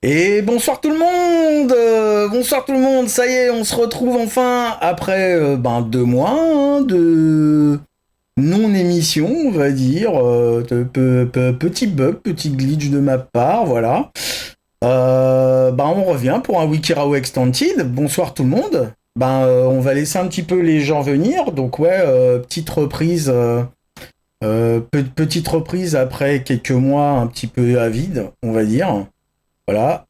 Et bonsoir tout le monde, bonsoir tout le monde. Ça y est, on se retrouve enfin après 2 mois de non-émission, on va dire, petit bug, petit glitch de ma part, voilà. On revient pour un Wikirao Extended. Bonsoir tout le monde. On va laisser un petit peu les gens venir. Donc ouais, petite reprise après quelques mois un petit peu à vide, on va dire. Voilà.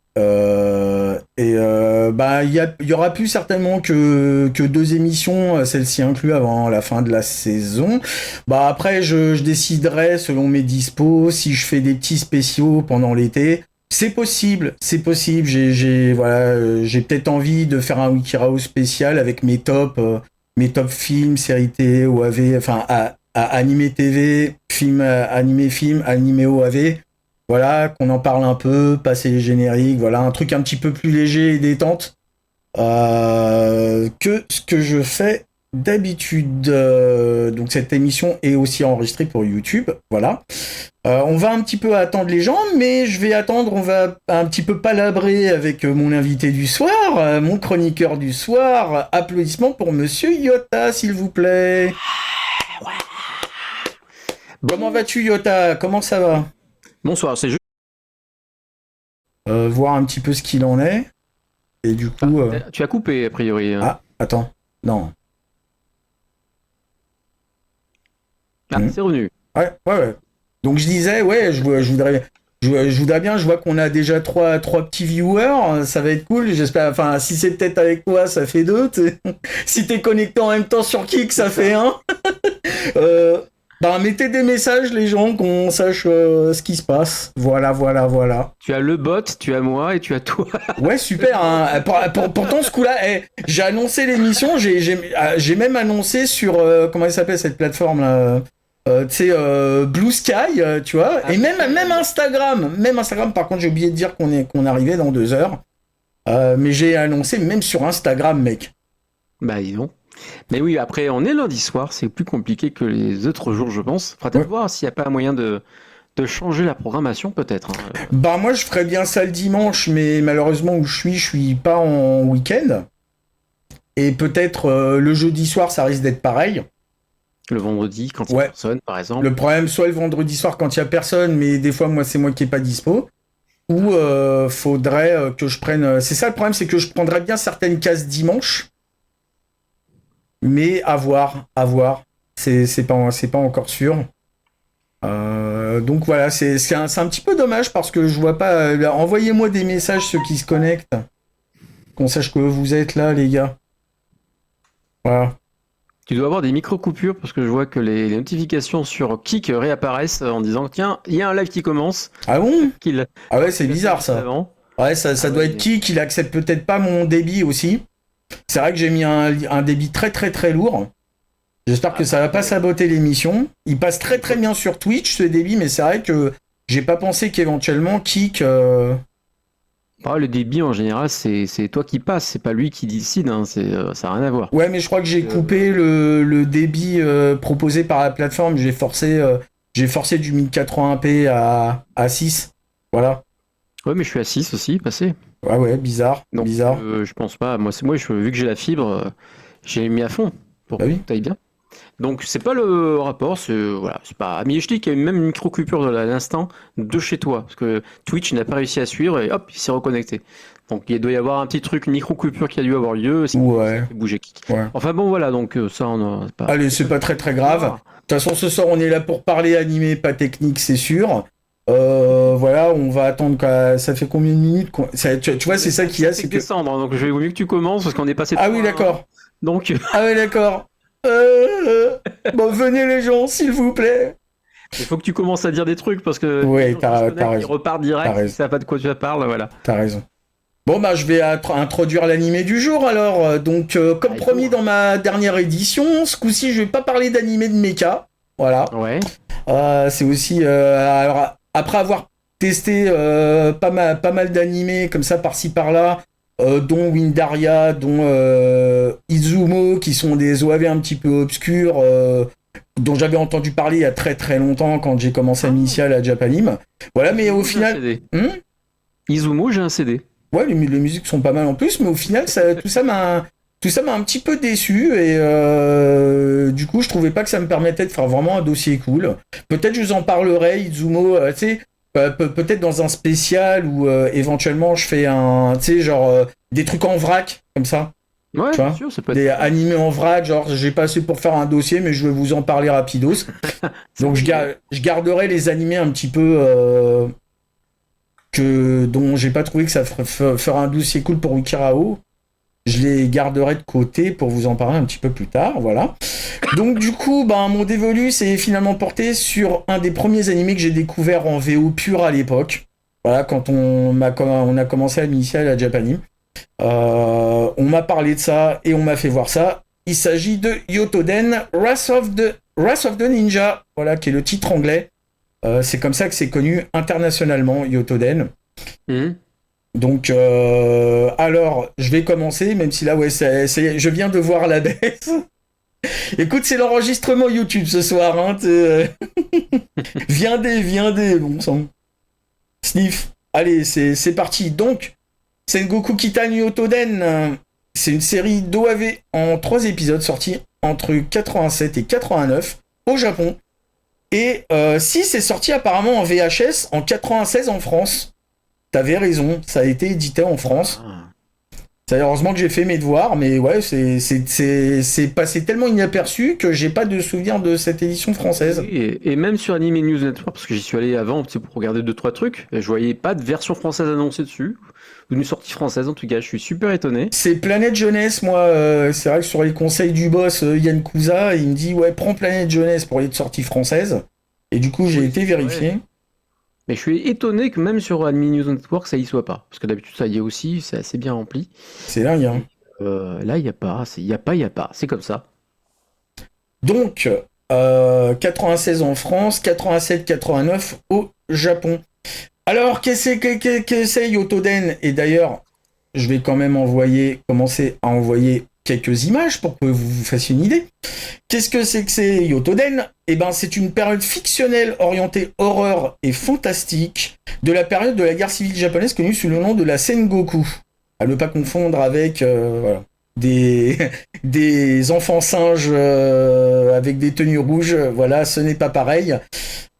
Il y aura plus certainement que 2 émissions, celle-ci inclue avant la fin de la saison. Après, je déciderai selon mes dispos si je fais des petits spéciaux pendant l'été. C'est possible, c'est possible. J'ai peut-être envie de faire un Wikirao spécial avec mes top films, séries télé, OAV, enfin, à animé TV, film, animé film, animé OAV. Voilà, qu'on en parle un peu, passer les génériques, voilà, un truc un petit peu plus léger et détente que ce que je fais d'habitude. Donc cette émission est aussi enregistrée pour YouTube, voilà. On va un petit peu attendre les gens, mais je vais attendre, on va un petit peu palabrer avec mon invité du soir, mon chroniqueur du soir. Applaudissements pour Monsieur Yota, s'il vous plaît. Comment vas-tu, Yota? Comment ça va? Bonsoir, c'est juste. Voir un petit peu ce qu'il en est. Et du coup... Tu as coupé, a priori. Ah, attends. Non. C'est revenu. Ouais. Donc je disais, ouais, je voudrais bien, je vois qu'on a déjà trois petits viewers, ça va être cool, j'espère, enfin, si c'est peut-être avec toi, ça fait deux, si t'es connecté en même temps sur Kik, ça fait un. Mettez des messages, les gens, qu'on sache ce qui se passe. Voilà. Tu as le bot, tu as moi et tu as toi. Ouais, super. Hein. Pourtant, ce coup-là, j'ai annoncé l'émission, j'ai même annoncé sur comment elle s'appelle cette plateforme là, Blue Sky, tu vois, et même Instagram. Par contre, j'ai oublié de dire qu'on arrivait dans 2 heures, mais j'ai annoncé même sur Instagram, mec. Bah dis donc. Mais oui, après, on est lundi soir, c'est plus compliqué que les autres jours, je pense. Faudra peut-être voir s'il n'y a pas moyen de changer la programmation, peut-être. Moi, je ferais bien ça le dimanche, mais malheureusement, où je suis pas en week-end. Et peut-être le jeudi soir, ça risque d'être pareil. Le vendredi, quand il n'y a personne, par exemple. Le problème, soit le vendredi soir quand il n'y a personne, mais des fois, c'est moi qui n'ai pas dispo. Ou faudrait que je prenne... C'est ça le problème, c'est que je prendrais bien certaines cases dimanche. Mais à voir. C'est pas encore sûr. Donc voilà, c'est un petit peu dommage parce que je vois pas... envoyez-moi des messages, ceux qui se connectent. Qu'on sache que vous êtes là, les gars. Voilà. Tu dois avoir des micro-coupures parce que je vois que les notifications sur Kik réapparaissent en disant tiens, il y a un live qui commence. Ah bon? Ah ouais, c'est bizarre ça. Ouais, ça doit être qu'il accepte peut-être pas mon débit aussi. C'est vrai que j'ai mis un débit très très très lourd. J'espère que ça va pas saboter l'émission. Il passe très très bien sur Twitch ce débit, mais c'est vrai que j'ai pas pensé qu'éventuellement Kik... le débit en général, c'est toi qui passes, c'est pas lui qui décide, hein, ça n'a rien à voir. Ouais, mais je crois que j'ai coupé le débit proposé par la plateforme. J'ai forcé du 1080p à 6. Voilà. Ouais, mais je suis à 6 aussi, passé. Ouais, bizarre. Donc, bizarre. Je pense pas. Moi, vu que j'ai la fibre, j'ai mis à fond pour que tout aille bien. Donc, c'est pas le rapport, c'est pas. Mais je dis qu'il y a même une micro-coupure à l'instant de chez toi, parce que Twitch n'a pas réussi à suivre et hop, il s'est reconnecté. Donc, il doit y avoir un petit truc, une micro-coupure qui a dû avoir lieu, ça fait bouger Kik. Ouais. Enfin bon, voilà, donc ça, on a pas. Allez, c'est pas très très grave. De toute façon, ce soir, on est là pour parler animé, pas technique, c'est sûr. Voilà, on va attendre ça fait combien de minutes tu vois, c'est ça qu'il y a, c'est que... décembre, donc je vais vaut mieux que tu commences parce qu'on est passé. Ah oui, d'accord. Donc. Ah oui, d'accord. Bon, venez les gens, s'il vous plaît. Il faut que tu commences à dire des trucs parce que ouais, t'as raison. Il repart direct, tu sais pas de quoi tu parles, voilà. T'as raison. Bon, je vais introduire l'animé du jour alors. Donc, comme promis dans ma dernière édition, ce coup-ci, je vais pas parler d'animé de mecha. Voilà. Ouais. C'est aussi. Alors, après avoir testé pas mal d'animés comme ça par-ci par-là, dont Windaria, dont Izumo, qui sont des OAV un petit peu obscurs, dont j'avais entendu parler il y a très très longtemps quand j'ai commencé à m'initier à la Japanime. Voilà, mais au final... Izumo, j'ai un CD. Ouais, les musiques sont pas mal en plus, mais au final, tout ça m'a un petit peu déçu et du coup, je trouvais pas que ça me permettait de faire vraiment un dossier cool. Peut-être je vous en parlerai, Izumo, tu sais, peut-être dans un spécial où éventuellement je fais tu sais, genre des trucs en vrac, comme ça. Ouais, Tu bien vois, sûr, ça peut des être. animés en vrac, genre j'ai pas assez pour faire un dossier, mais je vais vous en parler rapidos. Donc je garderai les animés un petit peu dont j'ai pas trouvé que ça fera un dossier cool pour Wikirao. Je les garderai de côté pour vous en parler un petit peu plus tard, voilà. Donc du coup, mon dévolu s'est finalement porté sur un des premiers animés que j'ai découvert en VO pur à l'époque. Voilà, quand on a commencé à m'initier à la Japanime. On m'a parlé de ça et on m'a fait voir ça. Il s'agit de Yotoden Wrath of the Ninja, voilà, qui est le titre anglais. C'est comme ça que c'est connu internationalement, Yotoden. Donc, alors, je vais commencer, même si là, ouais, je viens de voir la baisse. Écoute, c'est l'enregistrement YouTube ce soir, hein. Viens des, bon sang. Sniff. Allez, c'est parti. Donc, Sengoku Kitan Yotoden, c'est une série d'OAV en 3 épisodes sortis entre 87 et 89 au Japon. Et si c'est sorti apparemment en VHS en 96 en France. T'avais raison, ça a été édité en France. C'est heureusement que j'ai fait mes devoirs, mais ouais, c'est passé tellement inaperçu que j'ai pas de souvenir de cette édition française. Oui, et même sur Anime News Network, parce que j'y suis allé avant pour regarder 2-3 trucs, et je voyais pas de version française annoncée dessus, ou une sortie française en tout cas, je suis super étonné. C'est Planète Jeunesse, moi, c'est vrai que sur les conseils du boss Yann Kouza, il me dit ouais, prends Planète Jeunesse pour les sorties françaises. Et du coup, j'ai été vérifié. Mais je suis étonné que même sur Anime News Network, ça y soit pas. Parce que d'habitude, ça y est aussi, c'est assez bien rempli. C'est là, il y a. Là, il n'y a pas. Il n'y a pas. C'est comme ça. Donc, 96 en France, 87-89 au Japon. Alors, qu'est-ce que c'est Yotoden? Et d'ailleurs, je vais quand même commencer à envoyer quelques images pour que vous vous fassiez une idée. Qu'est-ce que c'est Yotoden? Eh ben, c'est une période fictionnelle orientée horreur et fantastique de la période de la guerre civile japonaise connue sous le nom de la Sengoku. À ne pas confondre avec voilà, des enfants singes avec des tenues rouges. Voilà, ce n'est pas pareil.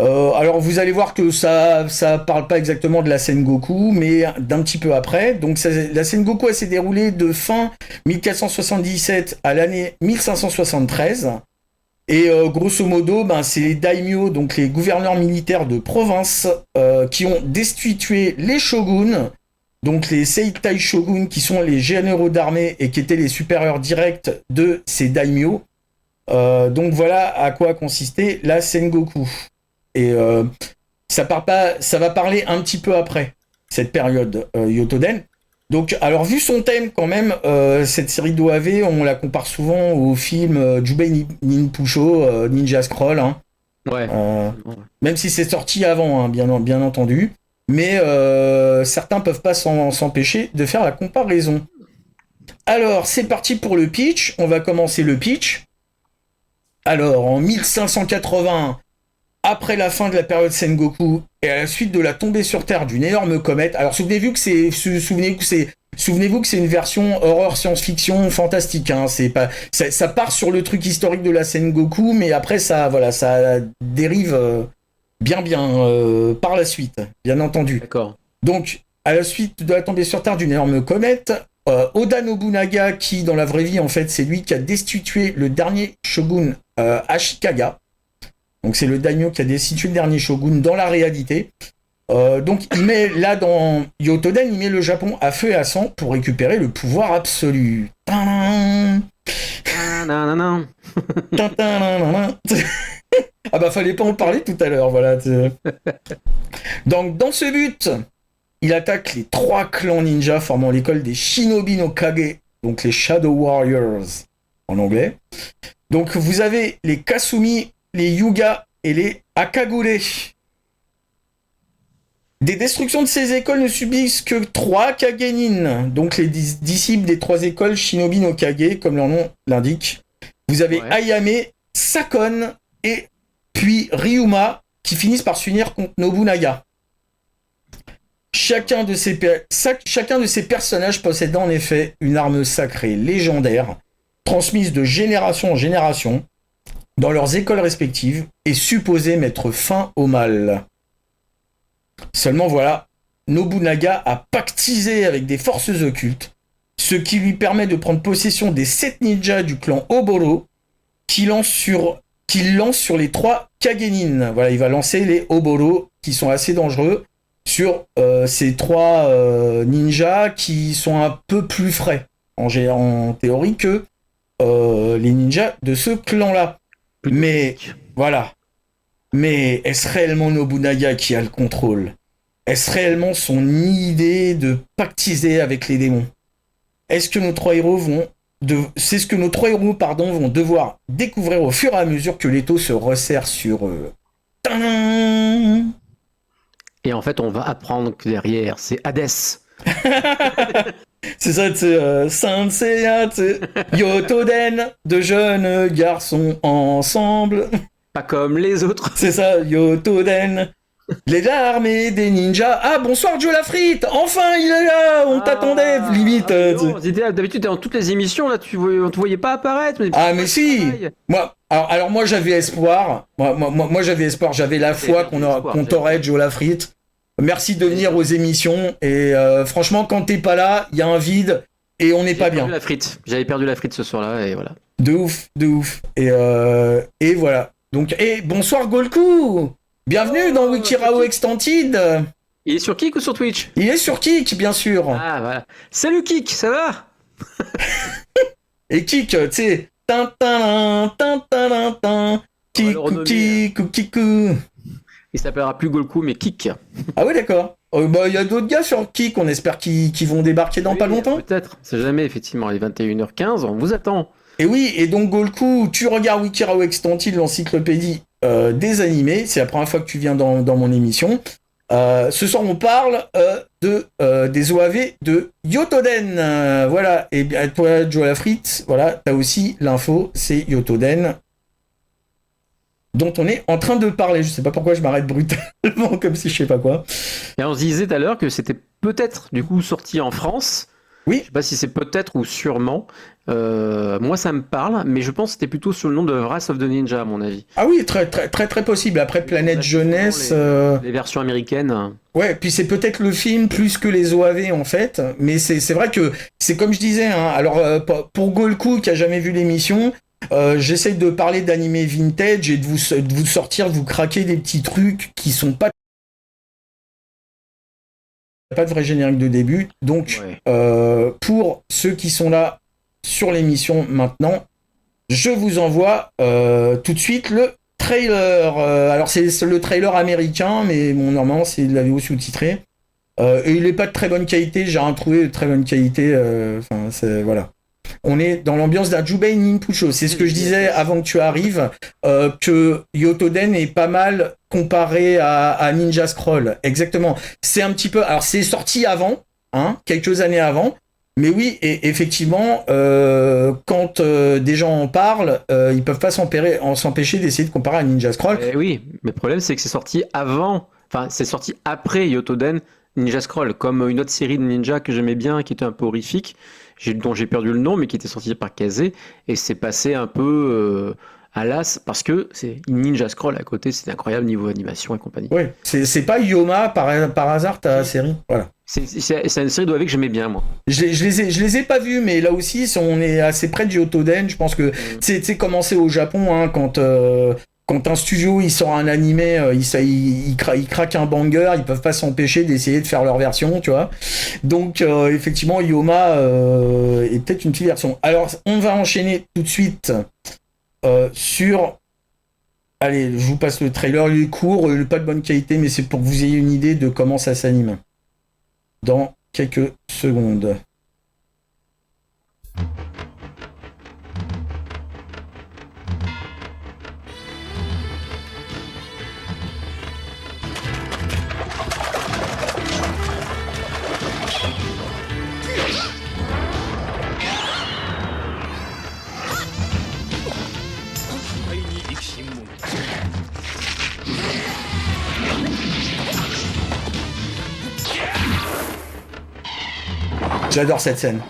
Alors vous allez voir que ça parle pas exactement de la Sengoku, mais d'un petit peu après. Donc la Sengoku elle s'est déroulée de fin 1477 à l'année 1573. Et grosso modo, c'est les daimyo, donc les gouverneurs militaires de province, qui ont destitué les shoguns, donc les Seitai shoguns, qui sont les généraux d'armée et qui étaient les supérieurs directs de ces daimyo. Donc voilà à quoi consistait la Sengoku. Et ça va parler un petit peu après cette période Yotoden. Donc, alors vu son thème quand même, cette série d'OAV, on la compare souvent au film Jubei Ninpusho, Ninja Scroll. Hein. Ouais. Même si c'est sorti avant, hein, bien entendu. Mais certains peuvent pas s'empêcher de faire la comparaison. Alors, c'est parti pour le pitch. On va commencer le pitch. Alors, en 1580, après la fin de la période Sengoku et à la suite de la tombée sur Terre d'une énorme comète. Alors souvenez-vous que c'est une version horreur science-fiction fantastique. Hein. Ça part sur le truc historique de la Sengoku, mais après ça dérive bien par la suite, bien entendu. D'accord. Donc à la suite de la tombée sur Terre d'une énorme comète, Oda Nobunaga, qui dans la vraie vie en fait c'est lui qui a destitué le dernier shogun Ashikaga. Donc c'est le daimyo qui a destitué le dernier shogun dans la réalité. Donc il met là dans Yotoden, il met le Japon à feu et à sang pour récupérer le pouvoir absolu. Ah bah fallait pas en parler tout à l'heure, voilà. Donc dans ce but, il attaque les 3 clans ninja formant l'école des Shinobi no Kage, donc les Shadow Warriors en anglais. Donc vous avez les Kasumi, les Yuga et les Akagure. Des destructions de ces écoles ne subissent que 3 Kagenin, donc les disciples des 3 écoles Shinobi no Kage, comme leur nom l'indique. Vous avez Ayame, Sakon et puis Ryuma, qui finissent par s'unir contre Nobunaga. Chacun de ces personnages possède en effet une arme sacrée légendaire, transmise de génération en génération, dans leurs écoles respectives, et supposée mettre fin au mal. Seulement voilà, Nobunaga a pactisé avec des forces occultes, ce qui lui permet de prendre possession des 7 ninjas du clan Oboro, qu'il lance sur les 3 Kagenin. Voilà, il va lancer les Oboro, qui sont assez dangereux, sur ces 3 ninjas qui sont un peu plus frais, en théorie, que les ninjas de ce clan-là. Mais, voilà. Mais est-ce réellement Nobunaga qui a le contrôle ? Est-ce réellement son idée de pactiser avec les démons ? Est-ce que nos 3 héros vont devoir découvrir au fur et à mesure que l'étau se resserre sur eux. Et en fait, on va apprendre que derrière, c'est Hadès. C'est ça, tu sais, Saint Seiya, tu sais, Yotoden, 2 jeunes garçons ensemble. Pas comme les autres. C'est ça, Yotoden. Les armées des ninjas. Ah, bonsoir Joe Lafrite. Enfin, il est là. On t'attendait, limite. D'habitude, dans toutes les émissions, là, on te voyait pas apparaître. Mais si. Moi, j'avais espoir. Moi, j'avais espoir. J'avais la foi qu'on t'aurait, Joe Lafrite. Merci de venir aux émissions. Et franchement, quand t'es pas là, il y a un vide et on n'est pas bien. J'avais perdu la frite ce soir-là et voilà. De ouf. Et voilà. Donc, bonsoir Golku. Bienvenue dans Wikirao Extended. Il est sur Kik ou sur Twitch ? Il est sur Kik, bien sûr. Ah, voilà. Salut Kik, ça va ? Et Kik, tu sais, Kiku. Il s'appellera plus Golku, mais Kik. Ah ouais, d'accord. Il y a d'autres gars sur Kik, on espère qu'ils vont débarquer dans pas longtemps. Peut-être, c'est jamais, effectivement. Il est 21h15, on vous attend. Et oui, et donc Golku, tu regardes Wikirao Extended, l'encyclopédie des animés. C'est la première fois que tu viens dans mon émission. Ce soir, on parle des OAV de Yotoden. Voilà. Et bien, toi, Joe Lafrite, voilà, t'as aussi l'info, c'est Yotoden dont on est en train de parler. Je sais pas pourquoi je m'arrête brutalement, comme si je sais pas quoi. Et on se disait tout à l'heure que c'était peut-être, du coup, sorti en France. Oui. Je sais pas si c'est peut-être ou sûrement. Moi, ça me parle, mais je pense que c'était plutôt sous le nom de Wrath of the Ninja, à mon avis. Ah oui, très très très très possible. Après Planète Jeunesse, les versions américaines. Ouais, puis c'est peut-être le film plus que les OAV en fait, mais c'est vrai que c'est comme je disais. Hein, alors pour Golku qui a jamais vu l'émission, j'essaie de parler d'animé vintage et de vous sortir, vous craquer des petits trucs qui sont pas de vrai générique de début. Donc ouais. Pour ceux qui sont là sur l'émission maintenant, je vous envoie tout de suite le trailer. Alors c'est le trailer américain, mais bon, normalement c'est de la VO sous-titrée. Et il est pas de très bonne qualité, j'ai rien trouvé de très bonne qualité. Voilà. On est dans l'ambiance d'un Jubei Ninpucho. C'est ce que je disais avant que tu arrives, que Yotoden est pas mal comparé à Ninja Scroll. Exactement. C'est un petit peu... Alors, c'est sorti avant, hein, quelques années avant. Mais oui, et effectivement, quand des gens en parlent, ils peuvent pas s'empêcher d'essayer de comparer à Ninja Scroll. Oui, mais le problème, c'est que c'est sorti avant... Enfin, c'est sorti après Yotoden Ninja Scroll, comme une autre série de ninja que j'aimais bien, qui était un peu horrifique, dont j'ai perdu le nom, mais qui était sorti par Kazé, et c'est passé un peu à l'as, parce que c'est Ninja Scroll à côté, c'est incroyable niveau animation et compagnie. Oui, c'est pas Yoma par hasard ta série, voilà. C'est une série d'OAV que j'aimais bien, moi. Je les ai pas vus, mais là aussi, on est assez près de Yotoden. Je pense que c'est commencé au Japon, hein, quand un studio il sort un animé, il craque un banger, ils peuvent pas s'empêcher d'essayer de faire leur version, tu vois. Donc effectivement, Yoma est peut-être une petite version. Alors, on va enchaîner tout de suite sur... Allez, je vous passe le trailer, il est court, pas de bonne qualité, mais c'est pour que vous ayez une idée de comment ça s'anime. Dans quelques secondes. J'adore cette scène.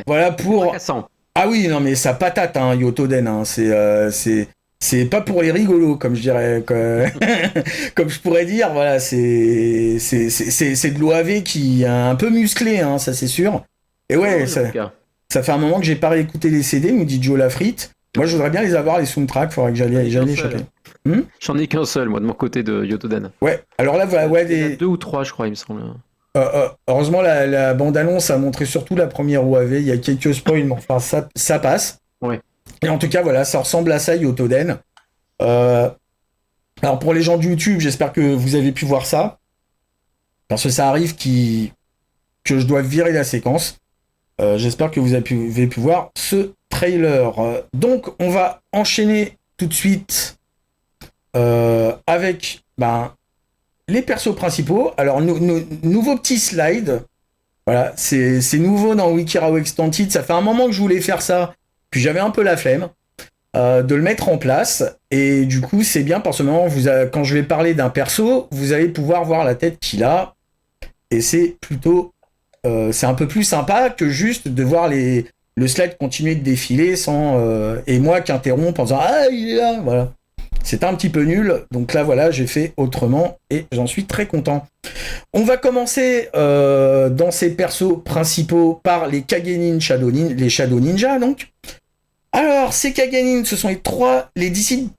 Voilà pour. Ah oui, non mais ça patate, hein, Yotoden, hein, c'est pas pour les rigolos, comme je dirais, comme je pourrais dire, voilà, c'est de l'OAV qui est un peu musclé, hein, ça c'est sûr. Et ouais, ça fait un moment que j'ai pas réécouté les CD, nous dit Joe Lafrite. Moi, je voudrais bien les avoir, les soundtracks, faudrait que j'aille échapper. J'en ai qu'un seul, moi, de mon côté de Yotoden. Ouais, alors là, voilà, ouais, 2 ou 3, je crois, il me semble. Heureusement, la bande-annonce a montré surtout la première OAV. Il y a quelques spoils, mais enfin, ça passe. Ouais. Et en tout cas, voilà, ça ressemble à ça, Yotoden. Alors, pour les gens de YouTube, j'espère que vous avez pu voir ça. Parce que ça arrive que je dois virer la séquence. J'espère que vous avez pu voir ce trailer. Donc, on va enchaîner tout de suite avec les persos principaux. Alors, nouveau petit slide. Voilà, c'est nouveau dans Wikirao Extended. Ça fait un moment que je voulais faire ça, puis j'avais un peu la flemme de le mettre en place. Et du coup, c'est bien parce que quand je vais parler d'un perso, vous allez pouvoir voir la tête qu'il a. Et c'est plutôt... c'est un peu plus sympa que juste de voir le slide continuer de défiler sans... et moi qui interromps en disant « Ah, il est là !» Voilà. C'est un petit peu nul, donc là voilà, j'ai fait autrement et j'en suis très content. On va commencer dans ces persos principaux par les Kagenin les Shadow Ninja donc. Alors ces Kagenin, ce sont les disciples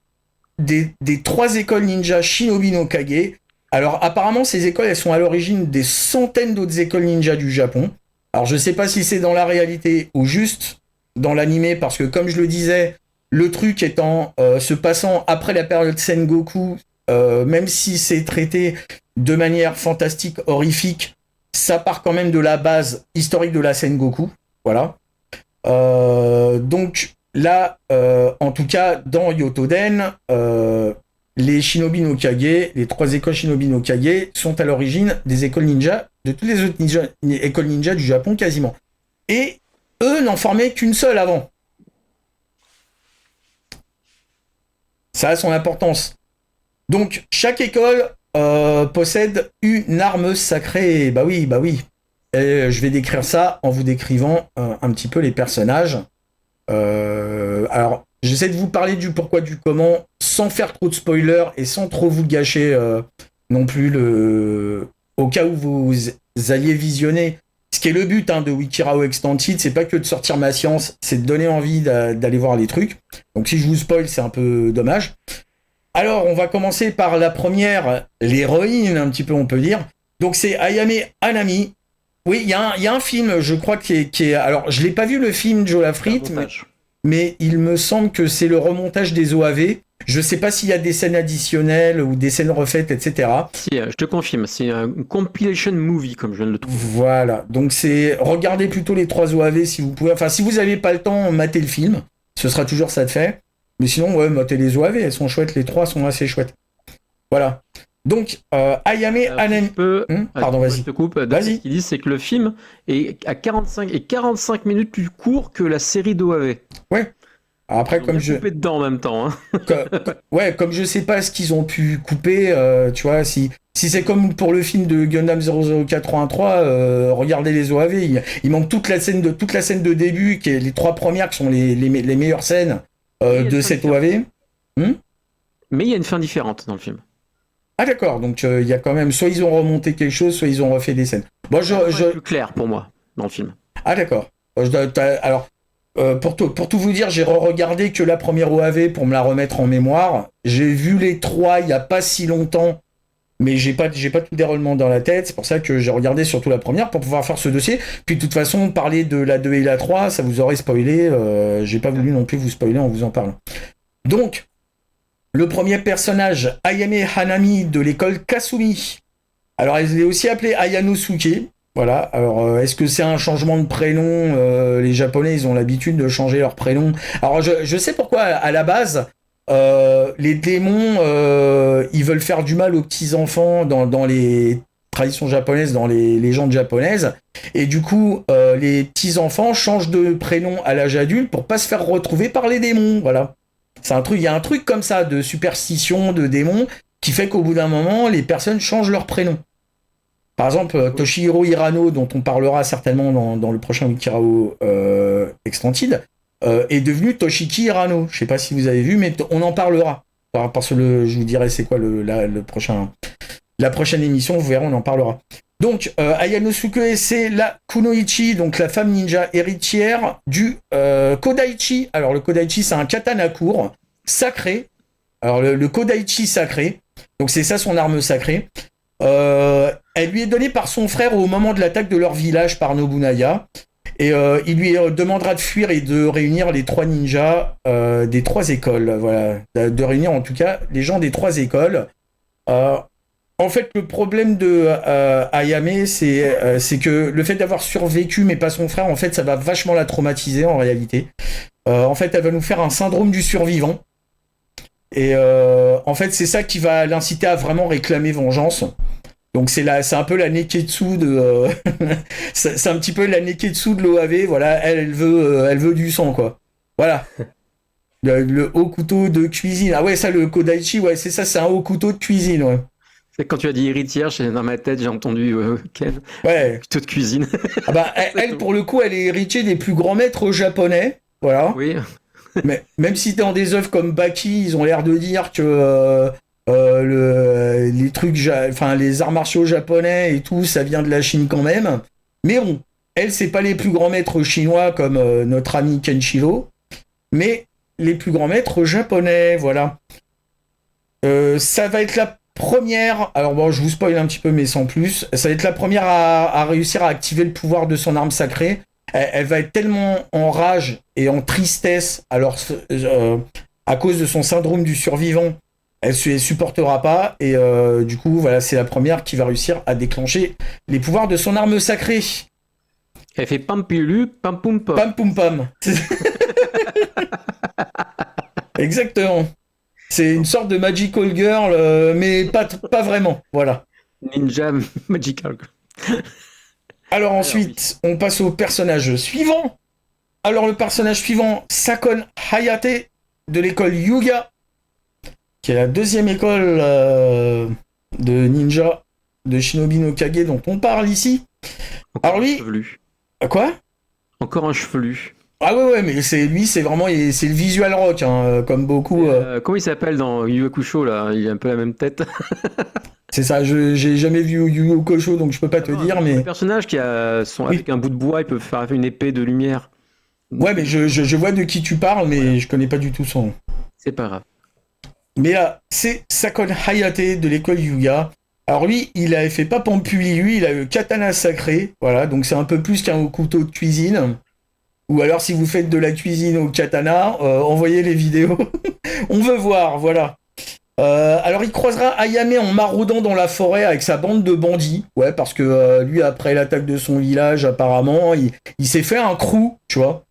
des 3 écoles ninja Shinobi no Kage. Alors apparemment ces écoles elles sont à l'origine des centaines d'autres écoles ninja du Japon. Alors je sais pas si c'est dans la réalité ou juste dans l'animé parce que comme je le disais, le truc étant se passant après la période Sengoku, même si c'est traité de manière fantastique, horrifique, ça part quand même de la base historique de la Sengoku. Voilà. Donc là, en tout cas, dans Yotoden, les Shinobi no Kage, les 3 écoles Shinobi no Kage, sont à l'origine des écoles ninja, de toutes les autres écoles ninja du Japon quasiment. Et eux n'en formaient qu'une seule avant. Ça a son importance. Donc, chaque école possède une arme sacrée. Bah oui. Et je vais décrire ça en vous décrivant un petit peu les personnages. Alors, j'essaie de vous parler du pourquoi, du comment, sans faire trop de spoilers et sans trop vous gâcher non plus au cas où vous alliez visionner. Ce qui est le but de Wikirao Extended, c'est pas que de sortir ma science, c'est de donner envie d'aller voir les trucs. Donc si je vous spoil, c'est un peu dommage. Alors, on va commencer par la première, l'héroïne, un petit peu, on peut dire. Donc c'est Ayame Hanami. Oui, il y a un film, je crois, qui est... Alors, je l'ai pas vu, le film, Joe Lafrite, mais il me semble que c'est le remontage des OAV. Je sais pas s'il y a des scènes additionnelles ou des scènes refaites, etc. Si, je te confirme, c'est un compilation movie, comme je viens de le trouver. Voilà, donc regardez plutôt les 3 OAV si vous pouvez. Enfin, si vous n'avez pas le temps, matez le film. Ce sera toujours ça de fait. Mais sinon, ouais, matez les OAV, elles sont chouettes, les 3 sont assez chouettes. Voilà. Donc, Ayame Hanami... Pardon, vas-y. Je te coupe. Vas-y. Ce qu'ils disent, c'est que le film est à 45 minutes plus court que la série d'OAV. Ouais. Après, comme je coupé dedans en même temps. Comme je sais pas ce qu'ils ont pu couper, tu vois, si c'est comme pour le film de Gundam 00483, regardez les OAV, il manque toute la scène de début, qui est les 3 premières qui sont les meilleures scènes de cette OAV. Mais il y a une fin différente dans le film. Ah d'accord, donc il y a quand même, soit ils ont remonté quelque chose, soit ils ont refait des scènes. Moi, c'est plus clair pour moi dans le film. Ah d'accord. Alors. Pour tout vous dire, j'ai re-regardé que la première OAV pour me la remettre en mémoire. J'ai vu les 3 il y a pas si longtemps, mais j'ai pas tout déroulement dans la tête. C'est pour ça que j'ai regardé surtout la première pour pouvoir faire ce dossier. Puis de toute façon, parler de la 2 et la 3, ça vous aurait spoilé. J'ai pas voulu non plus vous spoiler en vous en parlant. Donc, Le premier personnage, Ayame Hanami de l'école Kasumi. Alors, elle est aussi appelée Ayanosuke. Voilà. Alors, est-ce que c'est un changement de prénom? Les Japonais, ils ont l'habitude de changer leur prénom. Alors, je sais pourquoi, à la base, les démons, ils veulent faire du mal aux petits-enfants dans les traditions japonaises, dans les légendes japonaises. Et du coup, les petits-enfants changent de prénom à l'âge adulte pour pas se faire retrouver par les démons. Voilà. Il y a un truc comme ça, de superstition, de démons, qui fait qu'au bout d'un moment, les personnes changent leur prénom. Par exemple, Toshihiro Hirano, dont on parlera certainement dans le prochain Wikirao Extended, est devenu Toshiki Hirano. Je sais pas si vous avez vu, mais on en parlera. Parce que je vous dirai c'est quoi la prochaine émission, vous verrez, on en parlera. Donc, Ayanosuke, c'est la Kunoichi, donc la femme ninja héritière du Kodaichi. Alors, le Kodaichi, c'est un katana court, sacré. Alors, le Kodaichi sacré. Donc, c'est ça son arme sacrée. Elle lui est donnée par son frère au moment de l'attaque de leur village par Nobunaga. Et il lui demandera de fuir et de réunir les 3 ninjas des 3 écoles. Voilà. De réunir, en tout cas, les gens des 3 écoles. En fait, le problème de Ayame, c'est que le fait d'avoir survécu, mais pas son frère, en fait, ça va vachement la traumatiser, en réalité. En fait, elle va nous faire un syndrome du survivant. Et en fait, c'est ça qui va l'inciter à vraiment réclamer vengeance. Donc, c'est un peu la Neketsu de... c'est un petit peu la Neketsu de l'OAV. Voilà, elle veut du sang, quoi. Voilà. Le haut couteau de cuisine. Ah ouais, ça, le Kodaichi, ouais, c'est ça, c'est un haut couteau de cuisine, ouais. C'est quand tu as dit héritière, dans ma tête, j'ai entendu Ken. Ouais. Couteau de cuisine. Ah bah, elle, pour le coup, elle est héritière des plus grands maîtres japonais. Voilà. Oui. Mais même si dans des œuvres comme Baki, ils ont l'air de dire que les trucs, les arts martiaux japonais et tout, ça vient de la Chine quand même. Mais bon, elle, c'est pas les plus grands maîtres chinois comme notre ami Kenshiro, mais les plus grands maîtres japonais, voilà. Ça va être la première, alors bon, je vous spoil un petit peu, mais sans plus, ça va être la première à réussir à activer le pouvoir de son arme sacrée. Elle va être tellement en rage et en tristesse, alors à cause de son syndrome du survivant, elle supportera pas, et du coup, voilà, c'est la première qui va réussir à déclencher les pouvoirs de son arme sacrée. Elle fait pam pilu, pam poum pam. Pam poum pam. Exactement. C'est une sorte de magical girl, mais pas vraiment, voilà. Ninja magical. Alors ensuite, on passe au personnage suivant. Alors le personnage suivant, Sakon Hayate, de l'école Yuga, qui est la 2e école de ninja de Shinobi no Kage dont on parle ici. Encore alors lui... un chevelu. Quoi ? Encore un chevelu. Ah ouais, mais lui, c'est vraiment c'est le visual rock, hein, comme beaucoup. Comment il s'appelle dans Yu Hakusho, là ? Il a un peu la même tête. C'est ça, j'ai jamais vu Yu Hakusho, donc je peux pas te dire, mais... Le personnage qui avec un bout de bois, il peut faire une épée de lumière. Ouais, mais je vois de qui tu parles, mais voilà. Je connais pas du tout son nom. C'est pas grave. Mais là, c'est Sakon Hayate de l'école Yuga. Alors lui, il avait fait pas Pampuli, lui, il a le katana sacré, voilà, donc c'est un peu plus qu'un couteau de cuisine. Ou alors, si vous faites de la cuisine au katana, envoyez les vidéos. On veut voir, voilà. Alors, il croisera Ayame en maraudant dans la forêt avec sa bande de bandits. Ouais, parce que lui, après l'attaque de son village, apparemment, il s'est fait un crew, tu vois.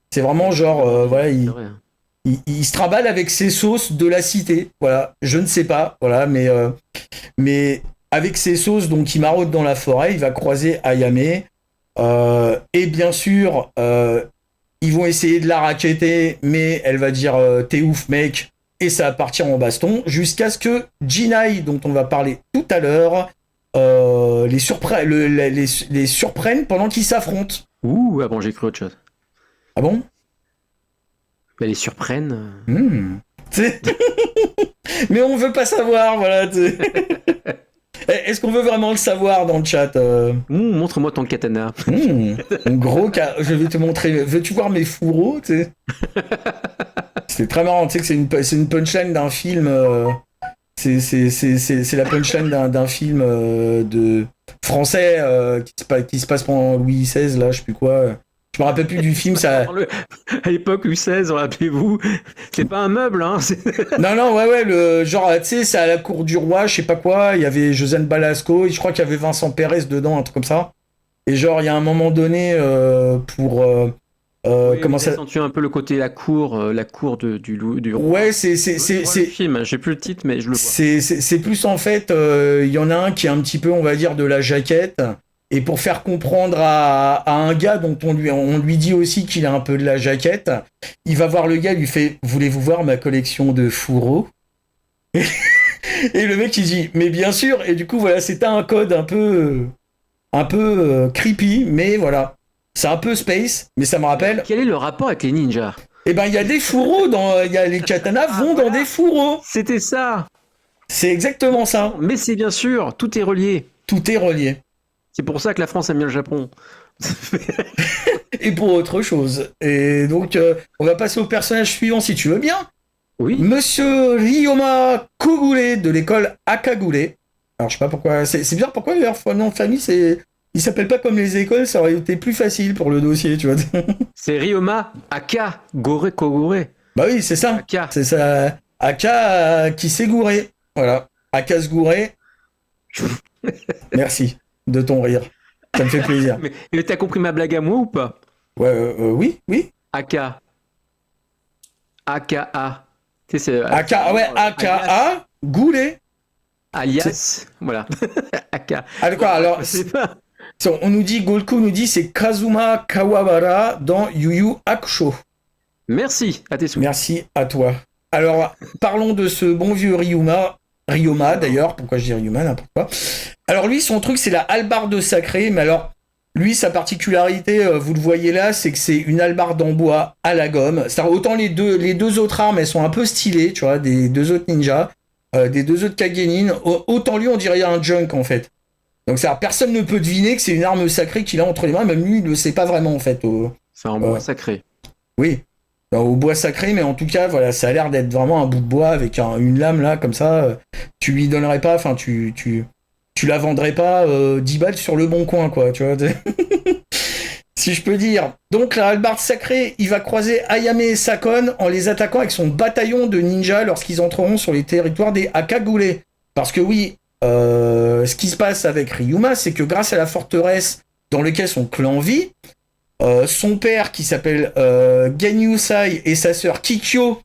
C'est vraiment genre, voilà, il se trimballe avec ses sauces de la cité. Voilà, je ne sais pas, voilà, mais avec ses sauces, donc il maraude dans la forêt, il va croiser Ayame. Et bien sûr, ils vont essayer de la racketter, mais elle va dire t'es ouf mec, et ça va partir en baston, jusqu'à ce que Jinai, dont on va parler tout à l'heure, les surprenne pendant qu'ils s'affrontent. Ouh, ah bon, j'ai cru autre chose. Ah bon ? Bah, les surprennent. Mais on veut pas savoir, voilà. Est-ce qu'on veut vraiment le savoir dans le chat Montre-moi ton katana. Mon gros je vais te montrer. Veux-tu voir mes fourreaux, tu sais? C'est très marrant, tu sais que c'est une punchline d'un film. C'est la punchline d'un film de français qui se passe pendant Louis XVI, là, je sais plus quoi. Je me rappelle plus du film, ça. À l'époque, U16, rappelez-vous, c'est pas un meuble, hein. Non, ouais, le genre, tu sais, c'est à la cour du roi, je sais pas quoi. Il y avait Josiane Balasco, et je crois qu'il y avait Vincent Pérez dedans, un truc comme ça. Et genre, il y a un moment donné oui, comment ça accentuer un peu le côté la cour du roi. Ouais, c'est le film, j'ai plus le titre, mais je le vois. C'est plus en fait, il y en a un qui est un petit peu, on va dire, de la jaquette. Et pour faire comprendre à un gars dont on lui dit aussi qu'il a un peu de la jaquette, il va voir le gars, il lui fait « Voulez-vous voir ma collection de fourreaux ?» Et le mec il dit « Mais bien sûr !» Et du coup voilà, c'était un code un peu creepy, mais voilà. C'est un peu space, mais ça me rappelle... Quel est le rapport avec les ninjas? Eh ben il y a des fourreaux, les katanas vont dans des fourreaux. C'était ça. C'est exactement ça. Mais c'est bien sûr, tout est relié. Tout est relié. C'est pour ça que la France aime bien le Japon. Et pour autre chose. Et donc, on va passer au personnage suivant, si tu veux bien. Oui. Monsieur Ryoma Kogure de l'école Akagure. Alors, je sais pas pourquoi. C'est bizarre, pourquoi leur nom de famille, il s'appelle pas comme les écoles, ça aurait été plus facile pour le dossier, tu vois. C'est Ryoma Akagure Kogure. Bah oui, c'est ça. Aka. C'est ça. Aka qui s'est gouré. Voilà. Aka se gourer. Merci de ton rire. Ça me fait plaisir. Mais t'as compris ma blague à moi ou pas? Ouais, oui. Aka. AKA. Aka, ouais, AKA, Goulet. Alias, voilà. Aka. Ah d'accord, alors, on nous dit, Golko nous dit, c'est Kazuma Kawabara dans Yu Yu Hakusho. Merci, à tes souhaits. Merci à toi. Alors, parlons de ce bon vieux Ryoma d'ailleurs, pourquoi je dis Ryoma, n'importe quoi. Alors lui, son truc, c'est la hallebarde sacrée, mais alors, lui, sa particularité, vous le voyez là, c'est que c'est une hallebarde en bois à la gomme. C'est-à-dire, autant les deux autres armes, elles sont un peu stylées, tu vois, des deux autres ninjas, des deux autres Kagenin, autant lui, on dirait un junk, en fait. Donc, c'est-à-dire, personne ne peut deviner que c'est une arme sacrée qu'il a entre les mains, même lui, il le sait pas vraiment, en fait. C'est un bois sacré. Oui. Au bois sacré, mais en tout cas, voilà, ça a l'air d'être vraiment un bout de bois avec une lame là, comme ça. Tu lui donnerais pas, enfin, tu la vendrais pas 10 balles sur le bon coin, quoi, tu vois. Si je peux dire. Donc, la hallebarde sacrée, il va croiser Ayame et Sakon en les attaquant avec son bataillon de ninjas lorsqu'ils entreront sur les territoires des Akagure. Parce que oui, ce qui se passe avec Ryuma, c'est que grâce à la forteresse dans laquelle son clan vit, son père qui s'appelle Ganyusai et sa sœur Kikyo.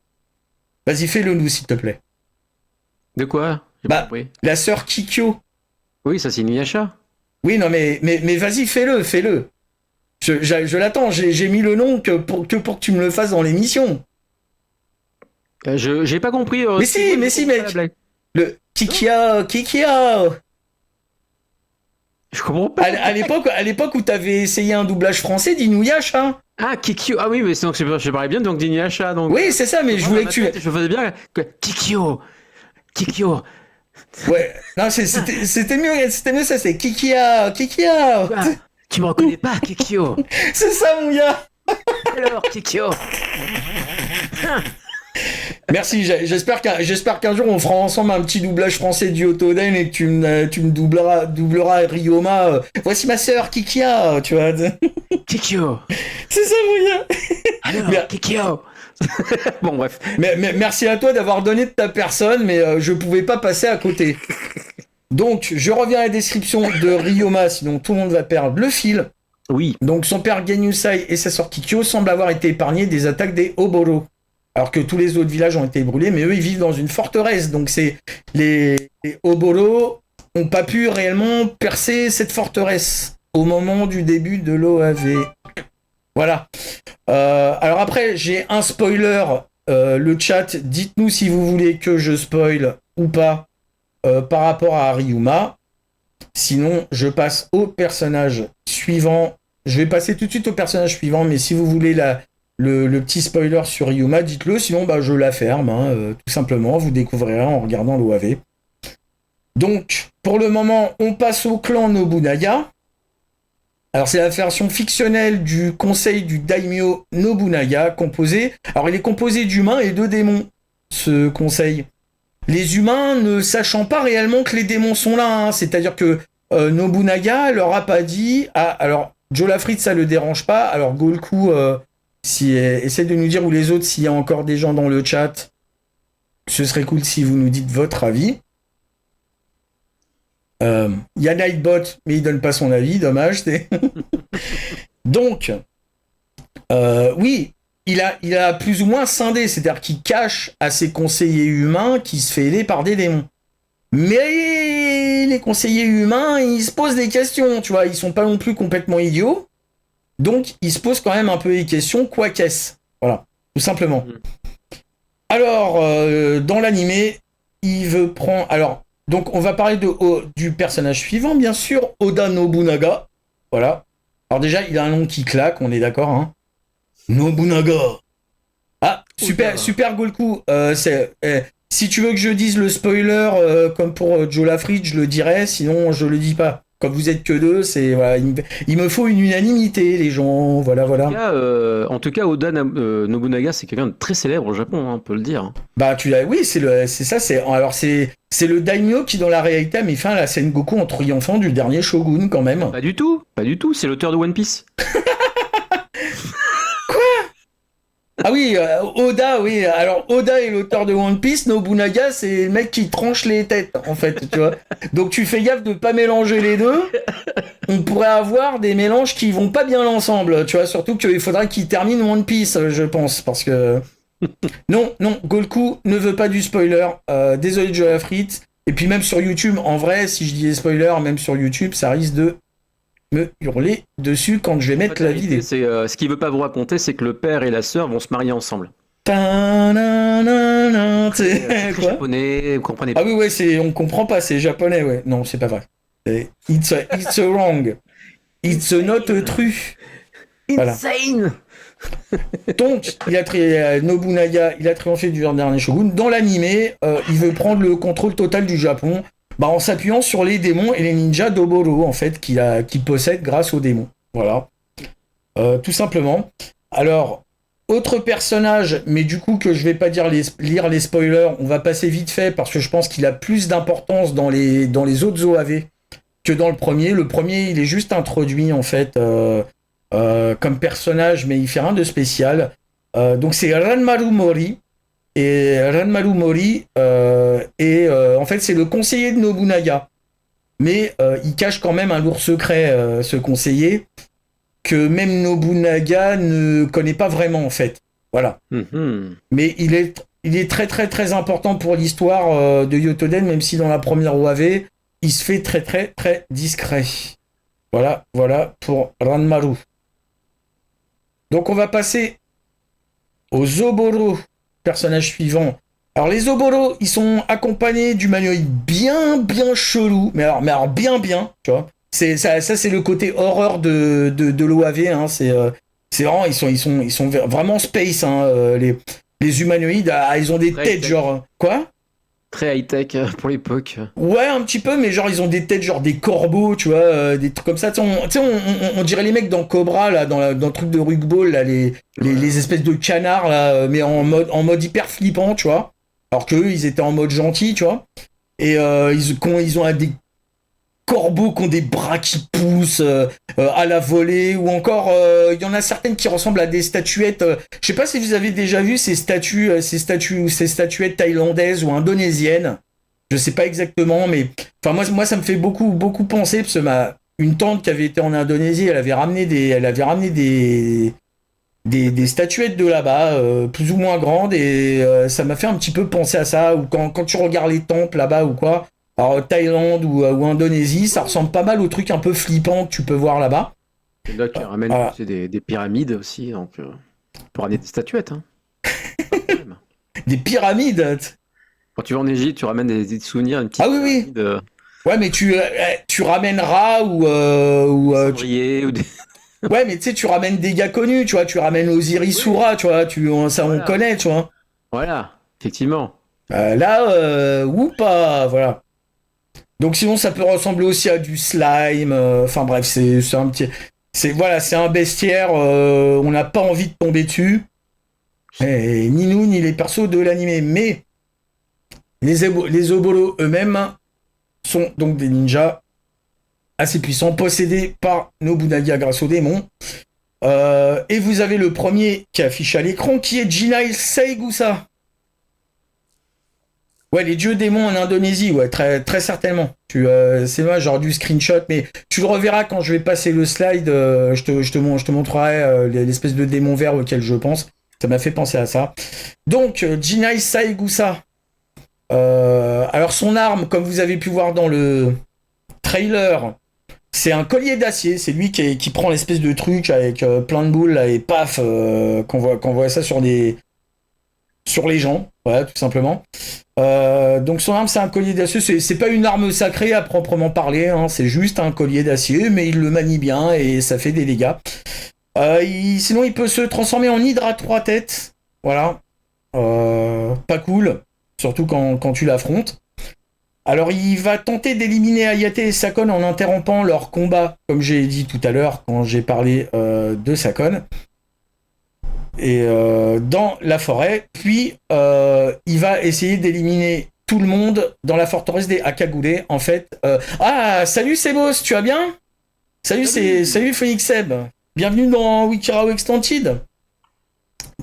Vas-y, fais-le nous, s'il te plaît. De quoi? Bah, la sœur Kikyo. Oui, ça c'est Inuyasha. Oui, non, mais vas-y, fais-le. Je l'attends, j'ai mis le nom que pour que tu me le fasses dans l'émission. J'ai pas compris. Mais si, mec. Le Kikyo. Je comprends pas. À l'époque où t'avais essayé un doublage français d'Inuyasha. Ah, Kikyo. Ah oui, mais donc je parlais bien donc d'Inuyasha. Donc... Oui, c'est ça, mais je voulais que tu... Je faisais bien Kikyo. Ouais, non, c'était mieux ça, c'est Kikyo. Quoi? Tu me reconnais pas, Kikyo? C'est ça, mon gars. Alors, Kikyo. Merci, j'espère qu'un jour on fera ensemble un petit doublage français du Otoden et que tu me doubleras Ryoma. Voici ma sœur Kikia, tu vois. Kikyo. C'est ça, mon gars. Alors, Kikyo. Bon, bref. Mais merci à toi d'avoir donné de ta personne, mais je pouvais pas passer à côté. Donc, je reviens à la description de Ryoma, sinon tout le monde va perdre le fil. Oui. Donc, son père Ganyusai et sa sœur Kikyo semblent avoir été épargnés des attaques des Oboro. Alors que tous les autres villages ont été brûlés, mais eux, ils vivent dans une forteresse. Donc, les Oboro n'ont pas pu réellement percer cette forteresse au moment du début de l'OAV. Voilà. Alors après, j'ai un spoiler. Le chat, dites-nous si vous voulez que je spoil ou pas par rapport à Ryuma. Sinon, je passe au personnage suivant. Je vais passer tout de suite au personnage suivant, mais si vous voulez le petit spoiler sur Ryuma, dites-le, sinon je la ferme, tout simplement, vous découvrirez en regardant l'OAV. Donc, pour le moment, on passe au clan Nobunaga. Alors, c'est la version fictionnelle du conseil du daimyo Nobunaga, composé... Alors, il est composé d'humains et de démons, ce conseil. Les humains ne sachant pas réellement que les démons sont là, hein. C'est-à-dire que Nobunaga leur a pas dit... Ah, alors, Joe Lafrite, ça le dérange pas. Alors, Golku, essaie de nous dire, ou les autres, s'il y a encore des gens dans le chat, ce serait cool si vous nous dites votre avis. Il y a Nightbot, mais il donne pas son avis, dommage. Donc, oui, il a plus ou moins scindé, c'est-à-dire qu'il cache à ses conseillers humains qu'il se fait aider par des démons. Mais les conseillers humains, ils se posent des questions, tu vois, ils sont pas non plus complètement idiots. Donc, ils se posent quand même un peu des questions, quoi qu'est-ce. Voilà, tout simplement. Alors, dans l'animé, il veut prendre... Alors, donc, on va parler du personnage suivant, bien sûr, Oda Nobunaga. Voilà. Alors déjà, il a un nom qui claque, on est d'accord, hein. Nobunaga. Ah, super Golku. Si tu veux que je dise le spoiler, comme pour Joe Lafrite, je le dirai, sinon je le dis pas. Comme vous êtes que deux, c'est voilà, il me faut une unanimité, les gens. Voilà. En tout cas, Oda Nobunaga, c'est quelqu'un de très célèbre au Japon, hein, on peut le dire. Bah oui, c'est ça. C'est le daimyo qui, dans la réalité, a mis fin à la Sengoku en triomphant du dernier shogun, quand même. Pas du tout. C'est l'auteur de One Piece. Ah oui, Oda, oui. Alors, Oda est l'auteur de One Piece, Nobunaga, c'est le mec qui tranche les têtes, en fait, tu vois. Donc, tu fais gaffe de pas mélanger les deux. On pourrait avoir des mélanges qui vont pas bien ensemble, tu vois. Surtout qu'il faudrait qu'il termine One Piece, je pense, parce que... Non, Golku ne veut pas du spoiler. Désolé, Joe Lafrite. Et puis, même sur YouTube, en vrai, si je dis des spoilers, même sur YouTube, ça risque de me hurler dessus quand je vais mettre la vidéo. Ce qu'il veut pas vous raconter, c'est que le père et la sœur vont se marier ensemble. C'est quoi japonais, vous comprenez pas. Ah oui, ouais, on comprend pas, c'est japonais, ouais. Non, c'est pas vrai. It's a wrong. It's not true. Insane. Donc, Nobunaga, il a triomphé du dernier shogun. Dans l'animé, il veut prendre le contrôle total du Japon. En s'appuyant sur les démons et les ninjas d'Oboro, en fait, qu'il possède grâce aux démons. Voilà. Tout simplement. Alors, autre personnage, mais du coup que je vais pas lire les spoilers, on va passer vite fait parce que je pense qu'il a plus d'importance dans les autres OAV que dans le premier. Le premier, il est juste introduit, en fait, comme personnage, mais il fait rien de spécial. Donc, c'est Ranmaru Mori. Et Ranmaru Mori, en fait, c'est le conseiller de Nobunaga. Mais il cache quand même un lourd secret, ce conseiller, que même Nobunaga ne connaît pas vraiment, en fait. Voilà. Mais il est très, très, très important pour l'histoire de Yotoden, même si dans la première OAV, il se fait très, très, très discret. Voilà pour Ranmaru. Donc, on va passer aux Oboro. Personnage suivant. Alors les Oboro, ils sont accompagnés d'humanoïdes bien chelou, mais alors bien, tu vois. Ça c'est le côté horreur de l'OAV, hein. C'est vraiment ils sont vraiment space, hein. Les humanoïdes, ils ont des têtes genre quoi. Très high-tech pour l'époque. Ouais, un petit peu, mais genre ils ont des têtes genre des corbeaux, tu vois, des trucs comme ça. On dirait les mecs dans Cobra, là, dans le truc de Rugball, là, les espèces de canards, là, mais en mode hyper flippant, tu vois. Alors qu'eux, ils étaient en mode gentil, tu vois. Et ils ont des corbeaux qui ont des bras qui poussent à la volée, ou encore, il y en a certaines qui ressemblent à des statuettes. Je sais pas si vous avez déjà vu ces statuettes thaïlandaises ou indonésiennes. Je sais pas exactement, mais enfin moi ça me fait beaucoup penser parce que une tante qui avait été en Indonésie, elle avait ramené des statuettes de là-bas, plus ou moins grandes, et ça m'a fait un petit peu penser à ça. Ou quand tu regardes les temples là-bas ou quoi. Alors, Thaïlande ou Indonésie, ça ressemble pas mal aux trucs un peu flippants que tu peux voir là-bas. Et là, tu ramènes des pyramides aussi, donc pour ramener des statuettes. Hein. Des pyramides. Quand tu vas en Égypte, tu ramènes des souvenirs, une petite pyramide. Oui. Ouais, mais tu ramèneras ou cendrier ou des... Ouais, mais tu sais, tu ramènes des gars connus, tu vois, tu ramènes Osiris-Soura, tu vois, on connaît, tu vois. Voilà, effectivement. Là, ou pas, voilà. Donc sinon, ça peut ressembler aussi à du slime. Enfin bref, c'est un petit... C'est un bestiaire, on n'a pas envie de tomber dessus. Et ni nous, ni les persos de l'animé. Mais les Oboro eux-mêmes sont donc des ninjas. assez puissant, possédé par Nobunaga grâce au démon. Et vous avez le premier qui affiche à l'écran, qui est Jinai Saegusa. Ouais, les dieux démons en Indonésie, ouais, très, très certainement. C'est moi, genre du screenshot, mais tu le reverras quand je vais passer le slide. Je te montrerai l'espèce de démon vert auquel je pense. Ça m'a fait penser à ça. Donc, Jinai Saegusa. Alors, son arme, comme vous avez pu voir dans le trailer, c'est un collier d'acier. C'est lui qui prend l'espèce de truc avec plein de boules là, et paf, qu'on voit ça sur les gens. Voilà, tout simplement. Donc son arme c'est un collier d'acier, c'est pas une arme sacrée à proprement parler, hein, c'est juste un collier d'acier, mais il le manie bien et ça fait des dégâts. Sinon il peut se transformer en hydre à 3 têtes, voilà, pas cool, surtout quand tu l'affrontes. Alors il va tenter d'éliminer Hayate et Sakon en interrompant leur combat, comme j'ai dit tout à l'heure quand j'ai parlé de Sakon. Et dans la forêt, puis il va essayer d'éliminer tout le monde dans la forteresse des Akagure. En fait, salut Sebos, tu vas bien? Salut Phoenix Seb, bienvenue dans Wikirao Extended.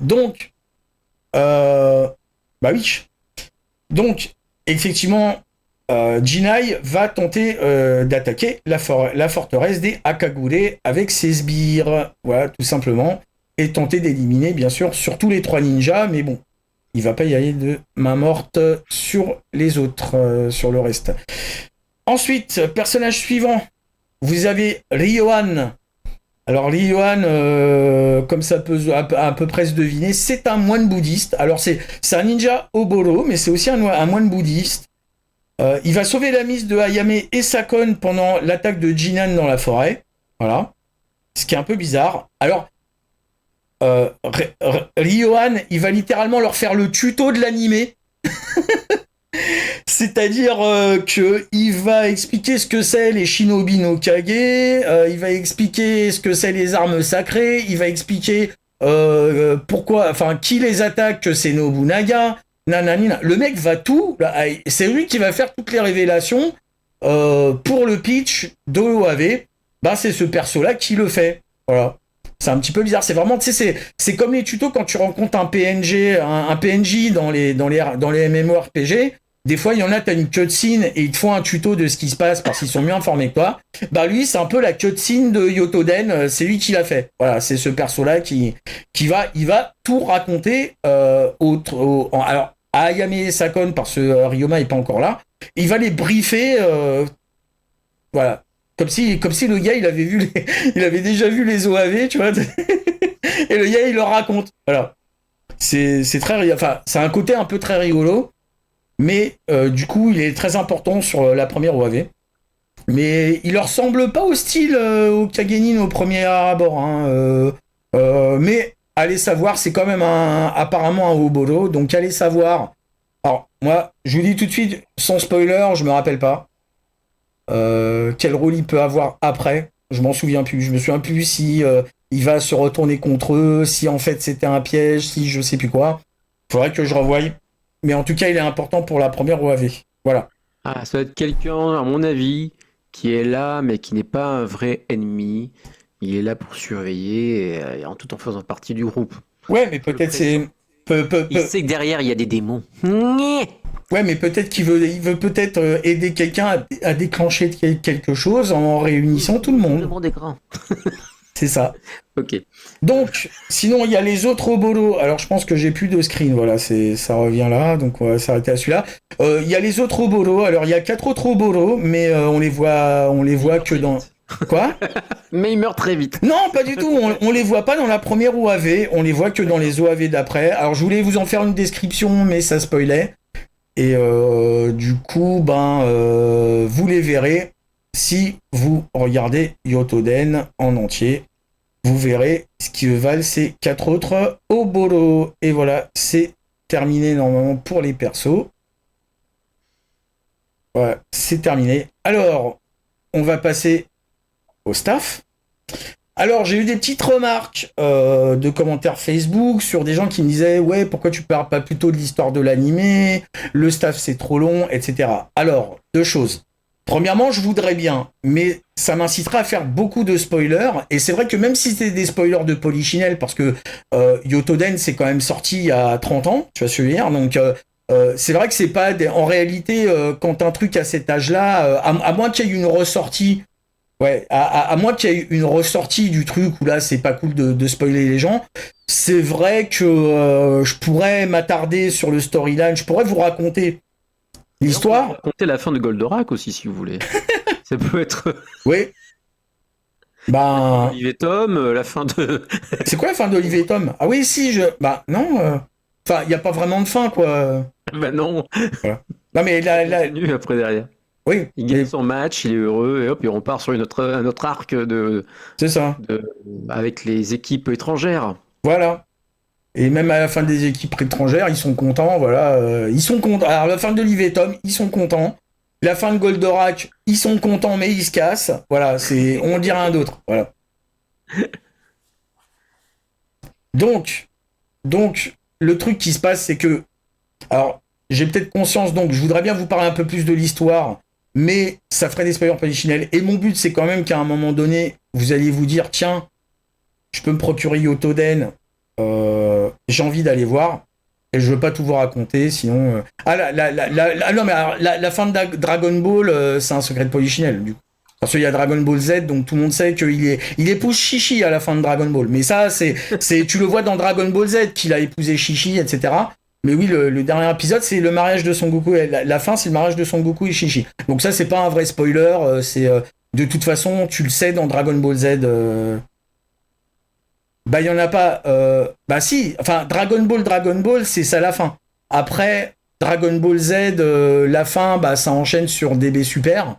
Donc, oui. Donc, effectivement, Jinai va tenter d'attaquer la forteresse des Akagure avec ses sbires, voilà, tout simplement. Et tenter d'éliminer, bien sûr, surtout les 3 ninjas, mais bon, il va pas y aller de main morte sur les autres, sur le reste. Ensuite, personnage suivant, vous avez Ryohan. Alors Ryohan, comme ça peut à peu près se deviner, c'est un moine bouddhiste. Alors c'est un ninja Oboro, mais c'est aussi un moine bouddhiste. Il va sauver la mise de Ayame et Sakon pendant l'attaque de Jinan dans la forêt. Voilà. Ce qui est un peu bizarre. Alors, Ryohan, il va littéralement leur faire le tuto de l'animé. C'est-à-dire qu'il va expliquer ce que c'est les Shinobi no Kage, il va expliquer ce que c'est les armes sacrées, il va expliquer qui les attaque, que c'est Nobunaga, nananina. Le mec va tout, c'est lui qui va faire toutes les révélations pour le pitch de l'OAV. C'est ce perso-là qui le fait. Voilà. C'est un petit peu bizarre, c'est vraiment, tu sais, c'est comme les tutos quand tu rencontres un PNJ dans les MMORPG. Des fois, il y en a, t'as une cutscene et ils te font un tuto de ce qui se passe parce qu'ils sont mieux informés que toi. Lui, c'est un peu la cutscene de Yotoden, c'est lui qui l'a fait. Voilà, c'est ce perso-là qui va tout raconter alors, à Ayame et Sakon, parce que Ryoma est pas encore là. Il va les briefer, voilà. Comme si le gars, il avait déjà vu les OAV, tu vois. Et le gars, il leur raconte. Voilà. C'est un côté un peu très rigolo. Mais du coup, il est très important sur la première OAV. Mais il leur semble pas hostile au Kagenin au premier abord. Hein. Mais allez savoir, c'est quand même apparemment un Oboro. Donc allez savoir. Alors, moi, je vous dis tout de suite, sans spoiler, je me rappelle pas. Quel rôle il peut avoir après, je m'en souviens plus. Je me souviens plus si il va se retourner contre eux, si en fait c'était un piège, si je sais plus quoi. Faudrait que je revoie. Mais en tout cas, il est important pour la première OAV. Voilà. Ça doit être quelqu'un, à mon avis, qui est là, mais qui n'est pas un vrai ennemi. Il est là pour surveiller, et tout en faisant partie du groupe. Ouais, mais peut-être c'est... Il sait que derrière, il y a des démons. Ouais, mais peut-être il veut peut-être aider quelqu'un à déclencher quelque chose en réunissant tout le monde. Le monde est grand. C'est ça. Ok. Donc, sinon, il y a les autres Oboro. Alors, je pense que j'ai plus de screen. Voilà, ça revient là. Donc, on va s'arrêter à celui-là. Il y a les autres Oboro. Alors, il y a 4 autres Oboro, mais on les voit que dans... Quoi? Mais il meurt très vite. Non, pas du tout. On les voit pas dans la première OAV. On les voit que dans les OAV d'après. Alors, je voulais vous en faire une description, mais ça spoilait. Et du coup, vous les verrez si vous regardez Yotoden en entier. Vous verrez ce qui valent ces 4 autres Oboro. Et voilà, c'est terminé normalement pour les persos. Voilà, c'est terminé. Alors, on va passer au staff. Alors, j'ai eu des petites remarques de commentaires Facebook sur des gens qui me disaient « Ouais, pourquoi tu parles pas plutôt de l'histoire de l'animé? Le staff, c'est trop long, etc. » Alors, 2 choses. Premièrement, je voudrais bien, mais ça m'incitera à faire beaucoup de spoilers. Et c'est vrai que même si c'était des spoilers de Polichinelle, parce que Yotoden, c'est quand même sorti il y a 30 ans, tu vas se dire. Donc, c'est vrai que c'est pas... En réalité, quand un truc à cet âge-là, à moins qu'il y ait une ressortie... Ouais, à moins qu'il y ait une ressortie du truc où là, c'est pas cool de spoiler les gens, c'est vrai que je pourrais m'attarder sur le storyline, je pourrais vous raconter l'histoire. Raconter la fin de Goldorak aussi, si vous voulez. Ça peut être. Oui. Ben. Olivier Tom, la fin de. C'est quoi la fin d'Olivier et Tom? Ah oui, si, je. Bah, non. Enfin, il n'y a pas vraiment de fin, quoi. Bah non. Voilà. Non, mais là. Continue après derrière. Oui. Il gagne son match, il est heureux, et hop, et on part sur un autre arc C'est ça. avec les équipes étrangères. Voilà. Et même à la fin des équipes étrangères, ils sont contents, voilà. Ils sont contents. Alors, la fin d'Olivier et Tom, ils sont contents. La fin de Goldorak, ils sont contents, mais ils se cassent. Voilà, c'est. On dirait un d'autre. Voilà. Donc, le truc qui se passe, c'est que. Alors, j'ai peut-être conscience, donc je voudrais bien vous parler un peu plus de l'histoire, mais ça ferait des spoilers traditionnels. Et mon but, c'est quand même qu'à un moment donné, vous alliez vous dire, tiens, je peux me procurer Yotoden, j'ai envie d'aller voir, et je veux pas tout vous raconter, sinon... non, mais alors, la fin de Dragon Ball, c'est un secret de Polichinelle, du coup. Parce qu'il y a Dragon Ball Z, donc tout le monde sait qu'il épouse Chichi à la fin de Dragon Ball. Mais ça, tu le vois dans Dragon Ball Z, qu'il a épousé Chichi, etc. Mais oui, le dernier épisode, c'est le mariage de Son Goku. La fin, c'est le mariage de Son Goku et Chichi. Donc ça, c'est pas un vrai spoiler. De toute façon, tu le sais dans Dragon Ball Z. Bah, il y en a pas. Bah si. Enfin, Dragon Ball, c'est ça la fin. Après, Dragon Ball Z, la fin, bah, ça enchaîne sur DB Super.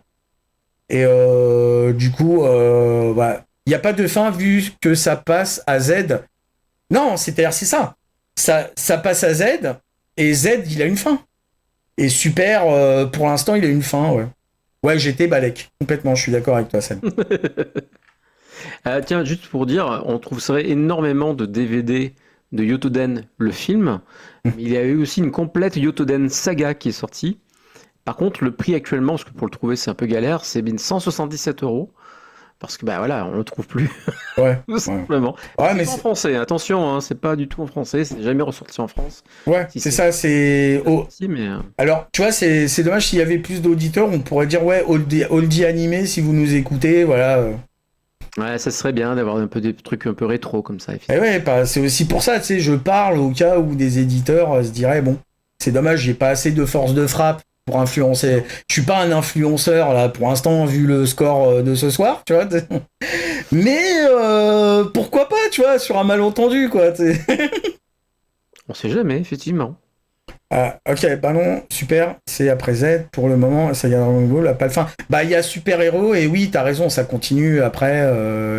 Et du coup, bah, il n'y a pas de fin vu que ça passe à Z. Non, c'est-à-dire, c'est ça. Ça passe à Z, et Z, il a une fin. Et Super, pour l'instant, il a une fin, ouais. Ouais, j'étais Balek. Complètement, je suis d'accord avec toi, Sam. Tiens, juste pour dire, on trouverait énormément de DVD de Yotoden, le film. Mais il y a eu aussi une complète Yotoden saga qui est sortie. Par contre, le prix actuellement, parce que pour le trouver, c'est un peu galère, c'est 177 €. Parce que, bah voilà, on le trouve plus. Ouais. Tout simplement. Ouais, mais c'est pas en français, attention, hein, c'est pas du tout en français, c'est jamais ressorti en France. Ouais, Si c'est ça, c'est. Mais Alors, tu vois, c'est dommage s'il y avait plus d'auditeurs, on pourrait dire, ouais, oldie animé, si vous nous écoutez, voilà. Ouais, ça serait bien d'avoir un peu des trucs un peu rétro comme ça. Et ouais, c'est aussi pour ça, tu sais, je parle au cas où des éditeurs se diraient, bon, c'est dommage, j'ai pas assez de force de frappe pour influencer. Je suis pas un influenceur, là, pour l'instant, vu le score de ce soir, tu vois. Mais pourquoi pas, tu vois, sur un malentendu, quoi. On sait jamais, effectivement. Ah, ok, bah non, super, c'est après Z, pour le moment, ça y a Dragon Ball, pas de fin. Bah, il y a Super Héros, et oui, t'as raison, ça continue, après,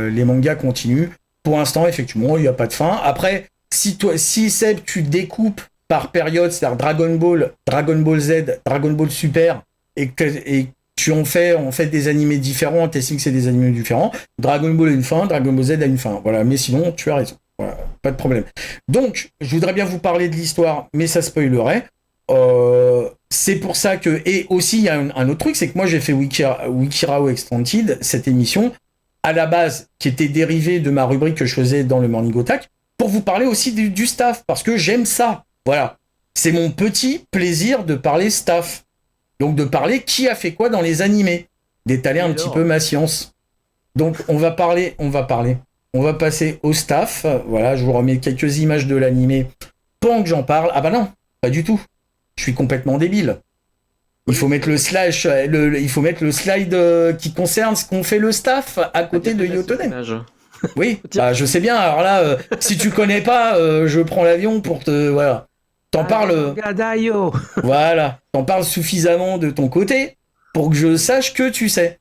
les mangas continuent. Pour l'instant, effectivement, il n'y a pas de fin. Après, si Seb, tu découpes par période, c'est-à-dire Dragon Ball Z, Dragon Ball Super, et tu en fait des animés différents, t'estimes que c'est des animés différents, Dragon Ball a une fin, Dragon Ball Z a une fin. Voilà, mais sinon, tu as raison. Voilà, pas de problème. Donc, je voudrais bien vous parler de l'histoire, mais ça spoilerait. C'est pour ça que... Et aussi, il y a un autre truc, c'est que moi, j'ai fait Wikirao Extended, cette émission, à la base, qui était dérivée de ma rubrique que je faisais dans le Morning Attack, pour vous parler aussi du staff, parce que j'aime ça. Voilà. C'est mon petit plaisir de parler staff. Donc, de parler qui a fait quoi dans les animés. D'étaler un petit peu ma science. Donc, on va passer au staff. Voilà, je vous remets quelques images de l'animé pendant que j'en parle. Ah bah non, pas du tout. Je suis complètement débile. Il faut mettre le slide qui concerne ce qu'on fait le staff à côté de Yotoden. Oui, bah, je sais bien. Alors là, si tu connais pas, je prends l'avion pour te... Voilà. T'en parles... Voilà. T'en parles suffisamment de ton côté pour que je sache que tu sais.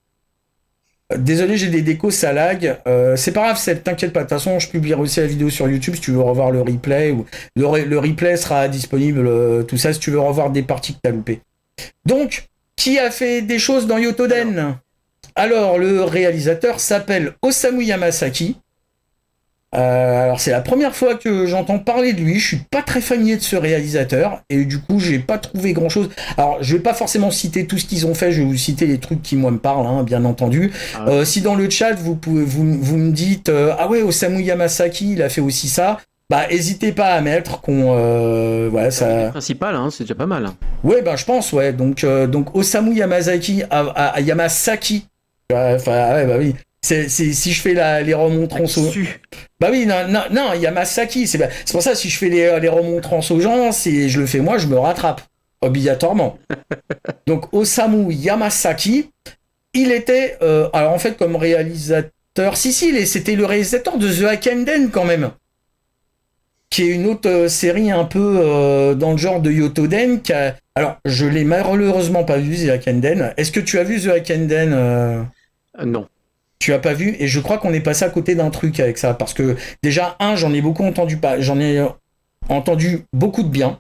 Désolé, j'ai des décos, ça lag. C'est pas grave, t'inquiète pas. De toute façon, je publierai aussi la vidéo sur YouTube si tu veux revoir le replay. Le replay sera disponible, tout ça, si tu veux revoir des parties que t'as loupées. Donc, qui a fait des choses dans Yotoden ? Alors, le réalisateur s'appelle Osamu Yamasaki. Alors c'est la première fois que j'entends parler de lui, je suis pas très familier de ce réalisateur et du coup j'ai pas trouvé grand chose. Alors je vais pas forcément citer tout ce qu'ils ont fait, je vais vous citer les trucs qui moi me parlent, hein, bien entendu. Si dans le chat vous me dites ah ouais, Osamu Yamasaki il a fait aussi ça, bah hésitez pas à mettre qu'on voilà ça. Le principal, hein, c'est déjà pas mal. Ouais je pense ouais donc Osamu Yamasaki à Yamasaki. Enfin ouais bah oui. C'est si je fais les remontrances aux... Bah oui, non, Yamasaki, c'est pour ça si je fais les remontrances aux gens, je le fais moi, je me rattrape obligatoirement. Donc Osamu Yamasaki, il était alors en fait comme réalisateur, c'était le réalisateur de The Akenden quand même, qui est une autre série un peu dans le genre de Yotoden. Alors je l'ai malheureusement pas vu The Akenden. Est-ce que tu as vu The Akenden Non. Tu as pas vu, et je crois qu'on est passé à côté d'un truc avec ça, parce que déjà, j'en ai entendu beaucoup de bien,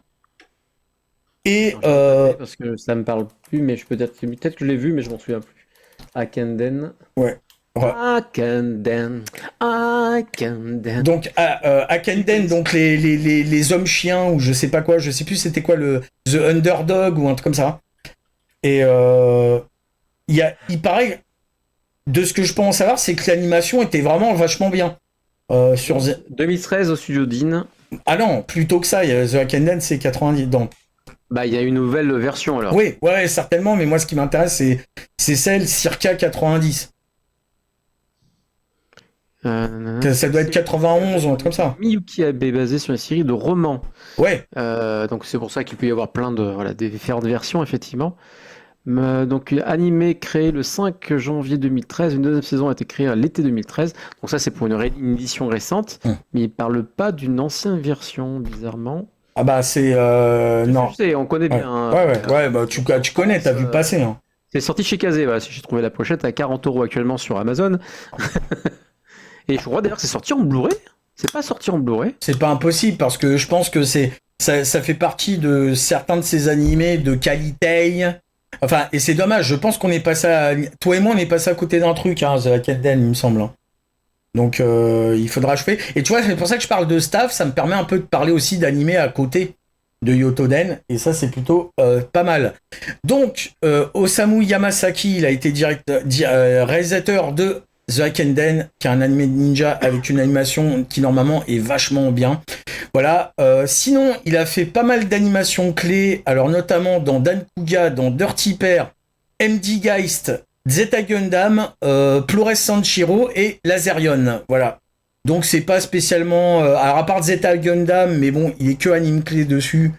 et parce que ça me parle plus, mais peut-être que je l'ai vu, mais je m'en souviens plus. Akenden. Ouais. Akenden. Donc Akenden, donc les hommes chiens, ou je sais pas quoi, je sais plus c'était quoi, The Underdog ou un truc comme ça. Et il paraît, de ce que je peux en savoir, c'est que l'animation était vraiment vachement bien. Sur 2013 au studio Dean. Ah non, plus tôt que ça, The Akenden c'est 90. Donc. Bah il y a une nouvelle version alors. Oui, ouais, certainement, mais moi ce qui m'intéresse c'est celle circa 90. Ça doit être 91 ou un truc comme ça. Miyuki Abe est basé sur une série de romans. Ouais. Donc c'est pour ça qu'il peut y avoir plein de des différentes versions effectivement. Donc animé créé le 5 janvier 2013, une deuxième saison a été créée à l'été 2013. Donc ça c'est pour une édition récente, mais il parle pas d'une ancienne version bizarrement. Ah bah c'est non. Tu sais, on connaît bien. Ouais, bah tu connais, t'as vu passer. Hein. C'est sorti chez Kazé, voilà, si j'ai trouvé la pochette à 40 € actuellement sur Amazon. Et je crois d'ailleurs que c'est sorti en Blu-ray. C'est pas sorti en Blu-ray. C'est pas impossible parce que je pense que ça fait partie de certains de ces animés de qualité. Enfin, et c'est dommage, je pense qu'on est passé toi et moi on est passé à côté d'un truc, hein, The Akenden, il me semble. Hein. Donc il faudra achever. Et tu vois, c'est pour ça que je parle de staff, ça me permet un peu de parler aussi d'animé à côté de Yotoden, et ça c'est plutôt pas mal. Donc Osamu Yamasaki, il a été réalisateur de The Akenden, qui est un animé de ninja avec une animation qui normalement est vachement bien. Voilà. Sinon, il a fait pas mal d'animations clés, alors notamment dans Dankuga, dans Dirty Pair, MD Geist, Zeta Gundam, Fluorescent Shiro et Lazerion. Voilà. Donc c'est pas spécialement... alors à part Zeta Gundam, mais bon, il est que anime clé dessus.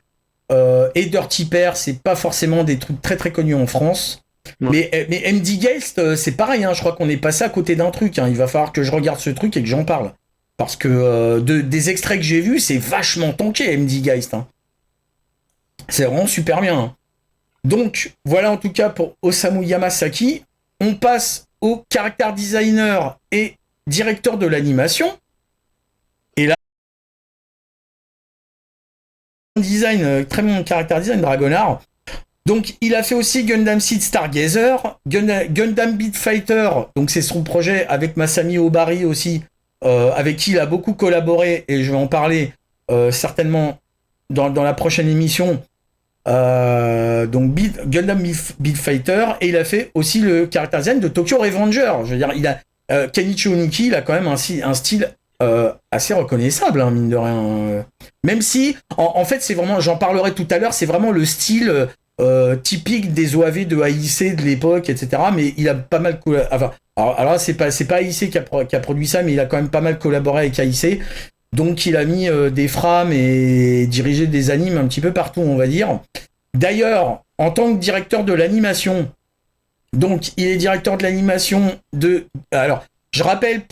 Et Dirty Pair, c'est pas forcément des trucs très très connus en France. Mais MD Geist, c'est pareil, hein, je crois qu'on est passé à côté d'un truc. Hein. Il va falloir que je regarde ce truc et que j'en parle. Parce que des extraits que j'ai vus, c'est vachement tanké, MD Geist. Hein. C'est vraiment super bien. Hein. Donc, voilà en tout cas pour Osamu Yamasaki. On passe au character designer et directeur de l'animation. Et là, design, très bon character design, Dragonard. Donc, il a fait aussi Gundam Seed Stargazer, Gundam Beat Fighter, donc c'est son projet avec Masami Obari aussi, avec qui il a beaucoup collaboré, et je vais en parler certainement dans la prochaine émission. Donc Gundam Beat Fighter, et il a fait aussi le character design de Tokyo Revenger. Je veux dire, Kenichi Oniki, il a quand même un style assez reconnaissable, hein, mine de rien. Même si, en fait, c'est vraiment, j'en parlerai tout à l'heure, c'est vraiment le style typique des OAV de AIC de l'époque, etc. Mais il a pas mal alors c'est pas AIC qui a produit ça, mais il a quand même pas mal collaboré avec AIC. Donc il a mis des frames et dirigé des animes un petit peu partout, on va dire. D'ailleurs, en tant que directeur de l'animation, donc il est directeur de l'animation de... Alors, je rappelle,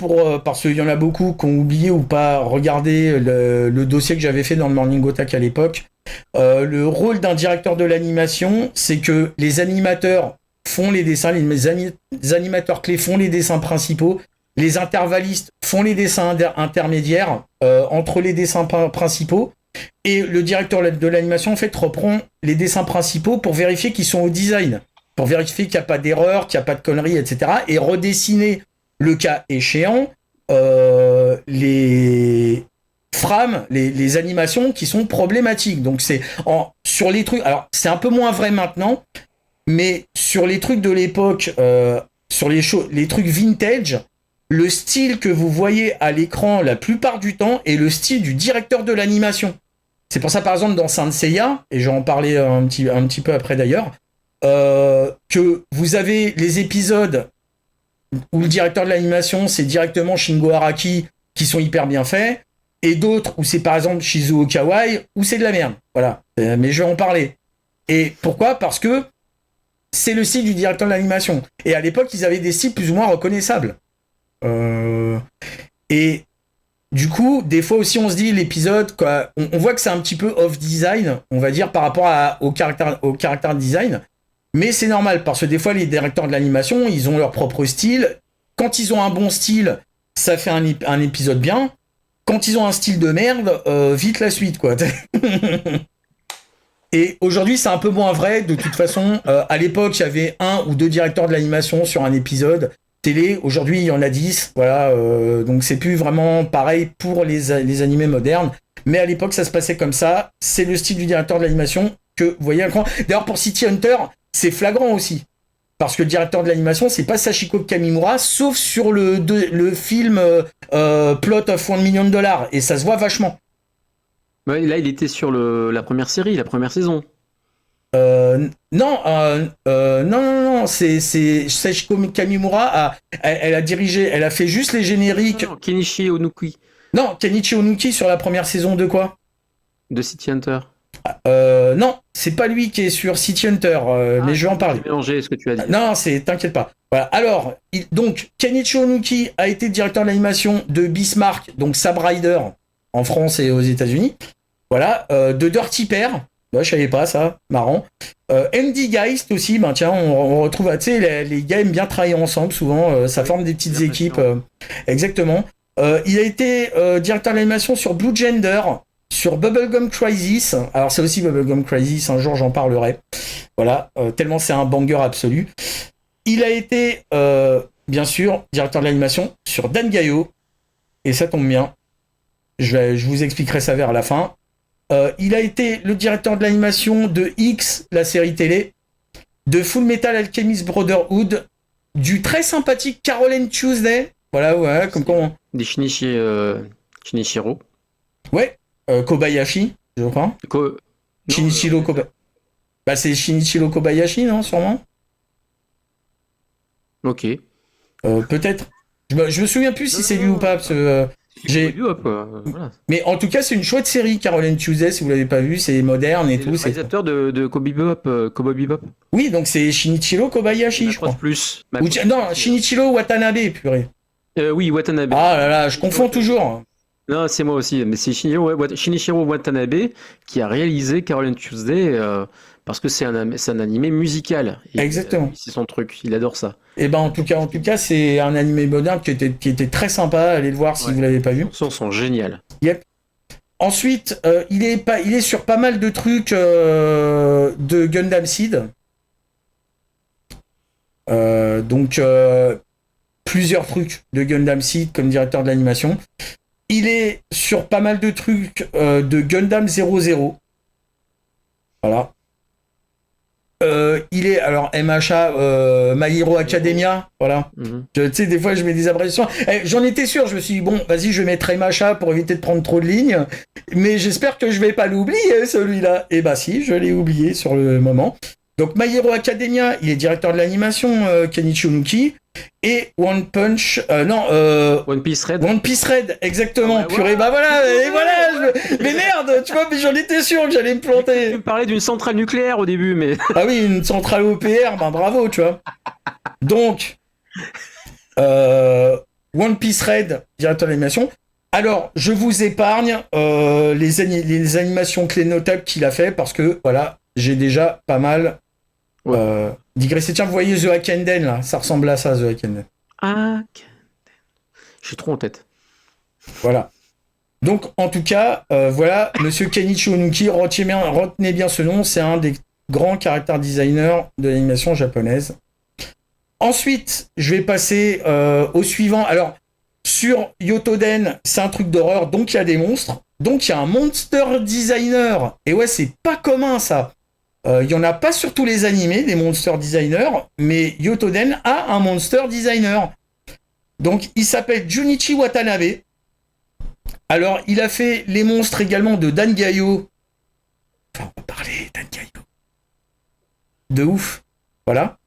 parce qu'il y en a beaucoup qui ont oublié ou pas regardé le dossier que j'avais fait dans le Morning Otak à l'époque. Le rôle d'un directeur de l'animation, c'est que les animateurs font les dessins, les animateurs clés font les dessins principaux, les intervallistes font les dessins intermédiaires entre les dessins principaux, et le directeur de l'animation en fait reprend les dessins principaux pour vérifier qu'ils sont au design, pour vérifier qu'il n'y a pas d'erreur, qu'il n'y a pas de conneries, etc. et redessiner, le cas échéant, les frames, les animations qui sont problématiques. Donc sur les trucs, alors c'est un peu moins vrai maintenant, mais sur les trucs de l'époque, sur les trucs vintage, le style que vous voyez à l'écran la plupart du temps est le style du directeur de l'animation. C'est pour ça, par exemple, dans Saint Seiya, et j'en parlais un petit peu après d'ailleurs, que vous avez les épisodes où le directeur de l'animation, c'est directement Shingo Araki, qui sont hyper bien faits, et d'autres où c'est par exemple Shizuo Kawai, où c'est de la merde. Voilà. Mais je vais en parler. Et pourquoi ? Parce que c'est le style du directeur de l'animation. Et à l'époque, ils avaient des styles plus ou moins reconnaissables. Et du coup, des fois aussi, on se dit l'épisode, quoi, on voit que c'est un petit peu off-design, on va dire, par rapport au caractère design. Mais c'est normal, parce que des fois, les directeurs de l'animation, ils ont leur propre style. Quand ils ont un bon style, ça fait un épisode bien. Quand ils ont un style de merde, vite la suite, quoi. Et aujourd'hui, c'est un peu moins vrai. De toute façon, à l'époque, il y avait 1 ou 2 directeurs de l'animation sur un épisode télé. Aujourd'hui, il y en a 10. Voilà. Donc, c'est plus vraiment pareil pour les animés modernes. Mais à l'époque, ça se passait comme ça. C'est le style du directeur de l'animation que vous voyez à l'écran. D'ailleurs, pour City Hunter, c'est flagrant aussi. Parce que le directeur de l'animation, c'est pas Sachiko Kamimura, sauf sur le film Plot of $1 million. Et ça se voit vachement. Ouais, là, il était sur la première série, la première saison. Non, c'est Sachiko Kamimura. Elle a dirigé, elle a fait juste les génériques. Non, Kenichi Onuki. Non, Kenichi Onuki sur la première saison de quoi ? De City Hunter. Non, c'est pas lui qui est sur City Hunter, mais je vais en parler. J'ai mélangé ce que tu as dit. Non, t'inquiète pas. Voilà. Alors, donc, Kenichi Onuki a été directeur de l'animation de Bismarck, donc Sab Rider, en France et aux États-Unis. Voilà. De Dirty Pair. Bah, je savais pas ça. Marrant. MD Geist aussi. Ben, tiens, on retrouve, tu sais, les gars aiment bien travailler ensemble, souvent. Ça forme des petites équipes. Exactement. Il a été directeur de l'animation sur Blue Gender, sur Bubblegum Crisis. Alors, c'est aussi Bubblegum Crisis. Un jour, j'en parlerai. Voilà. Tellement c'est un banger absolu. Il a été, bien sûr, directeur de l'animation sur Dangayo. Et ça tombe bien. Je vous expliquerai ça vers la fin. Il a été le directeur de l'animation de X, la série télé, de Full Metal Alchemist Brotherhood, du très sympathique Carol and Tuesday. Voilà, ouais, comme quoi. Des Shinichiro. Ouais, Kobayashi, je crois. Shinichiro Kobayashi. Bah, c'est Shinichiro Kobayashi, non, sûrement. Ok. Peut-être. Je me souviens plus si c'est lui ou pas, parce que. Voilà. Mais en tout cas, c'est une chouette série, Carol and Tuesday, si vous l'avez pas vu, c'est moderne et tout. C'est le réalisateur de Cowboy Bebop. Oui, donc c'est Shinichiro Kobayashi, je crois. Plus. Non, Shinichiro Watanabe, purée. Oui, Watanabe. Ah là là, je confonds toujours. Non, c'est moi aussi, mais c'est Shinichiro Watanabe qui a réalisé Carol and Tuesday parce que c'est un animé musical. Et exactement. C'est son truc, il adore ça. Et ben en tout cas, c'est un animé moderne qui était très sympa. Allez le voir si vous l'avez pas vu. Les chansons sont géniales. Yep. Ensuite, il est sur pas mal de trucs de Gundam Seed. Donc plusieurs trucs de Gundam Seed comme directeur de l'animation. Il est sur pas mal de trucs de Gundam 00. Voilà. Il est, alors, MHA, My Hero Academia, voilà. Tu sais, des fois, je mets des abréviations. J'en étais sûr, je me suis dit, bon, vas-y, je vais mettre MHA pour éviter de prendre trop de lignes, mais j'espère que je vais pas l'oublier, celui-là. Et bah si, je l'ai oublié sur le moment. Donc, My Hero Academia, il est directeur de l'animation, Kenichi Onuki, et One Piece Red. One Piece Red, exactement. Purée, bah voilà, et voilà. Mais merde, tu vois, mais j'en étais sûr que j'allais me planter. Tu me parlais d'une centrale nucléaire au début, mais. Ah oui, une centrale OPR, ben bravo, tu vois. Donc, One Piece Red, directeur de l'animation. Alors, je vous épargne les animations clés notables qu'il a fait parce que, voilà, j'ai déjà pas mal digressé. Tiens, vous voyez The Hakenden, là, ça ressemble à ça, The Hakenden. Hakenden. J'ai trop en tête. Voilà. Donc, en tout cas, voilà, monsieur Kenichi Onuki, retenez bien ce nom, c'est un des grands caractère designers de l'animation japonaise. Ensuite, je vais passer au suivant. Alors, Sur Yotoden, c'est un truc d'horreur, donc il y a des monstres. Donc il y a un monster designer. Et ouais, c'est pas commun ça. Il y en a pas sur tous les animés, des monster designers, mais Yotoden a un monster designer. Donc il s'appelle Junichi Watanabe. Alors il a fait les monstres également de Dangayo. Enfin, on va parler Dangayo. De ouf. Voilà.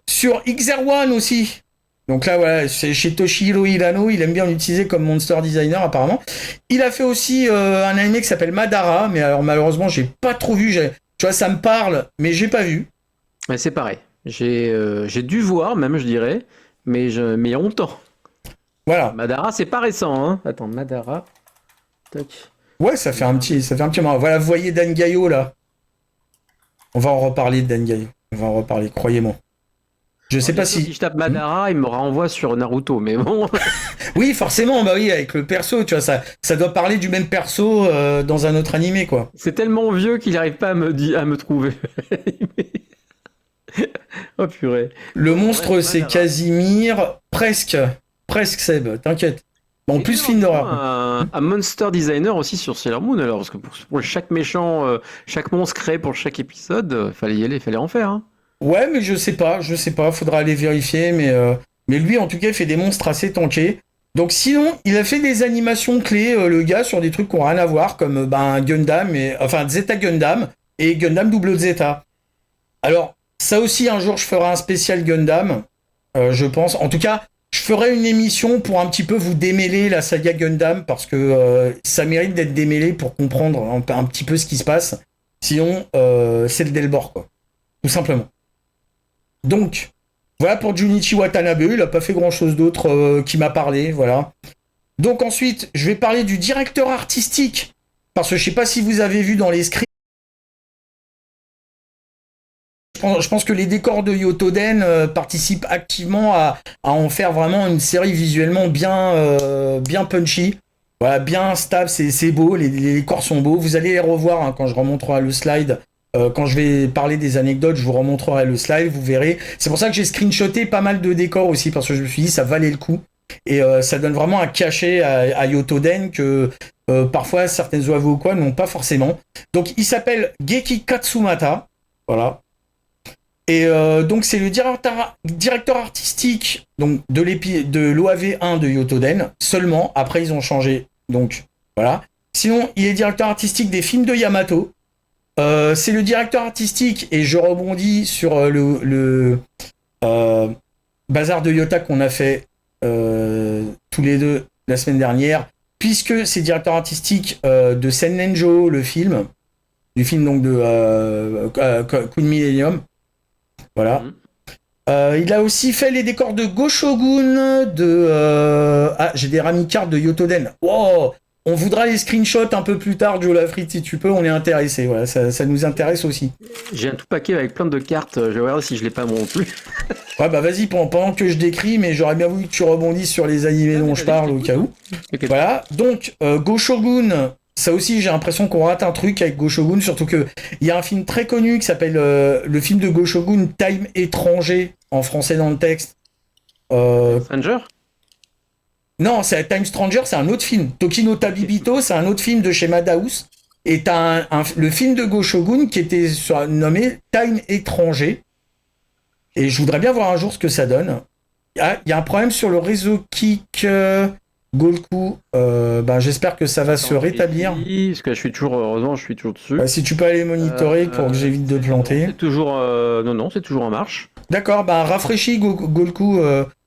Sur X01 aussi. Donc là, voilà, c'est chez Toshihiro Hirano, il aime bien l'utiliser comme monster designer apparemment. Il a fait aussi un anime qui s'appelle Madara, mais alors malheureusement, j'ai pas trop vu. Tu vois, ça me parle, mais j'ai pas vu. Ouais, c'est pareil. J'ai dû voir, même, je dirais, mais il y a longtemps. Voilà. Madara, c'est pas récent, hein. Attends, Madara. Tac. Ouais, ça fait un petit moment. Voilà, vous voyez Dangayo là. On va en reparler de Dangayo. On va en reparler, croyez-moi. Je sais pas si je tape Madara, il me renvoie sur Naruto, mais bon. Oui, forcément, bah oui, avec le perso, tu vois, ça doit parler du même perso dans un autre animé, quoi. C'est tellement vieux qu'il n'arrive pas à me trouver. Oh purée. Le monstre, c'est Casimir, presque Seb, t'inquiète. Bon, plus film d'horreur. Un monster designer aussi sur Sailor Moon, alors, parce que pour chaque méchant, chaque monstre créé pour chaque épisode, fallait y aller, fallait en faire, hein. Ouais, mais je sais pas, faudra aller vérifier, mais lui, en tout cas, il fait des monstres assez tankés. Donc sinon, il a fait des animations clés, le gars, sur des trucs qui n'ont rien à voir, comme Gundam, enfin Zeta Gundam et Gundam Double Zeta. Alors, ça aussi, un jour, je ferai un spécial Gundam, je pense. En tout cas, je ferai une émission pour un petit peu vous démêler la saga Gundam, parce que ça mérite d'être démêlé pour comprendre un petit peu ce qui se passe. Sinon, c'est le Delbord, quoi. Tout simplement. Donc, voilà pour Junichi Watanabe, il n'a pas fait grand-chose d'autre qui m'a parlé, voilà. Donc ensuite, je vais parler du directeur artistique, parce que je sais pas si vous avez vu dans les scripts, je pense que les décors de Yotoden participent activement à en faire vraiment une série visuellement bien punchy. Voilà, bien stable, c'est beau, les décors sont beaux. Vous allez les revoir hein, quand je remonterai le slide. Quand je vais parler des anecdotes, je vous remontrerai le slide, vous verrez. C'est pour ça que j'ai screenshoté pas mal de décors aussi, parce que je me suis dit ça valait le coup. Et ça donne vraiment un cachet à Yotoden que parfois certaines OAV ou quoi n'ont pas forcément. Donc il s'appelle Geki Katsumata. Voilà. Et donc c'est le directeur artistique donc de l'OAV 1 de Yotoden seulement. Après ils ont changé. Donc voilà. Sinon il est directeur artistique des films de Yamato. C'est le directeur artistique et je rebondis sur le bazar de Yota qu'on a fait tous les deux la semaine dernière, puisque c'est directeur artistique de Sennenjo, le film, du film donc de Queen Millennium. Voilà. Il a aussi fait les décors de Goshogun, j'ai des ramicards de Yotoden. Wow, on voudra les screenshots un peu plus tard, Joe Lafrite, si tu peux, on est intéressé. Voilà, ça nous intéresse aussi. J'ai un tout paquet avec plein de cartes, je vais voir si je l'ai pas mon plus. Ouais, bah vas-y, pendant que je décris, mais j'aurais bien voulu que tu rebondisses sur les animés dont je parle au cas où. Voilà, donc Goshogun, ça aussi j'ai l'impression qu'on rate un truc avec Goshogun, surtout que il y a un film très connu qui s'appelle le film de Goshogun, Time étranger, en français dans le texte. Stranger ? Non, c'est Time Stranger, c'est un autre film. Tokino Tabibito, c'est un autre film de chez Madhouse. Et t'as le film de Goshogun qui était nommé Time étranger. Et je voudrais bien voir un jour ce que ça donne. Ah, il y a un problème sur le réseau Kik Golku. J'espère que ça va se rétablir. Parce que heureusement, je suis toujours dessus. Si tu peux aller monitorer pour que j'évite de planter. C'est toujours, non, c'est toujours en marche. D'accord, rafraîchis Golku.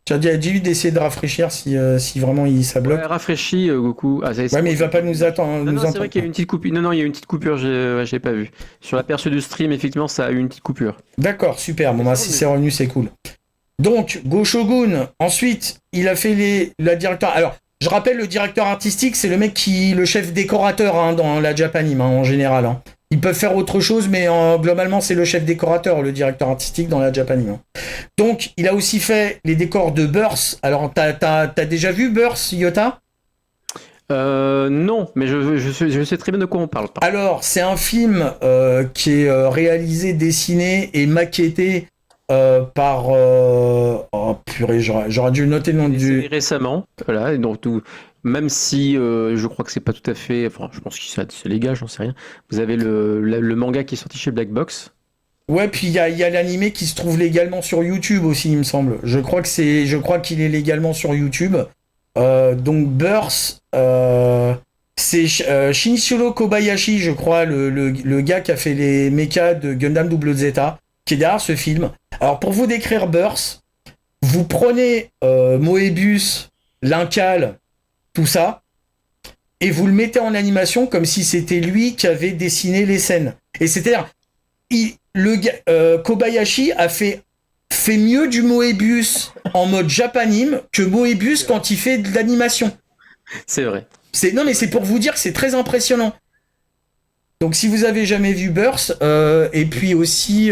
Tu as dit d'essayer de rafraîchir si vraiment ça bloque. Ouais, rafraîchi Goku. Ah, ouais, mais il va pas nous attendre. Non, c'est vrai qu'il y a eu une petite coupure. Non, il y a eu une petite coupure, j'ai pas vu. Sur l'aperçu du stream, effectivement, ça a eu une petite coupure. D'accord, super. Bon, si c'est revenu, c'est cool. Donc, Goshogun, ensuite, il a fait la directeur. Alors, je rappelle, le directeur artistique, c'est le chef décorateur hein, dans la Japanime, hein, en général. Hein. Ils peuvent faire autre chose, mais globalement, c'est le chef décorateur, le directeur artistique dans la Japanime. Hein. Donc, il a aussi fait les décors de Burst. Alors, t'as déjà vu Burst, Yota ? Non, mais je sais très bien de quoi on parle. Alors, c'est un film qui est réalisé, dessiné et maquetté par... Oh purée, j'aurais dû noter le nom du... Récemment, voilà, et donc même si je crois que c'est pas tout à fait... Enfin, je pense que c'est légal, j'en sais rien. Vous avez le manga qui est sorti chez Black Box. Ouais, puis il y a l'animé qui se trouve légalement sur YouTube aussi, il me semble. Je crois qu'il est légalement sur YouTube. Donc Burst, c'est Shinichiro Kobayashi, je crois, le gars qui a fait les mechas de Gundam Double Zeta, qui est derrière ce film. Alors pour vous décrire Burst, vous prenez Moebius, Linkal, tout ça, et vous le mettez en animation comme si c'était lui qui avait dessiné les scènes. Et c'est-à-dire, Kobayashi a fait mieux du Moebius en mode japanime que Moebius quand il fait de l'animation. C'est vrai. Non, mais c'est pour vous dire que c'est très impressionnant. Donc, si vous avez jamais vu Burst, et puis aussi,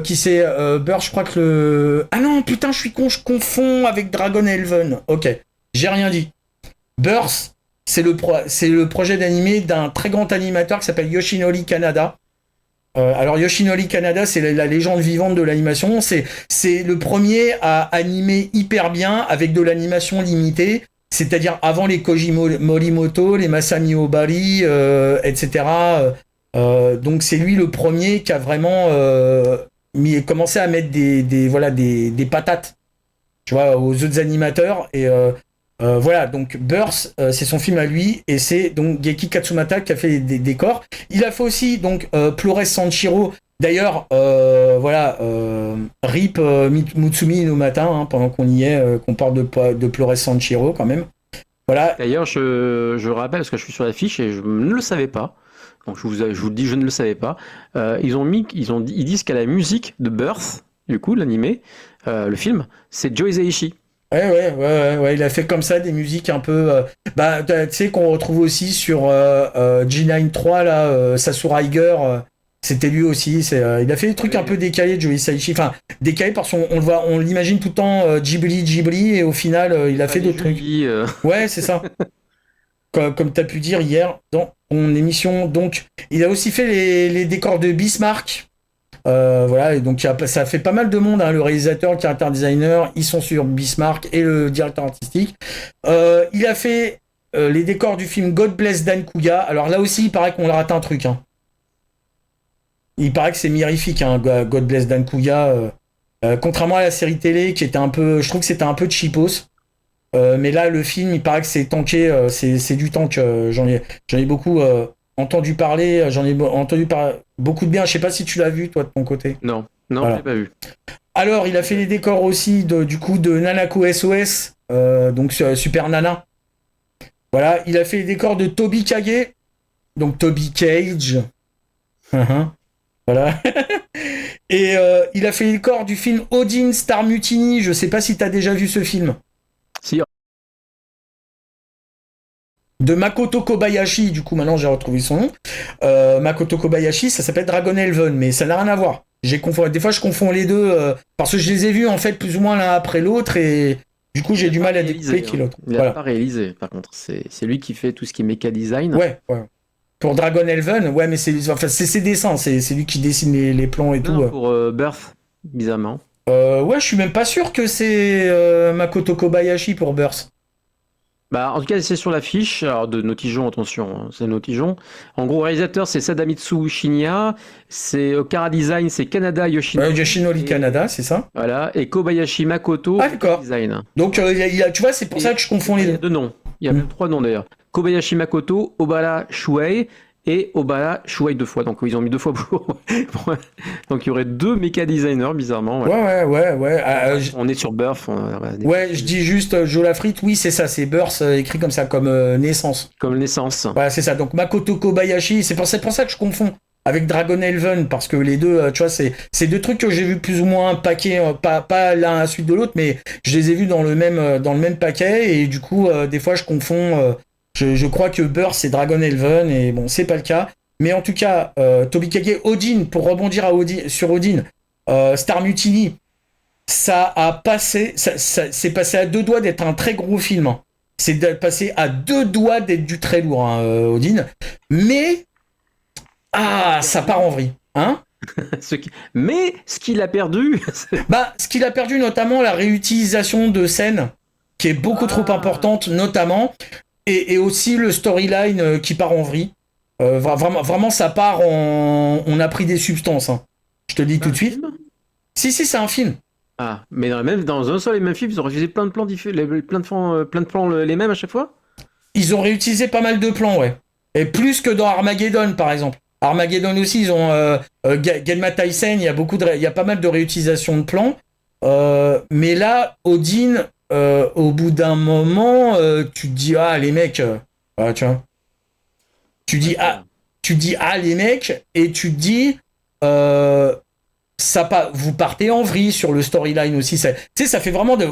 qui c'est Burst, je crois que le... Ah non, putain, je suis con, je confonds avec Dragon Elven. Ok, j'ai rien dit. Burst, c'est le projet d'animé d'un très grand animateur qui s'appelle Yoshinori Kanada. Alors Yoshinori Kanada, c'est la légende vivante de l'animation. C'est le premier à animer hyper bien avec de l'animation limitée, c'est-à-dire avant les Koji Morimoto, les Masami Obari, etc. Donc c'est lui le premier qui a vraiment commencé à mettre des patates, tu vois, aux autres animateurs. Et voilà, donc Burst, c'est son film à lui, et c'est donc Geki Katsumata qui a fait des décors. Il a fait aussi donc Flores Sanshiro. D'ailleurs, RIP Mutsumi Inumata, hein, pendant qu'on y est, qu'on parle de Flores Sanshiro quand même. Voilà. D'ailleurs, je rappelle, parce que je suis sur la fiche et je ne le savais pas. Donc je vous dis, je ne le savais pas. Ils disent qu'à la musique de Birth, du coup, l'animé, le film, c'est Joe Hisaishi. Ouais, il a fait comme ça des musiques un peu... tu sais qu'on retrouve aussi sur G9-3, là, Sasuraiger, c'était lui aussi. Il a fait des trucs un peu décalés, Joe Hisaishi. Enfin, décalés parce on l'imagine tout le temps Ghibli, et au final, il a fait d'autres trucs. Ouais, c'est ça. Comme tu as pu dire hier dans ton émission. Donc, il a aussi fait les décors de Bismarck. Voilà, et donc ça a fait pas mal de monde, hein, le réalisateur, le character designer, ils sont sur Bismarck, et le directeur artistique. Il a fait les décors du film God Bless Dan Kuga. Alors là aussi, il paraît qu'on a raté un truc. Hein. Il paraît que c'est mirifique, hein, God Bless Dan Kuga. Contrairement à la série télé, qui était un peu... Je trouve que c'était un peu cheapos. Mais là, le film, il paraît que c'est tanké. C'est du tank. J'en ai beaucoup... entendu parler, j'en ai entendu beaucoup de bien. Je sais pas si tu l'as vu, toi, de ton côté. Non, voilà. Je l'ai pas vu. Alors, il a fait les décors aussi du coup de Nanako SOS, donc Super Nana. Voilà, il a fait les décors de Toby Kage, donc Toby Cage. Voilà. Et il a fait les décors du film Odin Star Mutiny. Je sais pas si t'as déjà vu ce film. Si. De Makoto Kobayashi, du coup maintenant j'ai retrouvé son nom. Makoto Kobayashi, ça s'appelle Dragon Elven, mais ça n'a rien à voir. Des fois je confonds les deux parce que je les ai vus en fait plus ou moins l'un après l'autre, et du coup j'ai du mal à découper qui est l'autre. Il n'a pas réalisé, par contre. C'est lui qui fait tout ce qui est méca design. Ouais. Pour Dragon Elven, ouais, mais c'est ses dessins, c'est lui qui dessine les plans et tout. Pour Birth, bizarrement. Ouais, je suis même pas sûr que c'est Makoto Kobayashi pour Birth. Bah, en tout cas, c'est sur l'affiche. Alors, de Notijon, attention, hein, c'est Notijon. En gros, réalisateur, c'est Sadamitsu Shinya. C'est Kara Design, c'est Kanada Yoshinori. Yoshinori Kanada, c'est ça. Voilà. Et Kobayashi Makoto. Ah, d'accord. Design. Donc, tu vois, c'est pour ça que je confonds les deux. Il y a deux noms. Il y a même trois noms d'ailleurs. Kobayashi Makoto, Obara Shuei et Obara Shuei 2 fois. Donc, ils ont mis 2 fois pour. Donc, il y aurait 2 méca designers, bizarrement. Ouais. On est sur Birth. Ouais, je dis juste Joe Lafrite, oui, c'est ça, c'est Birth écrit comme ça, comme naissance. Comme naissance. Voilà, c'est ça. Donc, Makoto Kobayashi, c'est pour ça que je confonds avec Dragon Elven, parce que les deux, tu vois, c'est deux trucs que j'ai vu plus ou moins paquets, pas l'un à la suite de l'autre, mais je les ai vus dans le même paquet, et du coup, des fois, je confonds. Je crois que Birth, c'est Dragon Elven, et bon, c'est pas le cas. Mais en tout cas, Toby Kage, Odin, pour rebondir sur Odin, Star Mutiny, c'est passé à 2 doigts d'être un très gros film. Hein. C'est passé à 2 doigts d'être du très lourd, hein, Odin. Mais, ça part en vrille. Hein? Mais ce qu'il a perdu... Ce qu'il a perdu, notamment la réutilisation de scènes, qui est beaucoup trop importante, notamment, et aussi le storyline qui part en vrille. Vraiment, ça part en... On a pris des substances, hein. Je te dis tout de suite. Si, c'est un film. Ah, mais dans un seul et même film, ils ont réutilisé plein de plans plein de plans les mêmes à chaque fois? Ils ont réutilisé pas mal de plans, ouais. Et plus que dans Armageddon, par exemple. Armageddon aussi, ils ont Genma Tyson, il y a pas mal de réutilisation de plans. Mais là, Odin, au bout d'un moment, tu te dis les mecs, voilà, tu vois. Tu dis les mecs, et tu te dis vous partez en vrille sur le storyline aussi. Tu sais, ça fait vraiment de...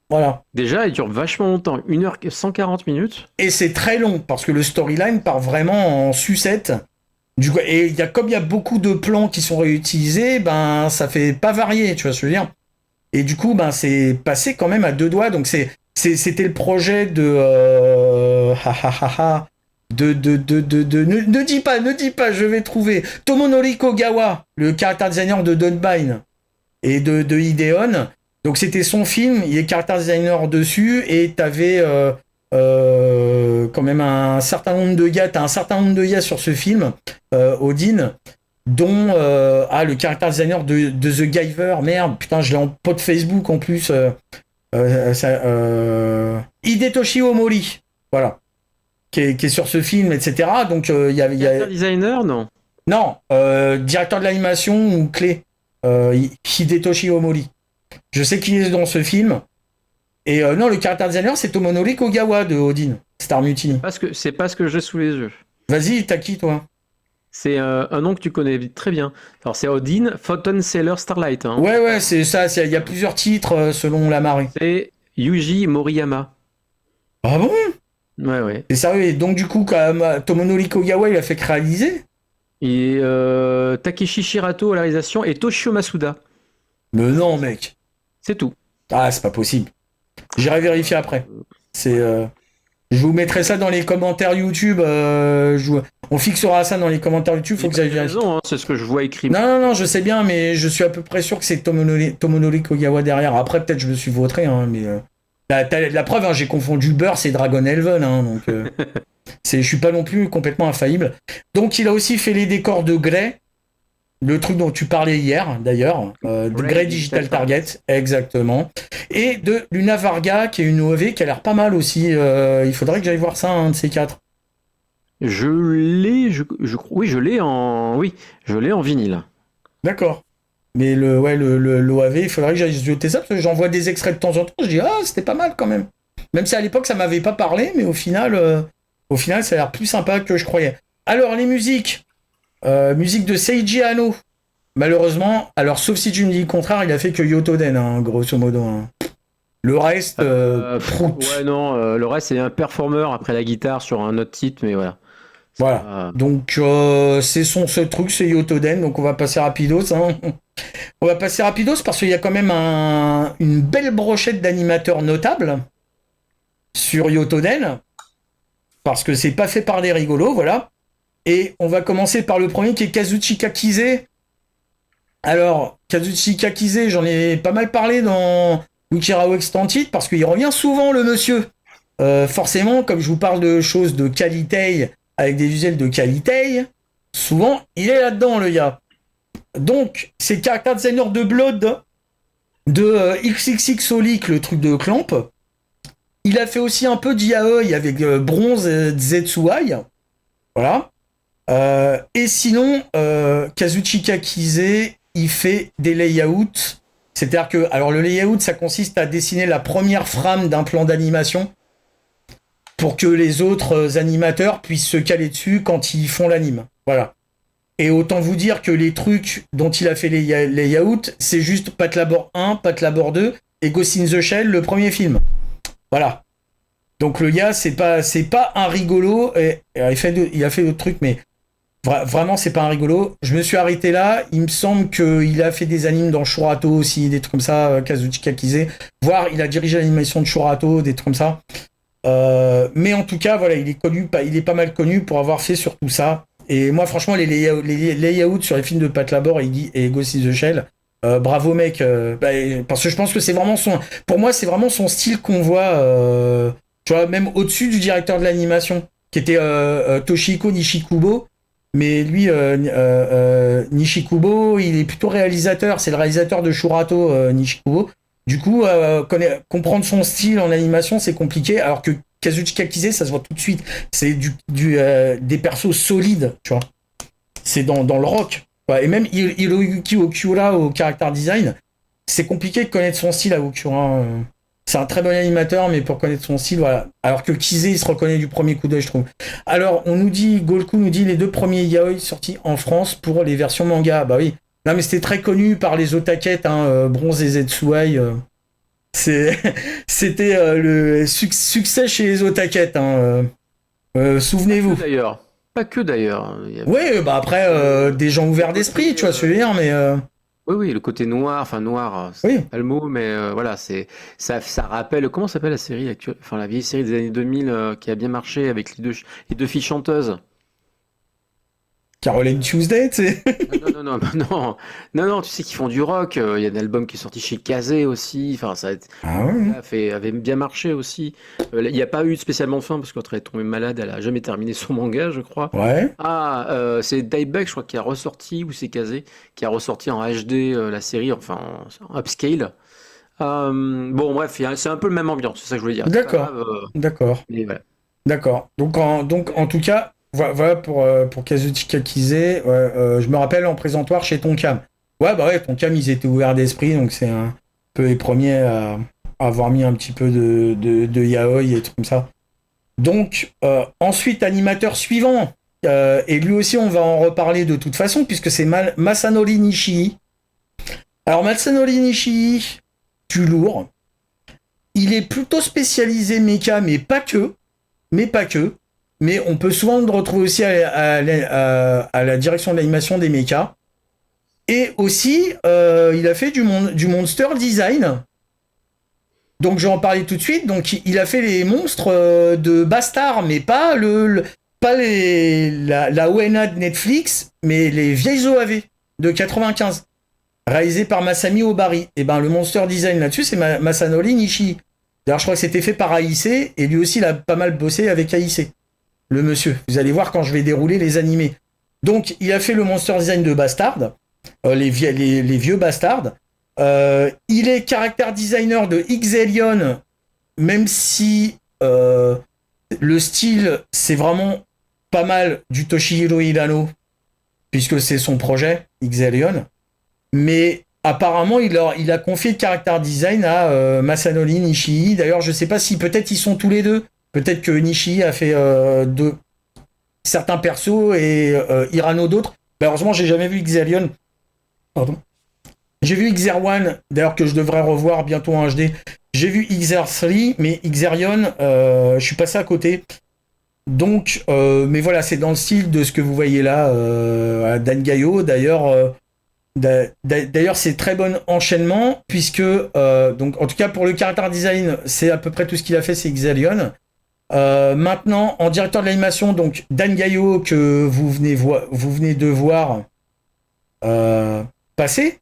Voilà. Déjà, il dure vachement longtemps, 1h140 minutes. Et c'est très long, parce que le storyline part vraiment en sucette. Et comme il y a beaucoup de plans qui sont réutilisés, ça fait pas varier, tu vois ce que je veux dire. Et du coup, c'est passé quand même à deux doigts. Donc c'était le projet de... Ne dis pas, je vais trouver. Tomonori Kogawa, le character designer de Dunbine et de Ideon. Donc c'était son film, il est character designer dessus, et t'avais quand même un certain nombre de gars, t'as un certain nombre de gars sur ce film, Odin, dont le character designer de The Giver, merde, putain, je l'ai en pote Facebook en plus, Hidetoshi Omori, voilà, qui est sur ce film, etc. Donc il y a character designer, non? Non, directeur de l'animation ou clé, Hidetoshi Omori. Je sais qui est dans ce film. Et non, le character designer, c'est Tomonori Kogawa de Odin, Star Mutiny. C'est pas ce que j'ai sous les yeux. Vas-y, t'as qui, toi? C'est un nom que tu connais très bien. Alors, c'est Odin, Photon Sailor Starlight. Hein. Ouais, c'est ça. Il y a plusieurs titres selon la marée. C'est Yuji Moriyama. Ah bon? Ouais. C'est sérieux. Et donc, du coup, quand même, Tomonori Kogawa, il a fait que réaliser? Et Takeshi Shirato à la réalisation et Toshio Masuda. Mais non, mec. C'est tout. Ah, c'est pas possible. J'irai vérifier après. Je vous mettrai ça dans les commentaires YouTube. On fixera ça dans les commentaires YouTube. Faut que j'aille vérifier. Raison, hein, c'est ce que je vois écrit. Non, je sais bien, mais je suis à peu près sûr que c'est Tomonori Kogawa derrière. Après, peut-être je me suis vautré, hein, mais la preuve, hein, j'ai confondu Burst et Dragon Elven, hein, donc je suis pas non plus complètement infaillible. Donc, il a aussi fait les décors de Grey. Le truc dont tu parlais hier, d'ailleurs, de Grey Digital Target, exactement. Et de Luna Varga, qui est une OAV qui a l'air pas mal aussi. Il faudrait que j'aille voir ça, un de ces quatre. Je l'ai en vinyle. D'accord. Mais l'OAV, il faudrait que j'aille jeter ça, parce que j'en vois des extraits de temps en temps. Je dis, c'était pas mal quand même. Même si à l'époque, ça m'avait pas parlé, mais au final, ça a l'air plus sympa que je croyais. Alors, les musiques. Musique de Seiji Hano. Malheureusement, alors sauf si tu me dis le contraire, il a fait que Yotoden, hein, grosso modo. Hein. Le reste, ouais, non, le reste c'est un performeur après la guitare sur un autre titre, mais voilà. Voilà. Donc c'est son seul truc, c'est Yotoden, donc on va passer rapidos. Hein. On va passer rapidos parce qu'il y a quand même une belle brochette d'animateurs notables sur Yotoden, parce que c'est pas fait par des rigolos, voilà. Et on va commencer par le premier qui est Kazuchika Kise. Alors, Kazuchika Kise, j'en ai pas mal parlé dans Wikirao Extended parce qu'il revient souvent, le monsieur. Forcément, comme je vous parle de choses de qualité avec des visuels de qualité, souvent, il est là-dedans, le gars. Donc, c'est le character designer de Blood, de XXX Solic, le truc de Clamp. Il a fait aussi un peu d'IAE avec Bronze Zetsuai. Voilà. Et sinon, Kazuchika Kise, il fait des layouts. C'est-à-dire que, alors le layout, ça consiste à dessiner la première frame d'un plan d'animation pour que les autres animateurs puissent se caler dessus quand ils font l'anime. Voilà. Et autant vous dire que les trucs dont il a fait les layouts, c'est juste Pat Labor 1, Pat Labor 2 et Ghost in the Shell, le premier film. Voilà. Donc le gars, c'est pas un rigolo. Et il a fait d'autres trucs, mais vraiment, c'est pas un rigolo. Je me suis arrêté là. Il me semble qu'il a fait des animes dans Shurato aussi, des trucs comme ça, Kazuchika Kise. Voire, il a dirigé l'animation de Shurato, des trucs comme ça. Mais en tout cas, voilà, il est pas mal connu pour avoir fait surtout ça. Et moi, franchement, les layouts sur les films de Pat Labor et Ghost in the Shell, bravo mec, parce que je pense que c'est vraiment pour moi, c'est vraiment son style qu'on voit, tu vois, même au-dessus du directeur de l'animation, qui était Toshihiko Nishikubo. Mais lui, Nishikubo, il est plutôt réalisateur. C'est le réalisateur de Shurato, Nishikubo. Du coup, comprendre son style en animation, c'est compliqué. Alors que Kazuchika Kise, ça se voit tout de suite. C'est des persos solides, tu vois. C'est dans le rock. Ouais, et même Hiroyuki Okura au character design, c'est compliqué de connaître son style à Okura. C'est un très bon animateur, mais pour connaître son style, voilà. Alors que Kise, il se reconnaît du premier coup d'œil, je trouve. Alors, Golku nous dit les 2 premiers yaoi sortis en France pour les versions manga. Bah oui. Non, mais c'était très connu par les otakettes, Bronze et Zetsuai. C'était le succès chez les otakettes, souvenez-vous. Pas que d'ailleurs. Oui, bah après, des gens ouverts d'esprit, tu vois ce que je veux dire, mais... Oui, le côté noir, c'est oui. pas le mot, mais voilà, ça rappelle, comment s'appelle la série actuelle, enfin la vieille série des années 2000 qui a bien marché avec les deux filles chanteuses. Caroline Tuesday, tu sais. Non, tu sais qu'ils font du rock. Il y a un album qui est sorti chez Kazé aussi. Enfin, avait bien marché aussi. Il n'y a pas eu spécialement de fin parce qu'elle est tombée malade. Elle a jamais terminé son manga, je crois. Ouais. C'est Dieback, je crois, qui a ressorti, ou c'est Kazé, qui a ressorti en HD la série, enfin en upscale. Bon, bref, c'est un peu le même ambiance, c'est ça que je voulais dire. D'accord. D'accord. Mais voilà. D'accord. Donc en tout cas, voilà pour Kazuchika Kise. Je me rappelle en présentoir chez Tonkam. Ouais, bah ouais, Tonkam, ils étaient ouverts d'esprit, donc c'est un peu les premiers à avoir mis un petit peu de yaoi et trucs comme ça. Donc, ensuite, animateur suivant. Et lui aussi, on va en reparler de toute façon, puisque c'est Masanori Nishii. Alors, Masanori Nishii, du lourd. Il est plutôt spécialisé mecha, mais pas que. Mais on peut souvent le retrouver aussi à la direction de l'animation des mechas. Et aussi, il a fait du monster design. Donc je vais en parler tout de suite. Donc il a fait les monstres de Bastard, mais pas la ONA de Netflix, mais les vieilles OAV de 95, réalisé par Masami Obari. Et ben le monster design là-dessus, c'est Masanori Nishii. D'ailleurs, je crois que c'était fait par AIC, et lui aussi, il a pas mal bossé avec AIC. Le monsieur. Vous allez voir quand je vais dérouler les animés. Donc, il a fait le monster design de Bastard, les vieux Bastards. Il est character designer de Xelion, même si le style, c'est vraiment pas mal du Toshihiro Hirano, puisque c'est son projet, Xelion. Mais apparemment, il a confié le character design à Masanori Nishii. D'ailleurs, je sais pas si peut-être ils sont tous les deux. Peut-être que Nishii a fait certains persos et Hirano d'autres. Bah, heureusement, j'ai jamais vu Xelion. Pardon. J'ai vu Xer1, d'ailleurs que je devrais revoir bientôt en HD. J'ai vu Xer3, mais Xerion, je suis passé à côté. Donc, mais voilà, c'est dans le style de ce que vous voyez là, à Dangayo. D'ailleurs, c'est très bon enchaînement, puisque, donc, en tout cas, pour le character design, c'est à peu près tout ce qu'il a fait, c'est Xelion. Maintenant, en directeur de l'animation, donc, Dangayo, que vous venez de voir passer.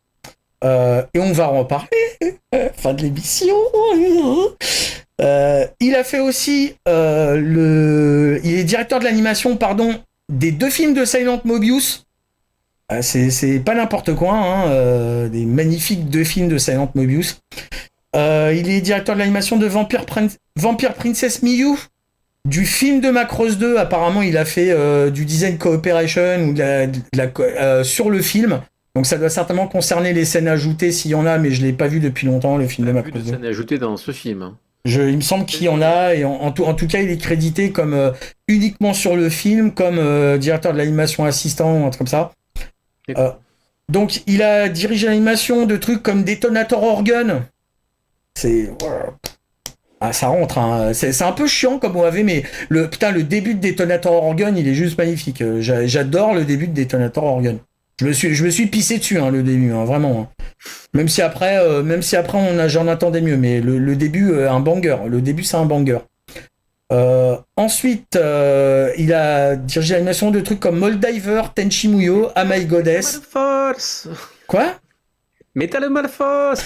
Et on va en parler. Fin de l'émission. Il a fait aussi il est directeur de l'animation, pardon, des 2 films de Silent Mobius. C'est pas n'importe quoi, des magnifiques 2 films de Silent Mobius. Il est directeur de l'animation de Vampire Princess Miyu, du film de Macross 2. Apparemment, il a fait du design cooperation ou sur le film. Donc ça doit certainement concerner les scènes ajoutées s'il y en a, mais je l'ai pas vu depuis longtemps, le film de Macross 2. Il y a scènes ajoutées dans ce film. Il me semble qu'il y en a, et en tout cas, il est crédité comme uniquement sur le film, comme directeur de l'animation assistant ou un truc comme ça. Donc, il a dirigé l'animation de trucs comme Detonator Orgun. Ça rentre, hein. C'est un peu chiant comme OAV, mais le début de Detonator Orgun, il est juste magnifique. J'adore le début de Detonator Orgun. Je me suis pissé dessus, le début, vraiment. Même si après, j'en attendais mieux, mais le début, un banger. Le début, c'est un banger. Ensuite, il a dirigé l'animation de trucs comme Moldiver, Tenchi Muyo, Oh My Goddess. Force. Quoi? Metamorphose.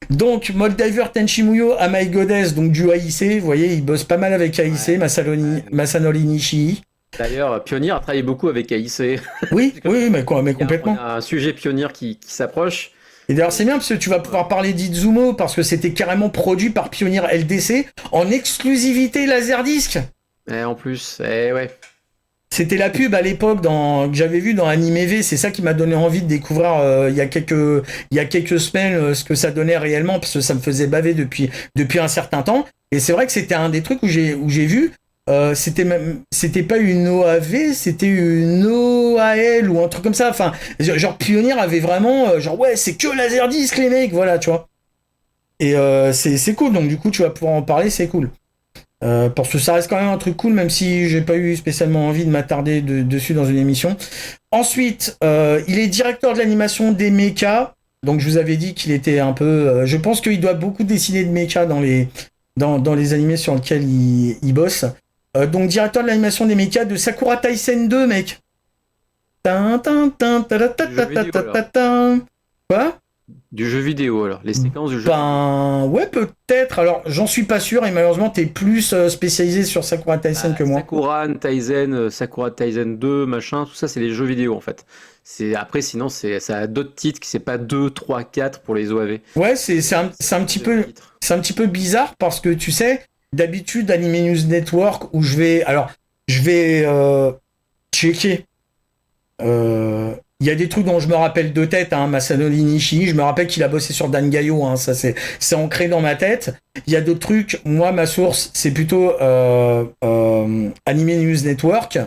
Donc, Moldiver, Tenchi Muyo, Oh My Goddess, donc du AIC. Vous voyez, il bosse pas mal avec AIC, Masanori Nishii. D'ailleurs, Pioneer a travaillé beaucoup avec AIC. Oui, mais complètement. On a un sujet Pioneer qui s'approche. Et d'ailleurs, c'est bien parce que tu vas pouvoir parler d'Izumo parce que c'était carrément produit par Pioneer LDC en exclusivité Laserdisc. Et en plus, ouais. C'était la pub à l'époque que j'avais vu dans Anime V, c'est ça qui m'a donné envie de découvrir il y a quelques semaines ce que ça donnait réellement parce que ça me faisait baver depuis un certain temps. Et c'est vrai que c'était un des trucs où j'ai vu c'était pas une OAV, c'était une OAL ou un truc comme ça. Enfin, genre Pioneer avait vraiment ouais, c'est que Laserdisc les mecs, voilà, tu vois. Et c'est cool, donc du coup tu vas pouvoir en parler, c'est cool. Parce que ça reste quand même un truc cool, même si j'ai pas eu spécialement envie de m'attarder dessus dans une émission. Ensuite, il est directeur de l'animation des mechas. Donc je vous avais dit qu'il était un peu... je pense qu'il doit beaucoup dessiner de mechas dans les animés sur lesquels il bosse. Donc directeur de l'animation des mechas de Sakura Taisen 2, mec. Quoi ? Du jeu vidéo, alors, les séquences du jeu. Ouais, peut-être. Alors, j'en suis pas sûr, et malheureusement, t'es plus spécialisé sur Sakura Taisen que moi. Sakura Taisen 2, machin, tout ça, c'est les jeux vidéo, en fait. Après, sinon, ça a d'autres titres, c'est pas 2, 3, 4 pour les OAV. Ouais, c'est un petit peu bizarre, parce que, tu sais, d'habitude, Anime News Network, où je vais checker... Il y a des trucs dont je me rappelle de tête, hein, Masanori Nishii, je me rappelle qu'il a bossé sur Dangayo, hein, ça c'est ancré dans ma tête. Il y a d'autres trucs, moi ma source c'est plutôt Anime News Network.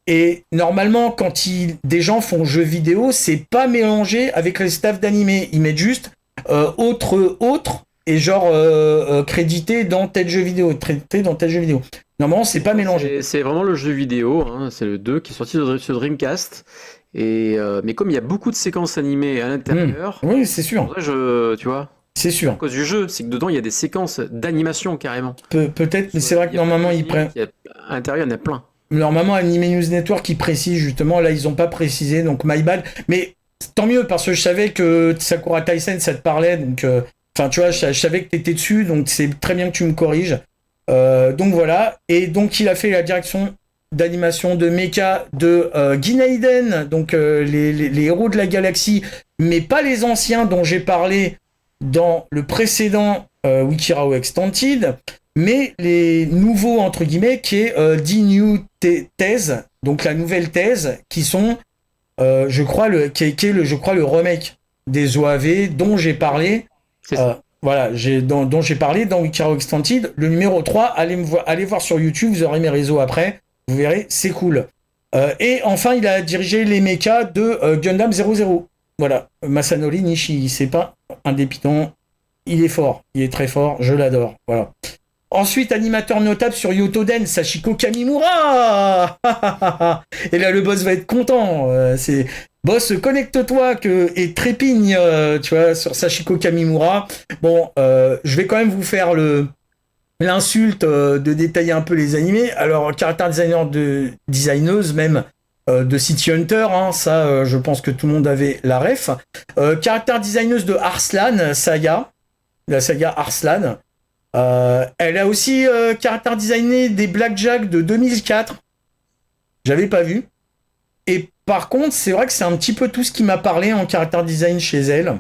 Et normalement quand des gens font jeux vidéo, c'est pas mélangé avec les staffs d'animé, ils mettent juste autre et genre crédité dans tel jeu vidéo, traité dans tel jeu vidéo. Normalement c'est pas mélangé. C'est vraiment le jeu vidéo, hein, c'est le 2 qui est sorti sur Dreamcast. Mais comme il y a beaucoup de séquences animées à l'intérieur, oui, c'est sûr. Tu vois. C'est sûr. À cause du jeu, c'est que dedans il y a des séquences d'animation carrément. Peut-être, mais c'est vrai que normalement ils prennent. À l'intérieur, il y en a plein. Normalement, Anime News Network ils précisent justement, là ils ont pas précisé, donc my bad. Mais tant mieux parce que je savais que Sakura Taisen ça te parlait, donc enfin tu vois, je savais que t'étais dessus, donc c'est très bien que tu me corriges. Donc voilà, et donc il a fait la direction d'animation de mecha de Ginaiden, donc les héros de la galaxie, mais pas les anciens dont j'ai parlé dans le précédent Wikirao Extended, mais les nouveaux entre guillemets qui est The New Thèse, donc la nouvelle thèse qui sont je crois qui est le remake des OAV dont j'ai parlé. Voilà, dont j'ai parlé dans Wikirao Extended, le numéro 3, allez voir sur YouTube, vous aurez mes réseaux après. Vous verrez, c'est cool. Et enfin, il a dirigé les mechas de Gundam 00. Voilà, Masanori Nishii, c'est pas un dépitant. Il est fort, il est très fort, je l'adore. Voilà. Ensuite, animateur notable sur Yotoden, Sachiko Kamimura. Et là, le boss va être content. C'est boss, connecte-toi et trépigne, tu vois, sur Sachiko Kamimura. Bon, je vais quand même vous faire l'insulte de détailler un peu les animés. Alors, caractère designeuse même de City Hunter, hein, ça je pense que tout le monde avait la ref. Caractère designeuse de Arslan Saga, la saga Arslan. Elle a aussi caractère designé des Blackjack de 2004. J'avais pas vu. Et par contre, c'est vrai que c'est un petit peu tout ce qui m'a parlé en caractère design chez elle.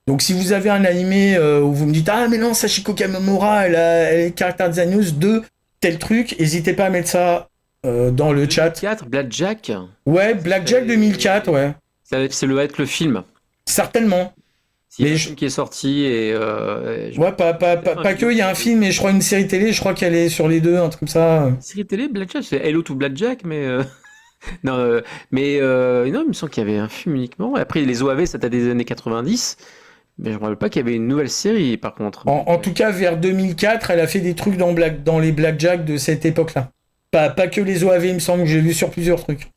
Donc si vous avez un animé où vous me dites « Ah mais non, Sachiko Kamimura, elle est caractère designeuse de tel truc », n'hésitez pas à mettre ça dans le chat. 2004, Blackjack. Ouais, Blackjack 2004, ouais. C'est être le film. Certainement. Il y a un film qui est sorti et... ouais, pas que, il y a un film et je crois une série télé, je crois qu'elle est sur les deux, un truc comme ça. Série télé, Blackjack, c'est Hello to Blackjack, mais... non, il me semble qu'il y avait un film uniquement. Et après, les OAV, ça date des années 90. Mais je ne me rappelle pas qu'il y avait une nouvelle série, par contre. En tout cas, vers 2004, elle a fait des trucs dans les Blackjack de cette époque-là. Pas que les OAV, il me semble que j'ai vu sur plusieurs trucs.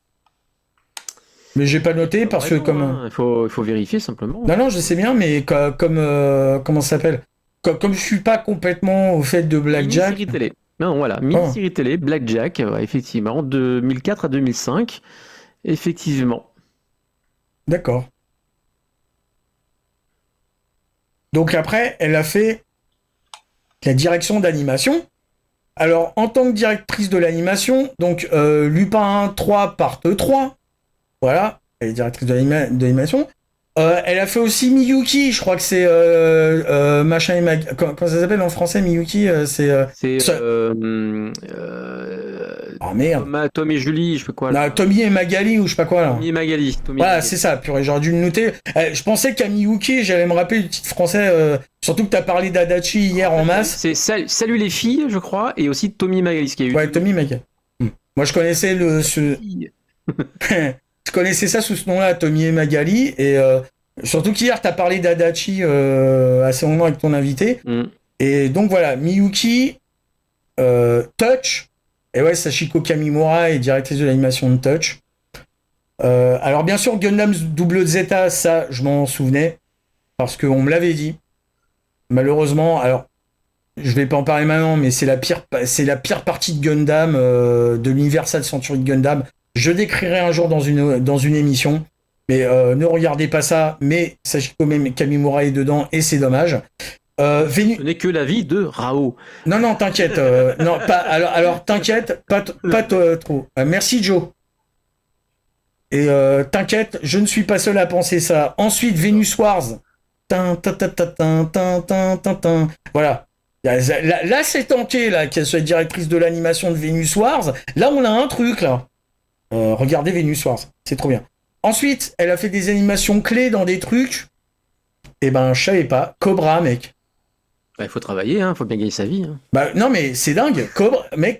Mais j'ai pas noté parce que comme... Il faut vérifier simplement. Non, je sais bien, mais comme... comment ça s'appelle ? comme je suis pas complètement au fait de Blackjack. Mini-série télé. Non, voilà, mini-série télé, Blackjack, effectivement, de 2004 à 2005. Effectivement. D'accord. Donc après, elle a fait la direction d'animation. Alors, en tant que directrice de l'animation, donc Lupin 3 part 3, voilà, elle est directrice de l'animation. Elle a fait aussi Miyuki, je crois que c'est machin et comment ça s'appelle en français Miyuki c'est oh merde. Tom et Julie, je sais pas quoi. Non, Tommy et Magali ou je sais pas quoi là. Tommy et Magali. Voilà, c'est ça, purée, j'aurais dû le noter. Je pensais qu'à Miyuki, j'allais me rappeler du titre français, surtout que t'as parlé d'Adachi hier en masse. C'est Salut les filles, je crois, et aussi Tommy et Magali, ce qui a eu. Ouais, Tommy et Magali. Moi, je connaissais je connaissais ça sous ce nom-là, Tommy et Magali, et surtout qu'hier, t'as parlé d'Adachi assez longuement avec ton invité. Et donc voilà, Miyuki, Touch, et ouais, Sachiko Kamimura est directrice de l'animation de Touch. Alors bien sûr, Gundam Double Zeta, ça, je m'en souvenais, parce qu'on me l'avait dit. Malheureusement, alors, je vais pas en parler maintenant, mais c'est la pire partie de Gundam, de l'Universal Century de Gundam. Je décrirai un jour dans une émission, mais ne regardez pas ça, mais Sachiko Kamimura est dedans, et c'est dommage. Ce n'est que la vie de Rao. Non, t'inquiète. Non, pas. Alors t'inquiète, pas trop. Merci Joe. Et t'inquiète, je ne suis pas seul à penser ça. Ensuite, Venus Wars. Voilà. Là, c'est tanké, là, qu'elle soit directrice de l'animation de Venus Wars. Là, on a un truc, là. Regardez Venus Wars. C'est trop bien. Ensuite, elle a fait des animations clés dans des trucs. Eh ben, je savais pas. Cobra, mec. Il faut travailler, hein, faut bien gagner sa vie. Hein. Bah non mais c'est dingue,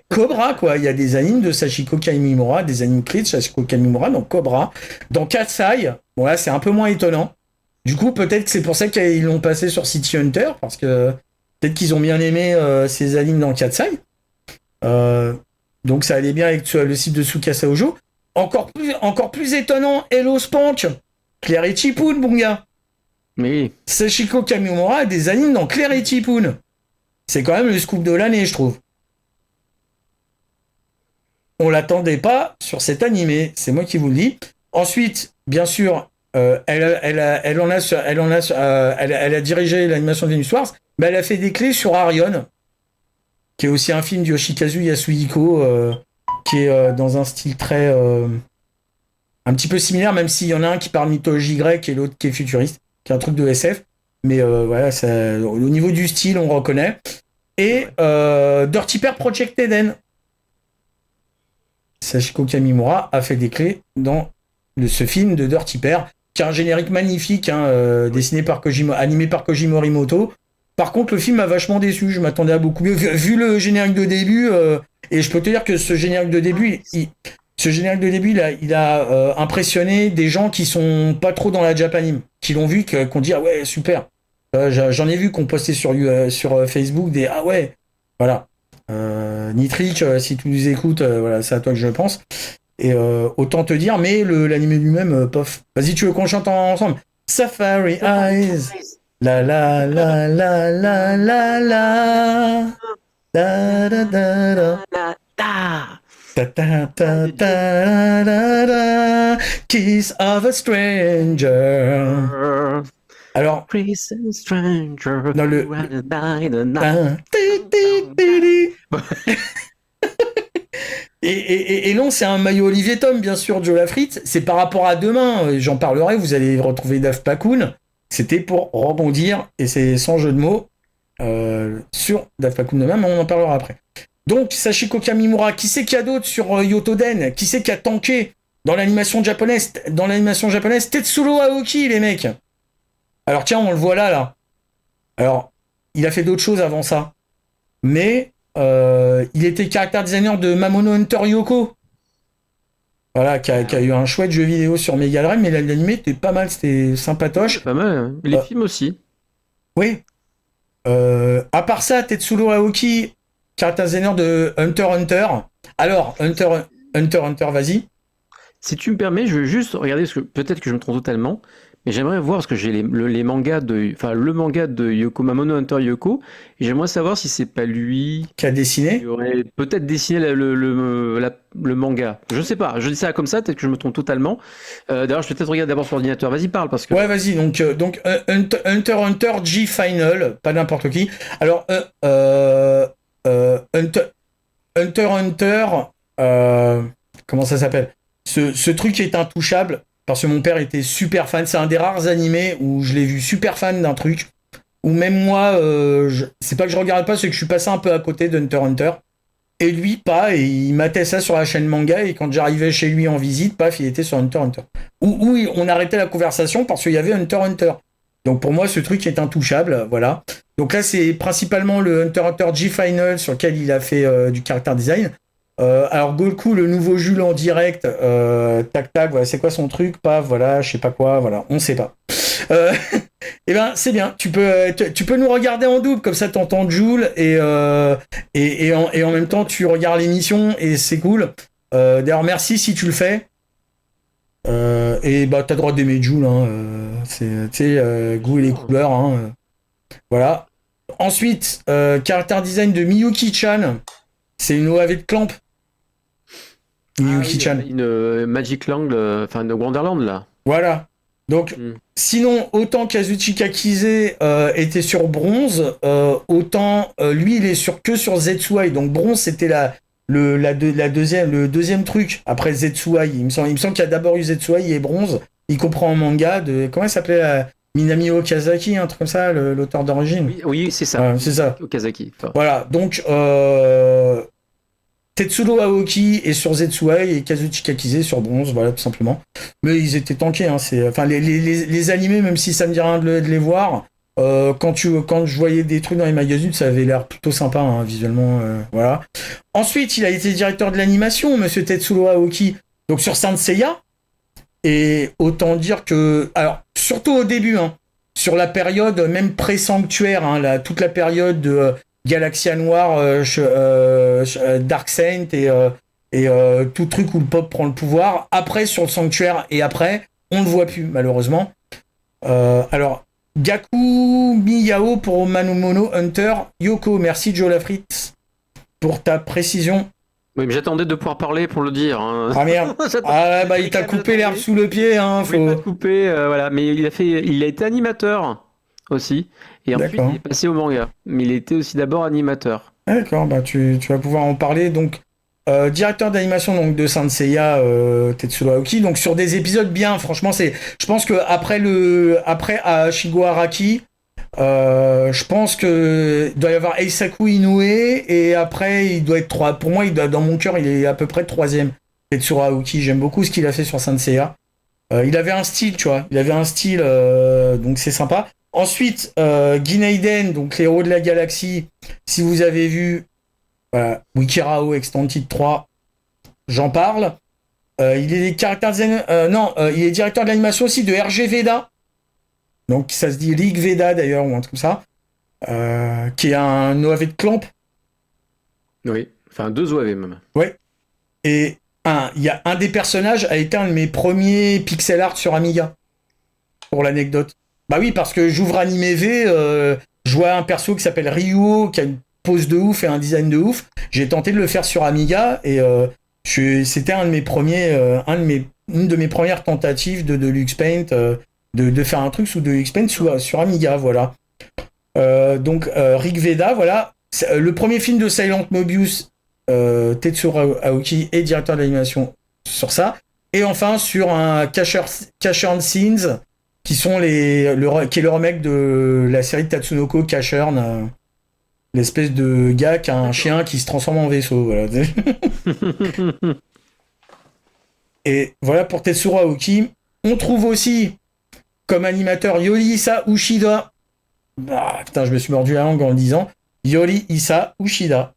Cobra quoi, il y a des animes de Sachiko Kamimura, des animes clés de Sachiko Kamimura, donc Cobra. Dans Katsai, bon là c'est un peu moins étonnant. Du coup peut-être que c'est pour ça qu'ils l'ont passé sur City Hunter, parce que peut-être qu'ils ont bien aimé ces animes dans Katsai. Donc ça allait bien avec le site de Tsukasa Ojo. Encore plus étonnant, Hello Spank, Claire et Chipoun, bon gars. Mais Sachiko Kamimura a des animes dans Claire et Chipoun. C'est quand même le scoop de l'année, je trouve. On l'attendait pas sur cet animé, c'est moi qui vous le dis. Ensuite, bien sûr, elle a dirigé l'animation de Venus Wars, mais elle a fait des clés sur Arion, qui est aussi un film de Yoshikazu Yasuhiko, qui est dans un style très un petit peu similaire, même s'il y en a un qui parle mythologie grecque et l'autre qui est futuriste, qui est un truc de SF. Mais voilà, ça, au niveau du style, on reconnaît. Et Dirty Pair Project Eden. Sachiko Kamimura a fait des clés dans ce film de Dirty Pair, qui a un générique magnifique, hein, dessiné par animé par Koji Morimoto. Par contre, le film m'a vachement déçu. Je m'attendais à beaucoup mieux. Vu le générique de début, et je peux te dire que ce générique de début, il a impressionné des gens qui sont pas trop dans la Japanime, qui l'ont vu, qu'on dit ah ouais super. J'en ai vu qu'on postait sur Facebook des ah ouais, voilà. Nitric, si tu nous écoutes, voilà, c'est à toi que je pense. Et autant te dire, mais l'anime lui-même, pof. Vas-y, tu veux qu'on chante ensemble? Safari Eyes. La la la la la la la. Da da da da. Ta ta ta ta da da. Kiss of a stranger. Alors, dans le et non, c'est un maillot Olivier Tom, bien sûr, Joe Lafrite. C'est par rapport à demain, j'en parlerai, vous allez retrouver Daft Pakun. C'était pour rebondir, et c'est sans jeu de mots, sur Daft Pakun demain, mais on en parlera après. Donc, Sachiko Kamimura, qui c'est qu'il y a d'autre sur Yotoden? Qui c'est qui a tanké dans l'animation japonaise? Tetsuro Aoki, les mecs. Alors tiens, on le voit là. Alors, il a fait d'autres choses avant ça. Mais il était character designer de Mamono Hunter Yoko. Voilà, qui a eu un chouette jeu vidéo sur Mega Drive, mais l'animé était pas mal, c'était sympatoche. Pas mal, hein. Les films aussi. Oui. À part ça, Tetsuro Aoki, character designer de Hunter Hunter. Alors, Hunter, vas-y. Si tu me permets, je veux juste regarder, parce que peut-être que je me trompe totalement, Mais j'aimerais voir, parce que j'ai les mangas le manga de Yoko Mamono Hunter Yoko, et j'aimerais savoir si c'est pas lui qui a dessiné. qui aurait peut-être dessiné le manga. Je sais pas, je dis ça comme ça, peut-être que je me trompe totalement. D'ailleurs, je vais peut-être regarder d'abord sur l'ordinateur. Vas-y, parle, parce que... Ouais, vas-y, donc Hunter Hunter G Final, pas n'importe qui. Alors, Hunter Hunter, comment ça s'appelle? Ce truc est intouchable, parce que mon père était super fan. C'est un des rares animés où je l'ai vu super fan d'un truc. Ou même moi, c'est pas que je regarde pas, c'est que je suis passé un peu à côté d'Hunter Hunter. Et lui, pas, et il matait ça sur la chaîne manga, et quand j'arrivais chez lui en visite, paf, il était sur Hunter Hunter. Où on arrêtait la conversation parce qu'il y avait Hunter Hunter. Donc pour moi, ce truc est intouchable, voilà. Donc là, c'est principalement le Hunter Hunter G-Final sur lequel il a fait du character design. Alors Goku, le nouveau Jules en direct, tac tac, voilà, c'est quoi son truc, paf, voilà, je sais pas quoi, voilà, on sait pas. Eh ben c'est bien, tu peux nous regarder en double, comme ça t'entends Jules et en même temps tu regardes l'émission et c'est cool. D'ailleurs merci si tu le fais. Et bah t'as le droit d'aimer Jules, hein, c'est tu sais goût et les couleurs, hein, voilà. Ensuite character design de Miyuki-chan, c'est une OAV de Clamp. Miyuki-chan. Une Magic Land, de Wonderland là. Voilà. Donc, sinon, autant Kazuchi Kakise était sur bronze, autant lui, il est que sur Zetsuai. Donc, bronze, c'était le deuxième truc après Zetsuai. Il me semble qu'il y a d'abord eu Zetsuai et bronze. Il comprend en manga de. Comment il s'appelait Minami Okazaki, un truc comme ça, l'auteur d'origine. Oui, c'est ça. C'est ça. Okazaki. Voilà. Donc, Tetsudo Aoki est sur Zetsuai et Kazuchi Kakise sur bronze, voilà, tout simplement. Mais ils étaient tankés, hein. Enfin, les animés, même si ça me dit rien de les voir, quand je voyais des trucs dans les magazines, ça avait l'air plutôt sympa, hein, visuellement, voilà. Ensuite, il a été directeur de l'animation, monsieur Tetsudo Aoki, donc sur Saint Seiya. Et autant dire que, alors, surtout au début, hein, sur la période, même pré-sanctuaire, hein, toute la période de Galaxia Noir, Dark Saint et tout truc où le pop prend le pouvoir. Après, sur le Sanctuaire et après, on le voit plus, malheureusement. Alors, Gaku Miyao pour Manumono Hunter Yoko. Merci, Joe Lafritz, pour ta précision. Oui, mais j'attendais de pouvoir parler pour le dire. Hein. Ah merde. Ah bah il t'a coupé l'herbe sous le pied. Hein, faut pas couper, voilà. Mais il a été animateur aussi. Et ensuite, il est passé au manga. Mais il était aussi d'abord animateur. D'accord, bah tu vas pouvoir en parler. Donc, directeur d'animation donc, de Saint Seiya, Tetsudo Aoki. Donc, sur des épisodes bien, franchement, je pense que après Shigo Araki, je pense que il doit y avoir Eisaku Inoue et après, il doit être 3. Pour moi, dans mon cœur, il est à peu près 3e. Tetsudo Aoki, j'aime beaucoup ce qu'il a fait sur Saint Seiya. Il avait un style, tu vois. Donc c'est sympa. Ensuite, Gineiden, donc les héros de la galaxie, si vous avez vu Wikirao Extended 3, j'en parle. Il est il est directeur de l'animation aussi de RG Veda. Donc ça se dit Rig Veda d'ailleurs, ou un truc comme ça. Qui est un OAV de Clamp. Oui, enfin 2 OAV même. Ouais. Et il y a un des personnages a été un de mes premiers pixel art sur Amiga. Pour l'anecdote. Bah oui, parce que j'ouvre Anime V, je vois un perso qui s'appelle Ryuo, qui a une pose de ouf et un design de ouf. J'ai tenté de le faire sur Amiga et c'était une de mes premières tentatives de Deluxe Paint, de faire un truc sous Deluxe Paint sur Amiga, voilà. Donc Rig Veda, voilà. Le premier film de Silent Mobius, Tetsuro Aoki est directeur d'animation sur ça. Et enfin sur un Cashern Scenes, qui est le remake de la série de Tatsunoko Cashern, l'espèce de gars qui a un chien qui se transforme en vaisseau, voilà. Et voilà pour Tetsuro Aoki. On trouve aussi comme animateur Yorihisa Uchida. Ah, putain, je me suis mordu la langue en le disant. Yorihisa Uchida.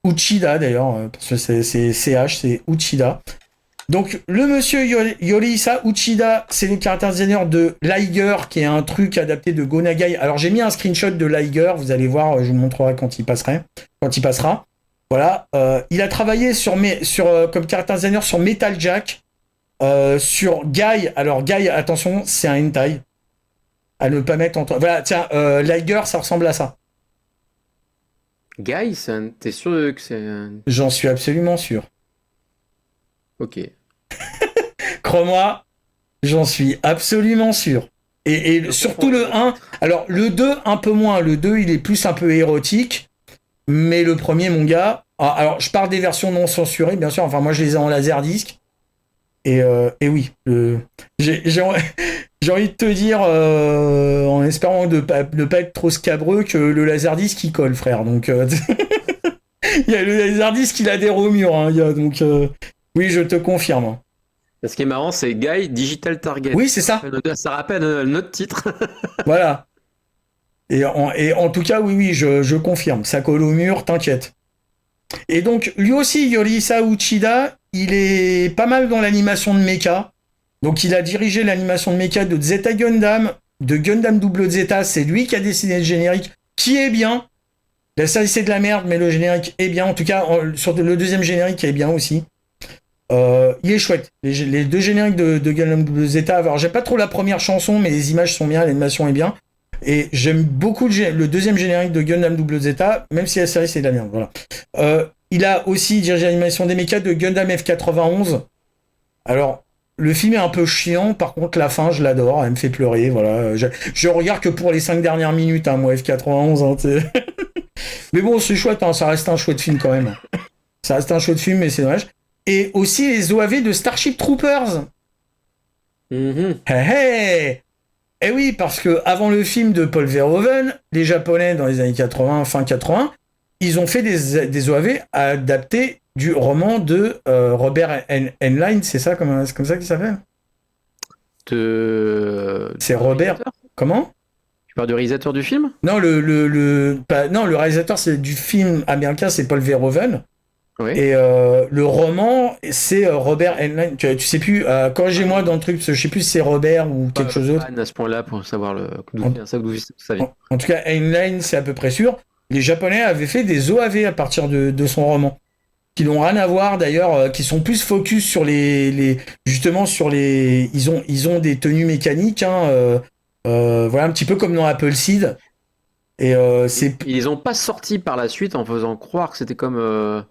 Uchida d'ailleurs, parce que c'est CH, c'est Uchida. Donc, le monsieur Yorihisa Uchida, c'est le character designer de Liger, qui est un truc adapté de Go Nagai. Alors, j'ai mis un screenshot de Liger, vous allez voir, je vous montrerai quand il passera. Voilà. Il a travaillé comme character designer sur Metal Jack. Sur Guy, alors Guy, attention, c'est un hentai. À ne pas mettre entre... Voilà, tiens, Liger, ça ressemble à ça. Guy, t'es sûr que c'est J'en suis absolument sûr. Ok. Crois-moi, j'en suis absolument sûr. Et surtout le 1. Alors, le 2, un peu moins. Le 2, il est plus un peu érotique. Mais le premier, mon gars... Alors, je parle des versions non censurées, bien sûr. Enfin, moi, je les ai en laserdisc. Et oui, j'ai envie de te dire, en espérant ne pas être trop scabreux, que le laserdisc, il colle, frère. Donc, il y a le laserdisc, il a des romures. Hein, donc, oui, je te confirme. Ce qui est marrant, c'est Guy Digital Target. Oui, c'est ça. Ça rappelle notre titre. Voilà. Et en tout cas, oui, je confirme. Ça colle au mur, t'inquiète. Et donc, lui aussi, Yorisa Uchida, il est pas mal dans l'animation de mecha. Donc, il a dirigé l'animation de mecha de Zeta Gundam, de Gundam Double Zeta. C'est lui qui a dessiné le générique, qui est bien. La série, c'est de la merde, mais le générique est bien. En tout cas, sur le deuxième générique, il est bien aussi. Il est chouette. Les deux génériques de Gundam Double Zeta. Alors, j'aime pas trop la première chanson, mais les images sont bien, l'animation est bien. Et j'aime beaucoup le deuxième générique de Gundam Double Zeta, même si la série c'est de la merde. Voilà. Il a aussi dirigé l'animation des mechas de Gundam F91. Alors, le film est un peu chiant, par contre la fin je l'adore, elle me fait pleurer. Voilà. Je regarde que pour les 5 dernières minutes, hein, moi F91. Hein, mais bon, c'est chouette, hein, ça reste un chouette film quand même. Ça reste un chouette film, mais c'est dommage. Et aussi les OAV de Starship Troopers. Hey, hey. Eh oui, parce que avant le film de Paul Verhoeven, les Japonais dans les années 80, fin 80, ils ont fait des OAV adaptés du roman de Robert Heinlein, c'est comme ça qu'il s'appelle. C'est Robert. Comment? Tu parles du réalisateur du film? Non, le réalisateur c'est du film américain, c'est Paul Verhoeven. Oui. Et le roman, c'est Robert Heinlein. Tu sais plus, corrigez-moi dans le truc, parce que je sais plus si c'est Robert ou quelque chose d'autre. À ce point-là, pour savoir d'où ça vient. En tout cas, Heinlein, c'est à peu près sûr. Les Japonais avaient fait des OAV à partir de son roman, qui n'ont rien à voir d'ailleurs, qui sont plus focus sur justement sur les. Ils ont des tenues mécaniques, hein, voilà, un petit peu comme dans Appleseed. Et ils ont pas sorti par la suite en faisant croire que c'était comme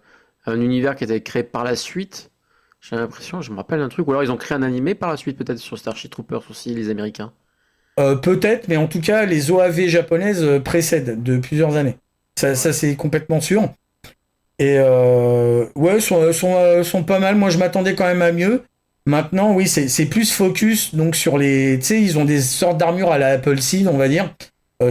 un univers qui était créé par la suite. J'ai l'impression, je me rappelle un truc, ou alors ils ont créé un animé par la suite, peut-être sur Starship Troopers aussi, les Américains. Peut-être, mais en tout cas, les OAV japonaises précèdent de plusieurs années. Ça c'est complètement sûr. Et ouais, sont pas mal. Moi, je m'attendais quand même à mieux. Maintenant, oui, c'est plus focus donc sur les. Tu sais, ils ont des sortes d'armures à la Appleseed, on va dire.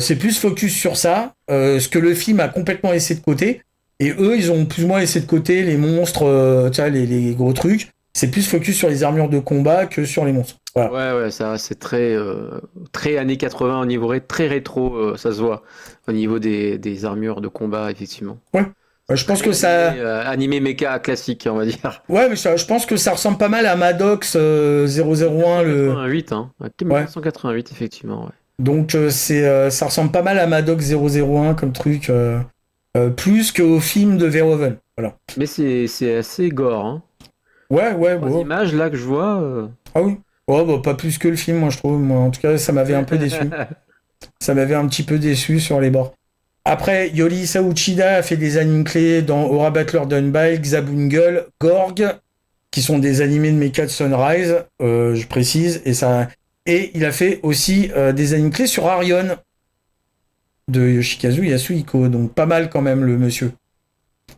C'est plus focus sur ça, ce que le film a complètement laissé de côté. Et eux, ils ont plus ou moins laissé de côté les monstres, tu vois, les gros trucs. C'est plus focus sur les armures de combat que sur les monstres. Voilà. Ouais, ça c'est très années 80 au niveau très rétro, ça se voit au niveau des armures de combat, effectivement. Ouais. Je pense que ça. Animé mecha classique, on va dire. Ouais, mais je pense que ça ressemble pas mal à Maddox 001. 1988, hein. 1988, effectivement, ouais. Donc ça ressemble pas mal à Maddox 001 comme truc. Plus qu'au film de Verhoeven. Voilà. Mais c'est assez gore. Hein. Ouais. Les images là que je vois. Ah oui. Oh, bah, pas plus que le film, moi je trouve. Moi, en tout cas, ça m'avait un peu déçu. Ça m'avait un petit peu déçu sur les bords. Après, Yorisa Uchida a fait des animes clés dans Aura Battler Done By, Xabungle, Gorg, qui sont des animés de Mecha de Sunrise, je précise. Et il a fait aussi des animes clés sur Arion, de Yoshikazu Yasuhiko, donc pas mal quand même le monsieur.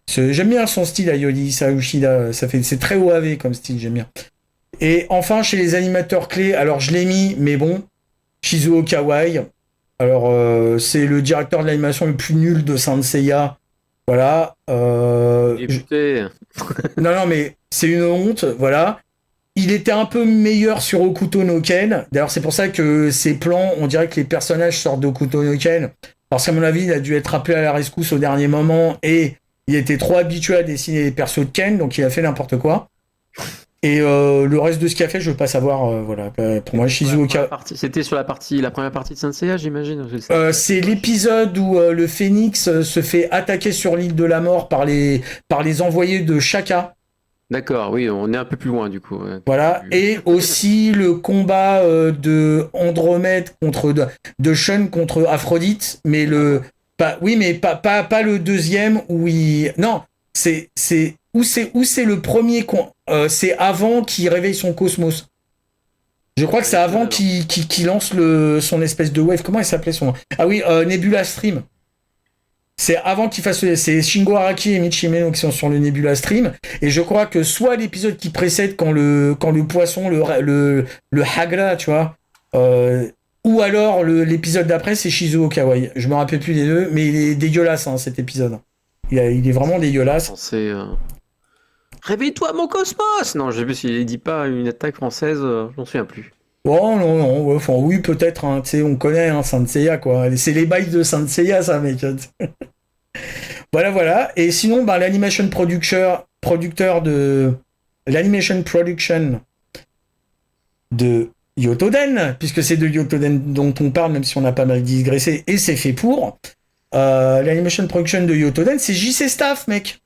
J'aime bien son style à Yorisa Uchida, c'est très OAV comme style, j'aime bien. Et enfin chez les animateurs clés, alors je l'ai mis, mais bon, Shizuo Kawai, alors c'est le directeur de l'animation le plus nul de Saint Seiya, voilà. Non mais c'est une honte, voilà. Il était un peu meilleur sur Hokuto no Ken. D'ailleurs, c'est pour ça que ses plans, on dirait que les personnages sortent d'Hokuto no Ken. Parce qu'à mon avis, il a dû être appelé à la rescousse au dernier moment et il était trop habitué à dessiner les persos de Ken, donc il a fait n'importe quoi. Et le reste de ce qu'il a fait, je veux pas savoir. Voilà. Pour moi, Shizuoka. C'était sur la première partie de Saint Seiya, j'imagine. C'est l'épisode où le Phénix se fait attaquer sur l'île de la mort par les envoyés de Shaka. D'accord, oui, on est un peu plus loin du coup. Voilà, et aussi le combat de Andromède de Sean contre Aphrodite, mais pas le deuxième où il non, c'est le premier c'est avant qu'il réveille son cosmos. Je crois que c'est avant qu'il lance son espèce de wave. Comment il s'appelait son... Ah oui, Nebula Stream. C'est avant qu'il fasse... C'est Shingo Araki et Michimeno qui sont sur le Nebula Stream. Et je crois que soit l'épisode qui précède quand le poisson, le Hagra, tu vois, ou alors l'épisode d'après, c'est Shizuo Kawai. Je me rappelle plus des deux, mais il est dégueulasse, cet épisode. Il est vraiment dégueulasse. C'est... Réveille-toi, mon cosmos! Non, je sais plus s'il dit pas une attaque française, j'en souviens plus. Oh non, ouais, enfin, oui, peut-être, tu sais, on connaît Saint Seiya, quoi. C'est les bails de Saint Seiya, ça, mec. Voilà. Et sinon, l'animation producteur de... L'animation production de Yotoden, puisque c'est de Yotoden dont on parle, même si on a pas mal digressé, et c'est fait pour. L'animation production de Yotoden, c'est JC Staff, mec.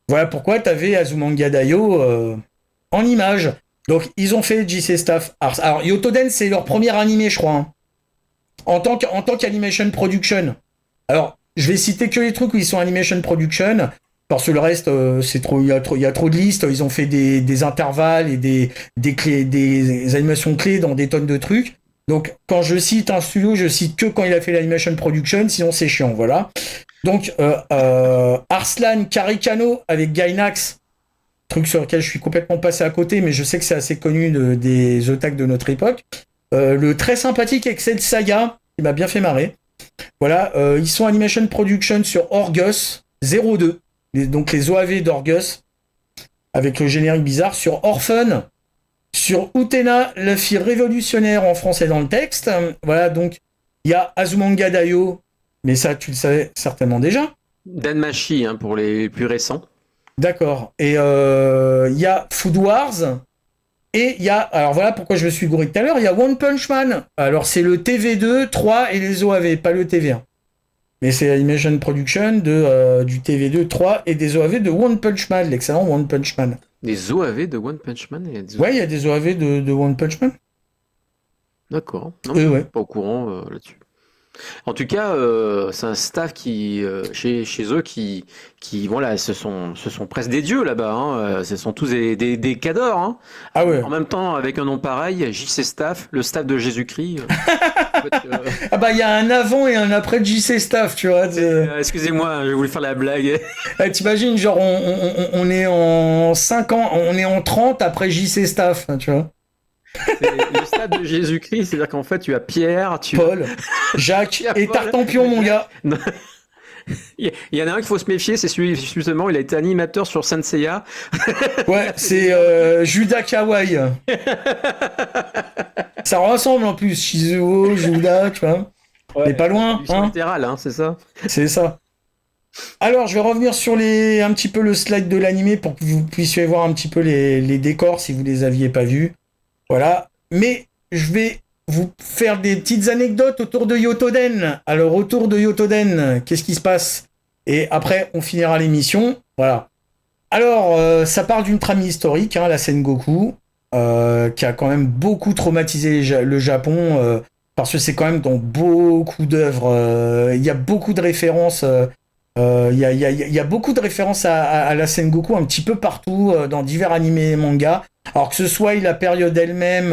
Voilà pourquoi t'avais Azumanga Daioh en image. Donc, ils ont fait JC Staff. Alors, Yotoden, c'est leur premier animé, je crois. En tant qu'animation production. Alors, je vais citer que les trucs où ils sont animation production, parce que le reste, c'est trop. Il y a trop de listes. Ils ont fait des intervalles et des animations clés dans des tonnes de trucs. Donc, quand je cite un studio, je cite que quand il a fait l'animation production, sinon c'est chiant, voilà. Donc, Arslan Karikano avec Gainax, truc sur lequel je suis complètement passé à côté, mais je sais que c'est assez connu des otaku de notre époque. Le très sympathique Excel Saga, qui m'a bien fait marrer. Voilà, ils sont animation production sur Orgus 02, donc les OAV d'Orgus, avec le générique bizarre, sur Orphan, sur Utena, la fille révolutionnaire en français dans le texte. Voilà, donc il y a Azumanga Daioh, mais ça tu le savais certainement déjà. Danmachi, pour les plus récents. D'accord. Et il y a Food Wars. Et il y a... Alors voilà pourquoi je me suis gouré tout à l'heure. Il y a One Punch Man. Alors c'est le TV2, 3 et les OAV, pas le TV1. Mais c'est l'animation production du TV2, 3 et des OAV de One Punch Man, l'excellent One Punch Man. Des OAV de One Punch Man Ouais, il y a des OAV de One Punch Man. D'accord. Non, je suis pas au courant là-dessus. En tout cas, c'est un staff qui chez eux qui voilà, ce sont presque des dieux là-bas. Ce sont tous des cadors. Hein. Ah ouais. En même temps, avec un nom pareil, JC Staff, le staff de Jésus-Christ. Ah il y a un avant et un après JC Staff, tu vois. Excusez-moi, j'ai voulu faire la blague. T'imagines, genre on est en 5 ans, on est en 30 après JC Staff, tu vois. C'est le stade de Jésus-Christ, c'est-à-dire qu'en fait, tu as Pierre, Paul, Jacques et Tartampion, mon gars. Il y en a un qu'il faut se méfier, c'est celui, justement, il a été animateur sur Saint Seiya. Ouais, c'est Judas Kawaii. Ça ressemble en plus, Shizuo, Judas, tu vois. Ouais, mais pas loin, hein. Littéral, c'est ça. C'est ça. Alors, je vais revenir sur un petit peu le slide de l'animé pour que vous puissiez voir un petit peu les décors si vous les aviez pas vus. Voilà, mais je vais vous faire des petites anecdotes autour de Yotoden. Alors, autour de Yotoden, qu'est-ce qui se passe? Et après, on finira l'émission. Voilà. Alors, ça part d'une trame historique, la Sengoku, qui a quand même beaucoup traumatisé le Japon, parce que c'est quand même dans beaucoup d'œuvres. Il y a beaucoup de références. Il y a beaucoup de références à la Sengoku un petit peu partout, dans divers animés et mangas. Alors que ce soit la période elle-même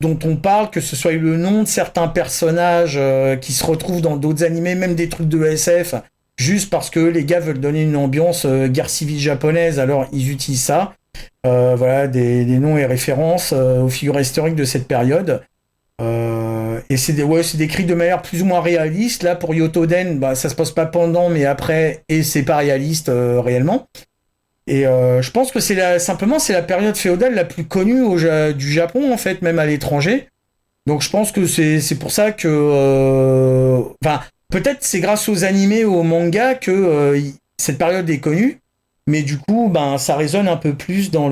dont on parle, que ce soit le nom de certains personnages qui se retrouvent dans d'autres animés, même des trucs de SF, juste parce que les gars veulent donner une ambiance guerre civile japonaise, alors ils utilisent ça. Voilà, des noms et références aux figures historiques de cette période. Et c'est décrit de manière plus ou moins réaliste. Là, pour Yotoden, ça se passe pas pendant, mais après, et c'est pas réaliste réellement. Et je pense que c'est la période féodale la plus connue du Japon, en fait, même à l'étranger. Donc je pense que c'est pour ça que... peut-être c'est grâce aux animés ou aux mangas que cette période est connue, mais du coup, ça résonne un peu plus dans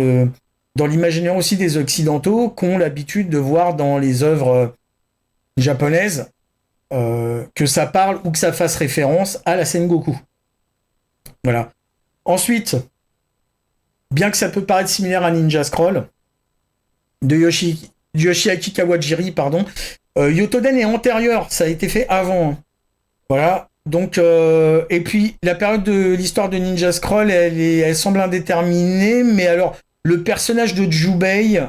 l'imaginaire aussi des Occidentaux qu'ont l'habitude de voir dans les œuvres japonaises, que ça parle ou que ça fasse référence à la Sengoku. Voilà. Ensuite, bien que ça peut paraître similaire à Ninja Scroll, de Yoshiaki Kawajiri, pardon. Yotoden est antérieur, ça a été fait avant. Voilà. Donc, et puis, la période de l'histoire de Ninja Scroll, elle semble indéterminée, mais alors, le personnage de Jubei,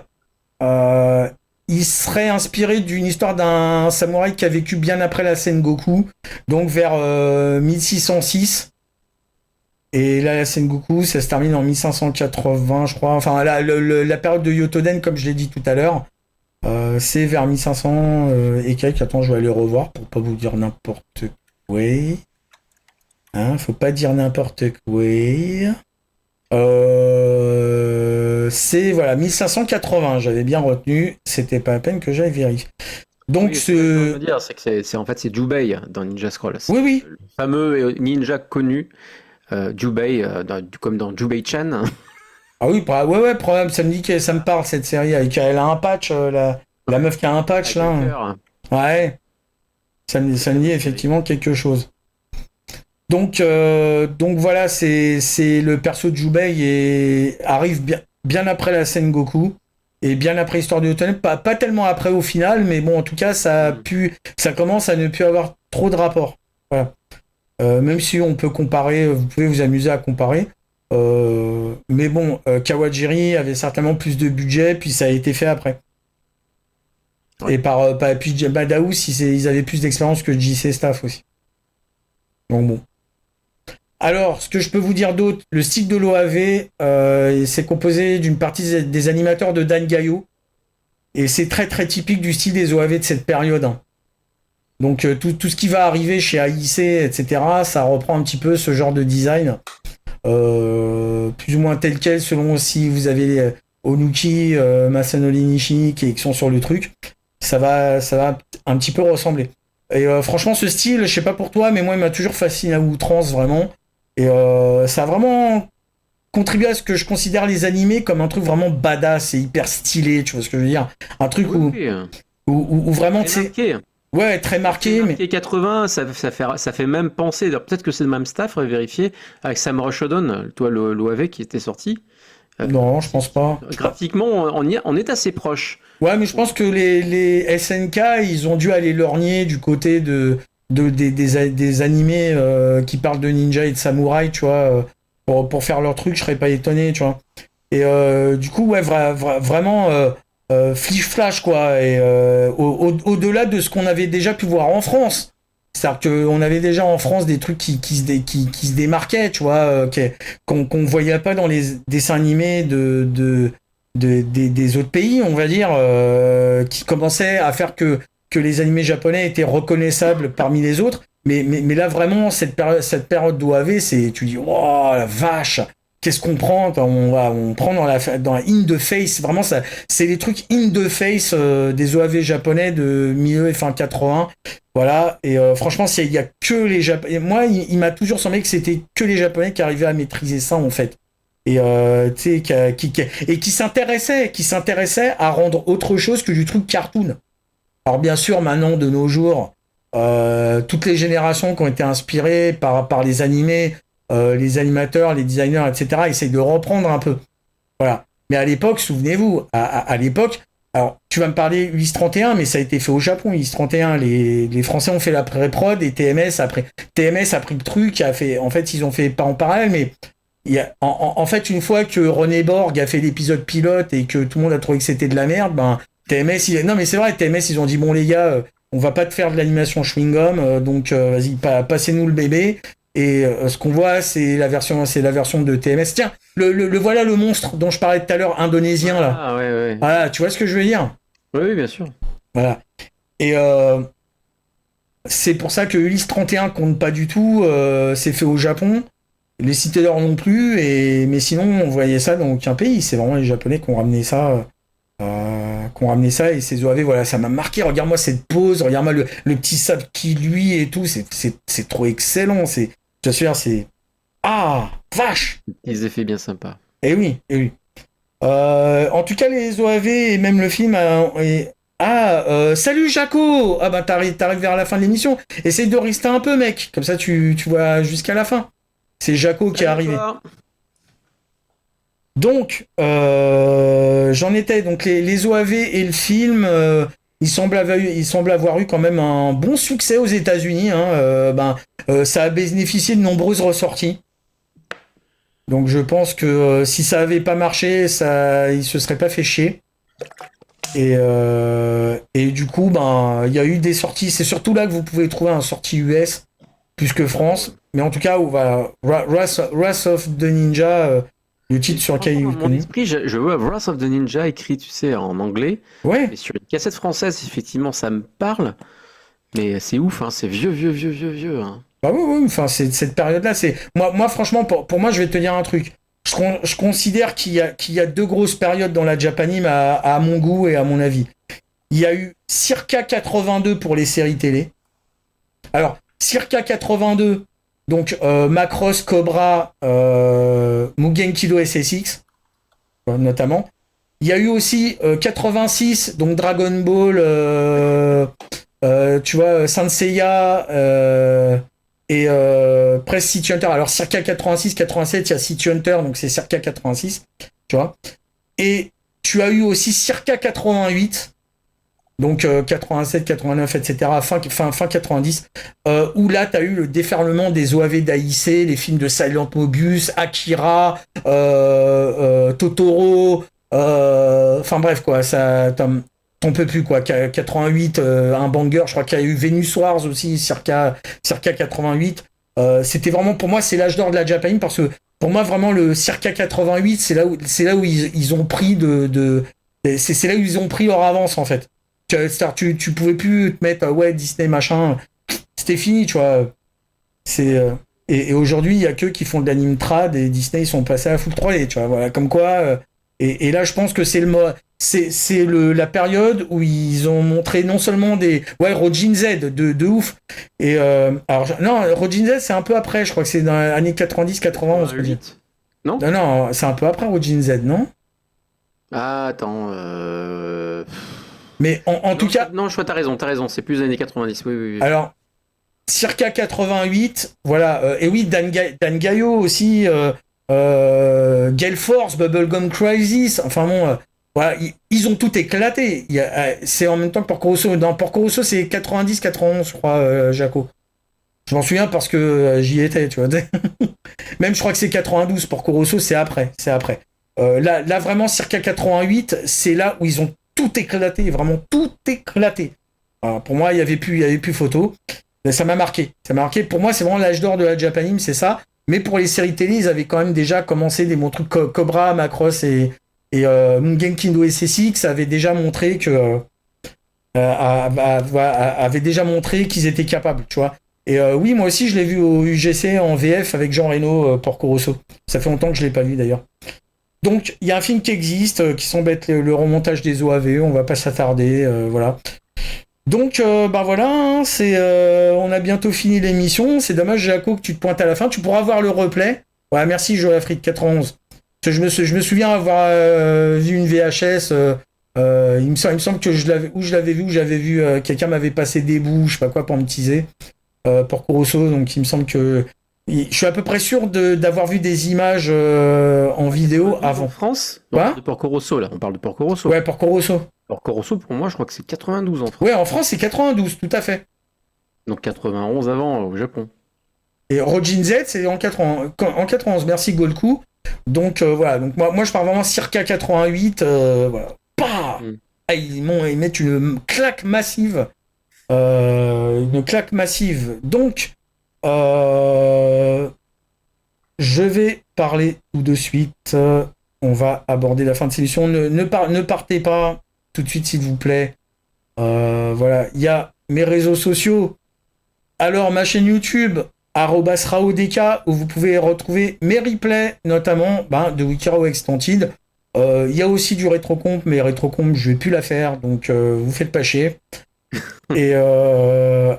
il serait inspiré d'une histoire d'un samouraï qui a vécu bien après la Sengoku, donc vers 1606. Et là, la Sengoku, ça se termine en 1580, je crois. Enfin, la période de Yotoden, comme je l'ai dit tout à l'heure, c'est vers 1500 et quelques. Attends, je vais aller revoir pour pas vous dire n'importe quoi. Hein, faut pas dire n'importe quoi. C'est, voilà, 1580, j'avais bien retenu. C'était pas la peine que j'aille vérifier. Donc, oui, ce que je veux dire, c'est que c'est Jubei dans Ninja Scroll. Oui, oui. Le fameux ninja connu, Jubei, comme dans Jubei-chan. Ah oui, ouais, problème, ça me dit que ça me parle cette série. Elle a un patch, la meuf qui a un patch là. Ouais. Ça me dit effectivement quelque chose. Donc voilà, c'est le perso de Jubei et arrive bien après la Sengoku et bien après l'histoire de Yotoden, pas tellement après au final, mais bon, en tout cas, ça commence à ne plus avoir trop de rapport. Voilà. Même si on peut comparer, vous pouvez vous amuser à comparer. Mais bon, Kawajiri avait certainement plus de budget, puis ça a été fait après. Ouais. Et puis Daous, ils avaient plus d'expérience que JC Staff aussi. Donc bon. Alors, ce que je peux vous dire d'autre, le style de l'OAV, c'est composé d'une partie des animateurs de Dan Gayo, et c'est très très typique du style des OAV de cette période. Hein. Donc tout ce qui va arriver chez AIC, etc., ça reprend un petit peu ce genre de design. Plus ou moins tel quel selon si vous avez Onuki, Masanori Nishi qui sont sur le truc, ça va un petit peu ressembler. Et franchement ce style, je sais pas pour toi, mais moi il m'a toujours fasciné à outrance vraiment. Et ça a vraiment contribué à ce que je considère les animés comme un truc vraiment badass et hyper stylé, tu vois ce que je veux dire, un truc où vraiment c'est ouais, très marqué. Mais 80, ça fait même penser. Peut-être que c'est le même staff, vérifier avec Samurai Shodown, toi l'OAV qui était sorti. Non, je pense pas. Graphiquement, on est assez proche. Ouais, mais je pense que les SNK, ils ont dû aller lorgner du côté des animés qui parlent de ninja et de samouraï, tu vois, pour faire leur truc, je serais pas étonné, tu vois. Et du coup, ouais, vraiment flash flash quoi, et au-delà de ce qu'on avait déjà pu voir en France. C'est-à-dire qu'on avait déjà en France des trucs qui se démarquaient, tu vois, qu'on voyait pas dans les dessins animés des autres pays, on va dire, qui commençaient à faire que les animés japonais étaient reconnaissables parmi les autres. Mais là, vraiment, cette période d'OAV, tu dis, oh la vache! Qu'est-ce qu'on prend? On prend dans la in the face, vraiment ça, c'est les trucs in the face des OAV japonais de milieu et fin 80. Voilà, et franchement, il y a que les Japonais. Moi, il m'a toujours semblé que c'était que les Japonais qui arrivaient à maîtriser ça en fait. Et tu sais, qui s'intéressaient à rendre autre chose que du truc cartoon. Alors bien sûr, maintenant de nos jours, toutes les générations qui ont été inspirées par les animés, les animateurs, les designers, etc., essayent de reprendre un peu. Voilà. Mais à l'époque, souvenez-vous, à l'époque, alors tu vas me parler Ulysse 31, mais ça a été fait au Japon, Ulysse 31. Les Français ont fait la pré-prod et TMS a pris le truc, en fait, ils ont fait pas en parallèle, mais en fait, une fois que René Borg a fait l'épisode pilote et que tout le monde a trouvé que c'était de la merde, ben TMS, non mais c'est vrai, TMS, ils ont dit bon les gars, on va pas te faire de l'animation chewing-gum, donc vas-y, passez-nous le bébé. Et ce qu'on voit, c'est la version de TMS. Tiens, le voilà le monstre dont je parlais tout à l'heure, indonésien là. Ah ouais. Voilà, tu vois ce que je veux dire? Oui, bien sûr. Voilà. Et c'est pour ça que Ulysse 31 compte pas du tout. C'est fait au Japon. Les cités d'or non plus. Mais sinon, on voyait ça dans aucun pays. C'est vraiment les Japonais qui ont ramené ça. Et ces OAV, voilà, ça m'a marqué. Regarde-moi cette pose, regarde-moi le petit sable qui lui et tout. C'est trop excellent. Je t'assure, c'est. Ah, vache! Des effets bien sympas. Eh oui. En tout cas, les OAV et même le film. Salut Jaco! Ah bah t'arrives vers la fin de l'émission. Essaye de rester un peu, mec. Comme ça, tu vois jusqu'à la fin. C'est Jaco qui est arrivé. Donc, j'en étais. Donc, les OAV et le film, il semble avoir eu quand même un bon succès aux États-Unis. Ça a bénéficié de nombreuses ressorties. Donc, je pense que si ça avait pas marché, il se serait pas fait chier. Et du coup, il y a eu des sorties. C'est surtout là que vous pouvez trouver un sortie US plus que France. Mais en tout cas, Wrath of the Ninja, le titre sur lequel il est Dans mon connu. esprit, je vois Wrath of the Ninja écrit, tu sais, en anglais. Ouais. Mais sur une cassette française, effectivement, ça me parle. Mais c'est ouf, hein, c'est vieux. Hein. Bah oui, enfin, cette période-là, moi, franchement, pour moi, je vais te dire un truc. Je considère qu'il y a deux grosses périodes dans la Japanime à mon goût et à mon avis. Il y a eu circa 82 pour les séries télé. Alors, circa 82, donc Macross, Cobra, Mugen Kido SSX, notamment. Il y a eu aussi 86, donc Dragon Ball, tu vois, Saint Seiya et presque City Hunter. Alors, circa 86, 87, il y a City Hunter, donc c'est circa 86, tu vois. Et tu as eu aussi circa 88, donc 87, 89, etc., fin 90, où là, tu as eu le déferlement des OAV d'AIC, les films de Silent Mobius, Akira, Totoro, enfin bref, quoi, ça, t'en peux plus, quoi. 88, un banger, je crois qu'il y a eu Venus Wars aussi, circa 88. C'était vraiment, pour moi, c'est l'âge d'or de la Japan, parce que pour moi, vraiment, le circa 88, c'est là où ils ont pris c'est là où ils ont pris leur avance, en fait. Tu pouvais plus te mettre Disney machin, c'était fini, tu vois. Et aujourd'hui il y a qu'eux qui font de l'anime trad et Disney ils sont passés à full 3D, tu vois, voilà, comme quoi et là je pense que c'est la période où ils ont montré non seulement des Rojin Z de ouf et alors non, Rojin Z c'est un peu après, je crois que c'est dans les années 90 91 non, c'est un peu après Rojin Z, non? Ah, attends. Mais en tout cas. Non, je crois que t'as raison, c'est plus les années 90, oui. Alors, circa 88, voilà. Et oui, Dan Gaio aussi, Gale Force, Bubblegum Crisis, enfin bon, voilà, ils ont tout éclaté. C'est en même temps que Porco Rosso. Dans Porco Rosso, c'est 90, 91, je crois, Jaco. Je m'en souviens parce que j'y étais, tu vois. Même je crois que c'est 92, Porco Rosso, c'est après. Là, vraiment, circa 88, c'est là où ils ont tout éclaté, vraiment tout éclaté. Alors, pour moi, il y avait plus photo. Mais ça m'a marqué. Pour moi, c'est vraiment l'âge d'or de la Japanime, c'est ça. Mais pour les séries télé, ils avaient quand même déjà commencé des bons trucs. Cobra, Macross et Mugen Kindo SSX avaient déjà montré que avaient déjà montré qu'ils étaient capables, tu vois. Et oui, moi aussi, je l'ai vu au UGC en VF avec Jean Reno, Porco Rosso. Ça fait longtemps que je l'ai pas vu d'ailleurs. Donc, il y a un film qui existe, qui semble être le remontage des OAV, on va pas s'attarder, voilà. Donc, voilà, hein, on a bientôt fini l'émission. C'est dommage, Jaco, que tu te pointes à la fin. Tu pourras voir le replay. Ouais, merci, Joe Afrique 91. Parce que je me souviens avoir vu une VHS. Il me semble que j'avais vu, quelqu'un m'avait passé des bouts, je sais pas quoi, pour me teaser. Porco Rosso, donc il me semble que. Je suis à peu près sûr d'avoir vu des images en vidéo avant. En France, on parle de Porco Rosso, là. On parle de Porco Rosso. Ouais, Porco Rosso. Porco Rosso, pour moi, je crois que c'est 92 en France. Ouais, en France, c'est 92, tout à fait. Donc 91 avant, au Japon. Et Rojin Z, c'est en 91. Merci, Golku. Donc, voilà. Donc, moi, je pars vraiment circa 88. Voilà. Bah ils mettent une claque massive. Donc, je vais parler tout de suite. On va aborder la fin de cette émission. Ne partez pas tout de suite, s'il vous plaît. Voilà, il y a mes réseaux sociaux. Alors, ma chaîne YouTube, @raodk, où vous pouvez retrouver mes replays, notamment de Wikirao Extended. Il y a aussi du rétrocomp, mais rétrocomp, je vais plus la faire, donc vous faites pas chier. Et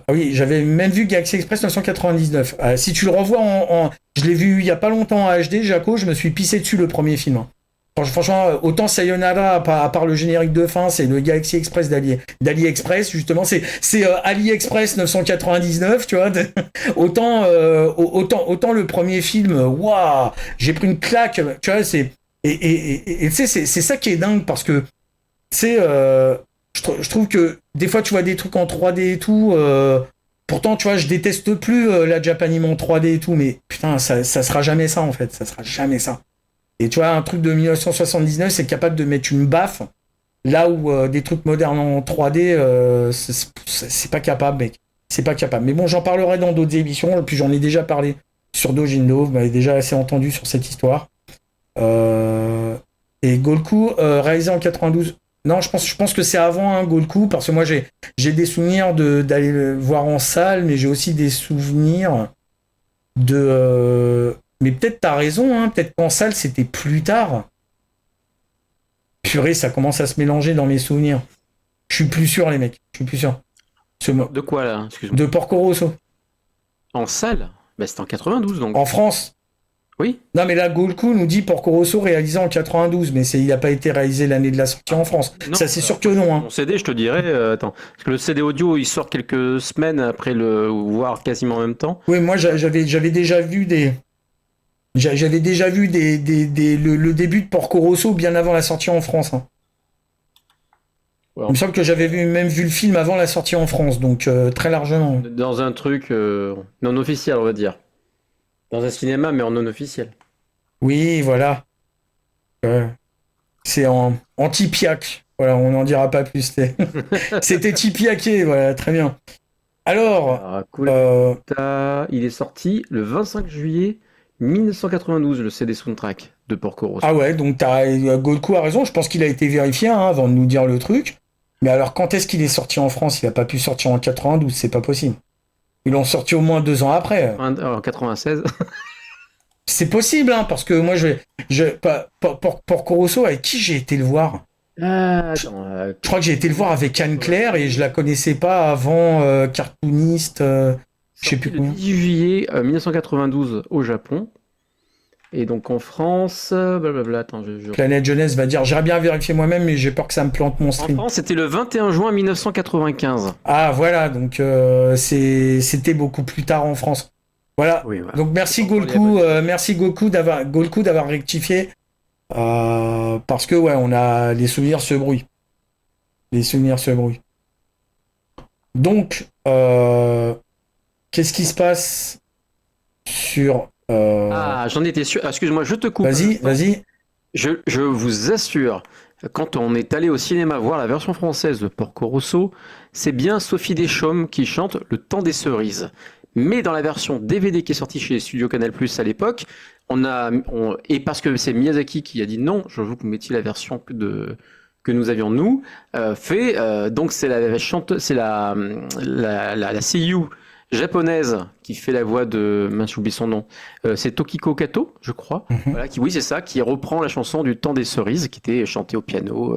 oui, j'avais même vu Galaxy Express 999. Si tu le revois je l'ai vu il y a pas longtemps en HD, Jaco, je me suis pissé dessus le premier film. Franchement, autant Sayonara, à part le générique de fin, c'est le Galaxy Express d'AliExpress, justement, c'est AliExpress 999, tu vois. autant le premier film, waouh, j'ai pris une claque, tu vois, Et tu sais, c'est ça qui est dingue parce que, tu sais, je trouve que des fois, tu vois des trucs en 3D et tout. Pourtant, tu vois, je déteste plus la Japanime en 3D et tout, mais putain, ça sera jamais ça en fait. Ça sera jamais ça. Et tu vois, un truc de 1979, c'est capable de mettre une baffe. Là où des trucs modernes en 3D, c'est pas capable, mec. C'est pas capable. Mais bon, j'en parlerai dans d'autres émissions. Et puis j'en ai déjà parlé sur Dojinlo. Vous m'avez déjà assez entendu sur cette histoire. Et Golku, réalisé en 92. Non, je pense que c'est avant Golku, parce que moi j'ai des souvenirs d'aller le voir en salle, mais j'ai aussi des souvenirs de. Mais peut-être t'as raison, hein, peut-être qu'en salle c'était plus tard. Purée, ça commence à se mélanger dans mes souvenirs. Je suis plus sûr, les mecs. Je suis plus sûr. De quoi là? Excuse-moi. De Porco Rosso. En salle? Bah, c'était en 92 donc. En France. Oui. Non, mais là, Golku nous dit Porco Rosso réalisé en 92, mais il n'a pas été réalisé l'année de la sortie en France. Non, ça, c'est sûr que non. Hein. Mon CD, je te dirais, attends, parce que le CD audio, il sort quelques semaines après voire quasiment en même temps. Oui, moi, j'avais déjà vu J'avais déjà vu le début de Porco Rosso bien avant la sortie en France. Hein. Ouais, il me semble que j'avais même vu le film avant la sortie en France, donc très largement. Dans un truc non officiel, on va dire. Dans un cinéma, mais en non officiel. Oui, voilà. C'est en Tipiak. Voilà, on n'en dira pas plus. C'était Tipiaké, voilà, très bien. Alors, cool. Il est sorti le 25 juillet 1992, le CD soundtrack de Porco Rosso. Ah ouais, donc Golku a raison, je pense qu'il a été vérifié avant de nous dire le truc. Mais alors, quand est-ce qu'il est sorti en France? Il n'a pas pu sortir en 92, c'est pas possible. Ils l'ont sorti au moins 2 ans après. En 96. C'est possible, hein, parce que moi, Porco Rosso, avec qui j'ai été le voir? Je crois que j'ai été le voir avec Anne-Claire et je la connaissais pas avant cartooniste. Je sais plus combien. Le 10 juillet 1992 au Japon. Et donc en France, blablabla, attends, Planète Jeunesse va dire, j'aimerais bien vérifier moi-même, mais j'ai peur que ça me plante mon stream. En France, c'était le 21 juin 1995. Ah voilà, donc c'était beaucoup plus tard en France. Voilà. Oui, voilà. Donc merci Golku, merci Golku d'avoir rectifié. Parce que ouais, on a les souvenirs se brouillent. Les souvenirs se brouillent. Donc, qu'est-ce qui se passe sur j'en étais sûr. Excuse-moi, je te coupe. Vas-y. Je vous assure, quand on est allé au cinéma voir la version française de Porco Rosso, c'est bien Sophie Deschaumes qui chante Le Temps des Cerises. Mais dans la version DVD qui est sortie chez Studio Canal+ à l'époque, et parce que c'est Miyazaki qui a dit non, je veux que vous mettiez la version que nous avions nous, donc c'est la seiyuu japonaise qui fait la voix de, j'oublie son nom, c'est Tokiko Kato, je crois. Voilà, c'est ça, qui reprend la chanson du Temps des Cerises qui était chantée au piano.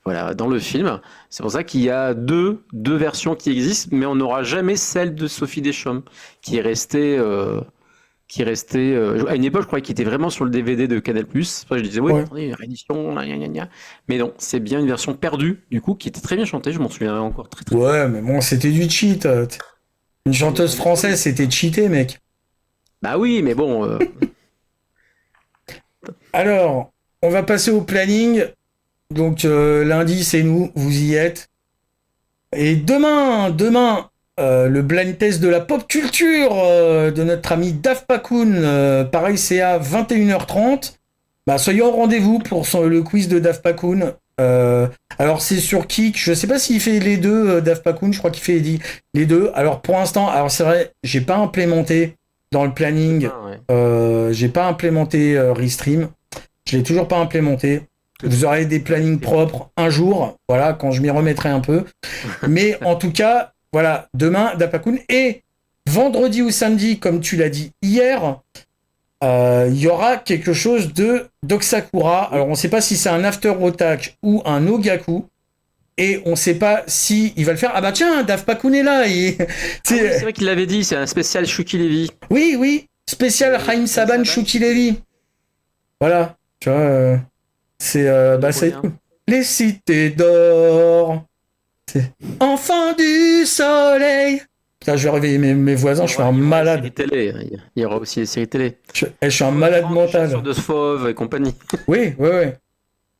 Voilà, dans le film. C'est pour ça qu'il y a deux versions qui existent, mais on n'aura jamais celle de Sophie Deschaumes, qui est restée à une époque, je croyais qu'il était vraiment sur le DVD de Canal+. Après, je disais, attendez, une réédition, mais non, c'est bien une version perdue, du coup, qui était très bien chantée, je m'en souviens encore très. Ouais, mais bon, c'était du cheat. Une chanteuse française, c'était cheaté, mec. Bah oui, mais bon... Alors, on va passer au planning. Donc lundi, c'est nous, vous y êtes. Et demain, le blind test de la pop culture de notre ami Daft Pakun. Pareil, c'est à 21h30. Bah, soyons au rendez-vous pour le quiz de Daft Pakun. Alors c'est sur Kik. Je sais pas s'il fait les deux, Daft Pakun. Je crois qu'il fait les deux. Alors pour l'instant, c'est vrai, j'ai pas implémenté dans le planning. J'ai pas implémenté Restream. Je l'ai toujours pas implémenté. Vous aurez des plannings propres un jour, voilà, quand je m'y remettrai un peu. Mais en tout cas, voilà, demain, Daft Pakun. Et vendredi ou samedi, comme tu l'as dit hier, il y aura quelque chose de d'Oksakura. Alors, on ne sait pas si c'est un After Otak ou un Ogaku. Et on ne sait pas si il va le faire. Ah bah tiens, Daft Pakun est là. c'est vrai qu'il l'avait dit, c'est un spécial Shuki Levy. Oui, spécial Haim Saban Shuki Levy. Voilà, tu vois... c'est les cités d'or, c'est enfant du soleil. Putain, je vais réveiller mes voisins, je suis un malade. Télé. Il y aura aussi les séries télé. Je suis un malade mental. Sur de Fauve et compagnie. Oui.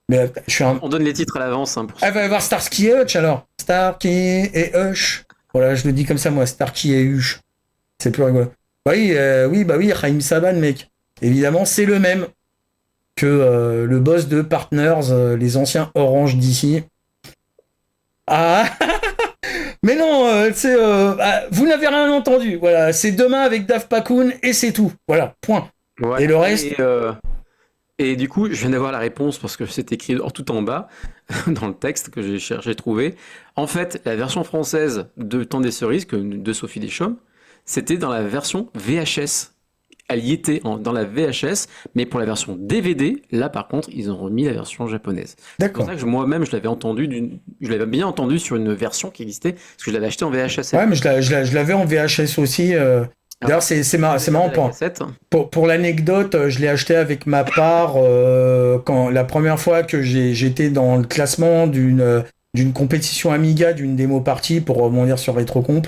Mais je suis On donne les titres à l'avance. Hein, va y avoir Starsky et Hutch alors. Starsky et Hutch. Voilà, je le dis comme ça moi, Starsky et Hutch. C'est plus rigolo. Oui, Raïm Saban, mec. Évidemment, c'est le même que le boss de Partners, les anciens Orange d'ici. Ah mais non, vous n'avez rien entendu. Voilà, c'est demain avec Dave Pakoun et c'est tout. Voilà, point. Ouais, et le reste. Et du coup, je viens d'avoir la réponse parce que c'est écrit tout en bas dans le texte que j'ai trouvé. En fait, la version française de Temps des cerises de Sophie Deschamps, c'était dans la version VHS. Elle y était dans la VHS, mais pour la version DVD, là par contre, ils ont remis la version japonaise. D'accord. C'est pour ça que moi-même, je l'avais bien entendu sur une version qui existait, parce que je l'avais acheté en VHS. Ouais, mais je l'avais en VHS aussi. D'ailleurs, c'est marrant. Pour l'anecdote, je l'ai acheté avec ma part quand la première fois que j'étais dans le classement d'une compétition Amiga, d'une démo partie, pour rebondir sur Rétrocomp.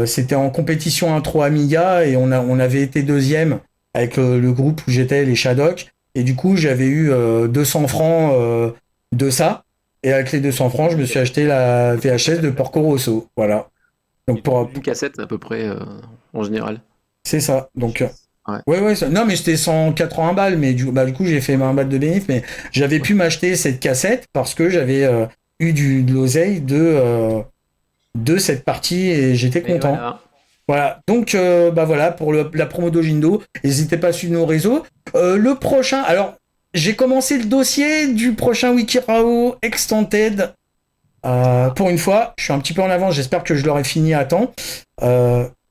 C'était en compétition intro Amiga et on avait été deuxième avec le groupe où j'étais, les Shadok. Et du coup, j'avais eu 200 francs de ça. Et avec les 200 francs, je me suis acheté la VHS de Porco Rosso. Voilà. Donc pour une cassette à peu près en général. C'est ça. Donc ouais, non mais c'était 180 balles, mais du coup j'ai fait 20 balles de bénéfice, mais j'avais pu m'acheter cette cassette parce que j'avais eu de l'oseille de cette partie et j'étais content. Voilà. Donc voilà pour la promo d'Ojindo. N'hésitez pas à suivre nos réseaux. Le prochain, alors j'ai commencé le dossier du prochain Wikirao Extended. Pour une fois, je suis un petit peu en avance, j'espère que je l'aurai fini à temps.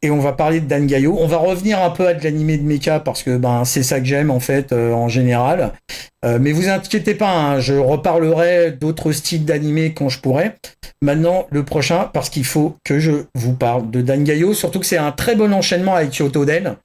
Et on va parler de Dan Gaio. On va revenir un peu à de l'animé de mecha parce que c'est ça que j'aime en fait en général. Mais vous inquiétez pas, hein, je reparlerai d'autres styles d'animé quand je pourrai. Maintenant, le prochain, parce qu'il faut que je vous parle de Dan Gaio, surtout que c'est un très bon enchaînement avec Kyoto-Den.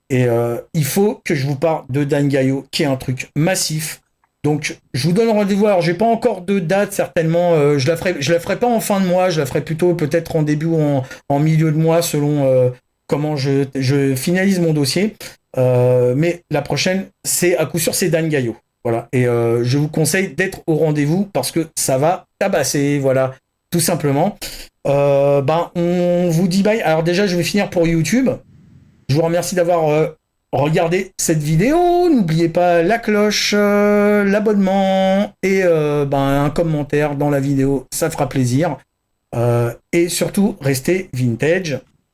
Et il faut que je vous parle de Dan Gaio, qui est un truc massif. Donc, je vous donne rendez-vous. Alors, j'ai pas encore de date, certainement. Je la ferai pas en fin de mois. Je la ferai plutôt peut-être en début ou en milieu de mois, selon comment je finalise mon dossier. Mais la prochaine, à coup sûr, c'est Dan Gaio. Voilà. Et je vous conseille d'être au rendez-vous parce que ça va tabasser. Voilà. Tout simplement. On vous dit bye. Alors, déjà, je vais finir pour YouTube. Je vous remercie d'avoir regardez cette vidéo, n'oubliez pas la cloche, l'abonnement et un commentaire dans la vidéo, ça fera plaisir. Et surtout, restez vintage.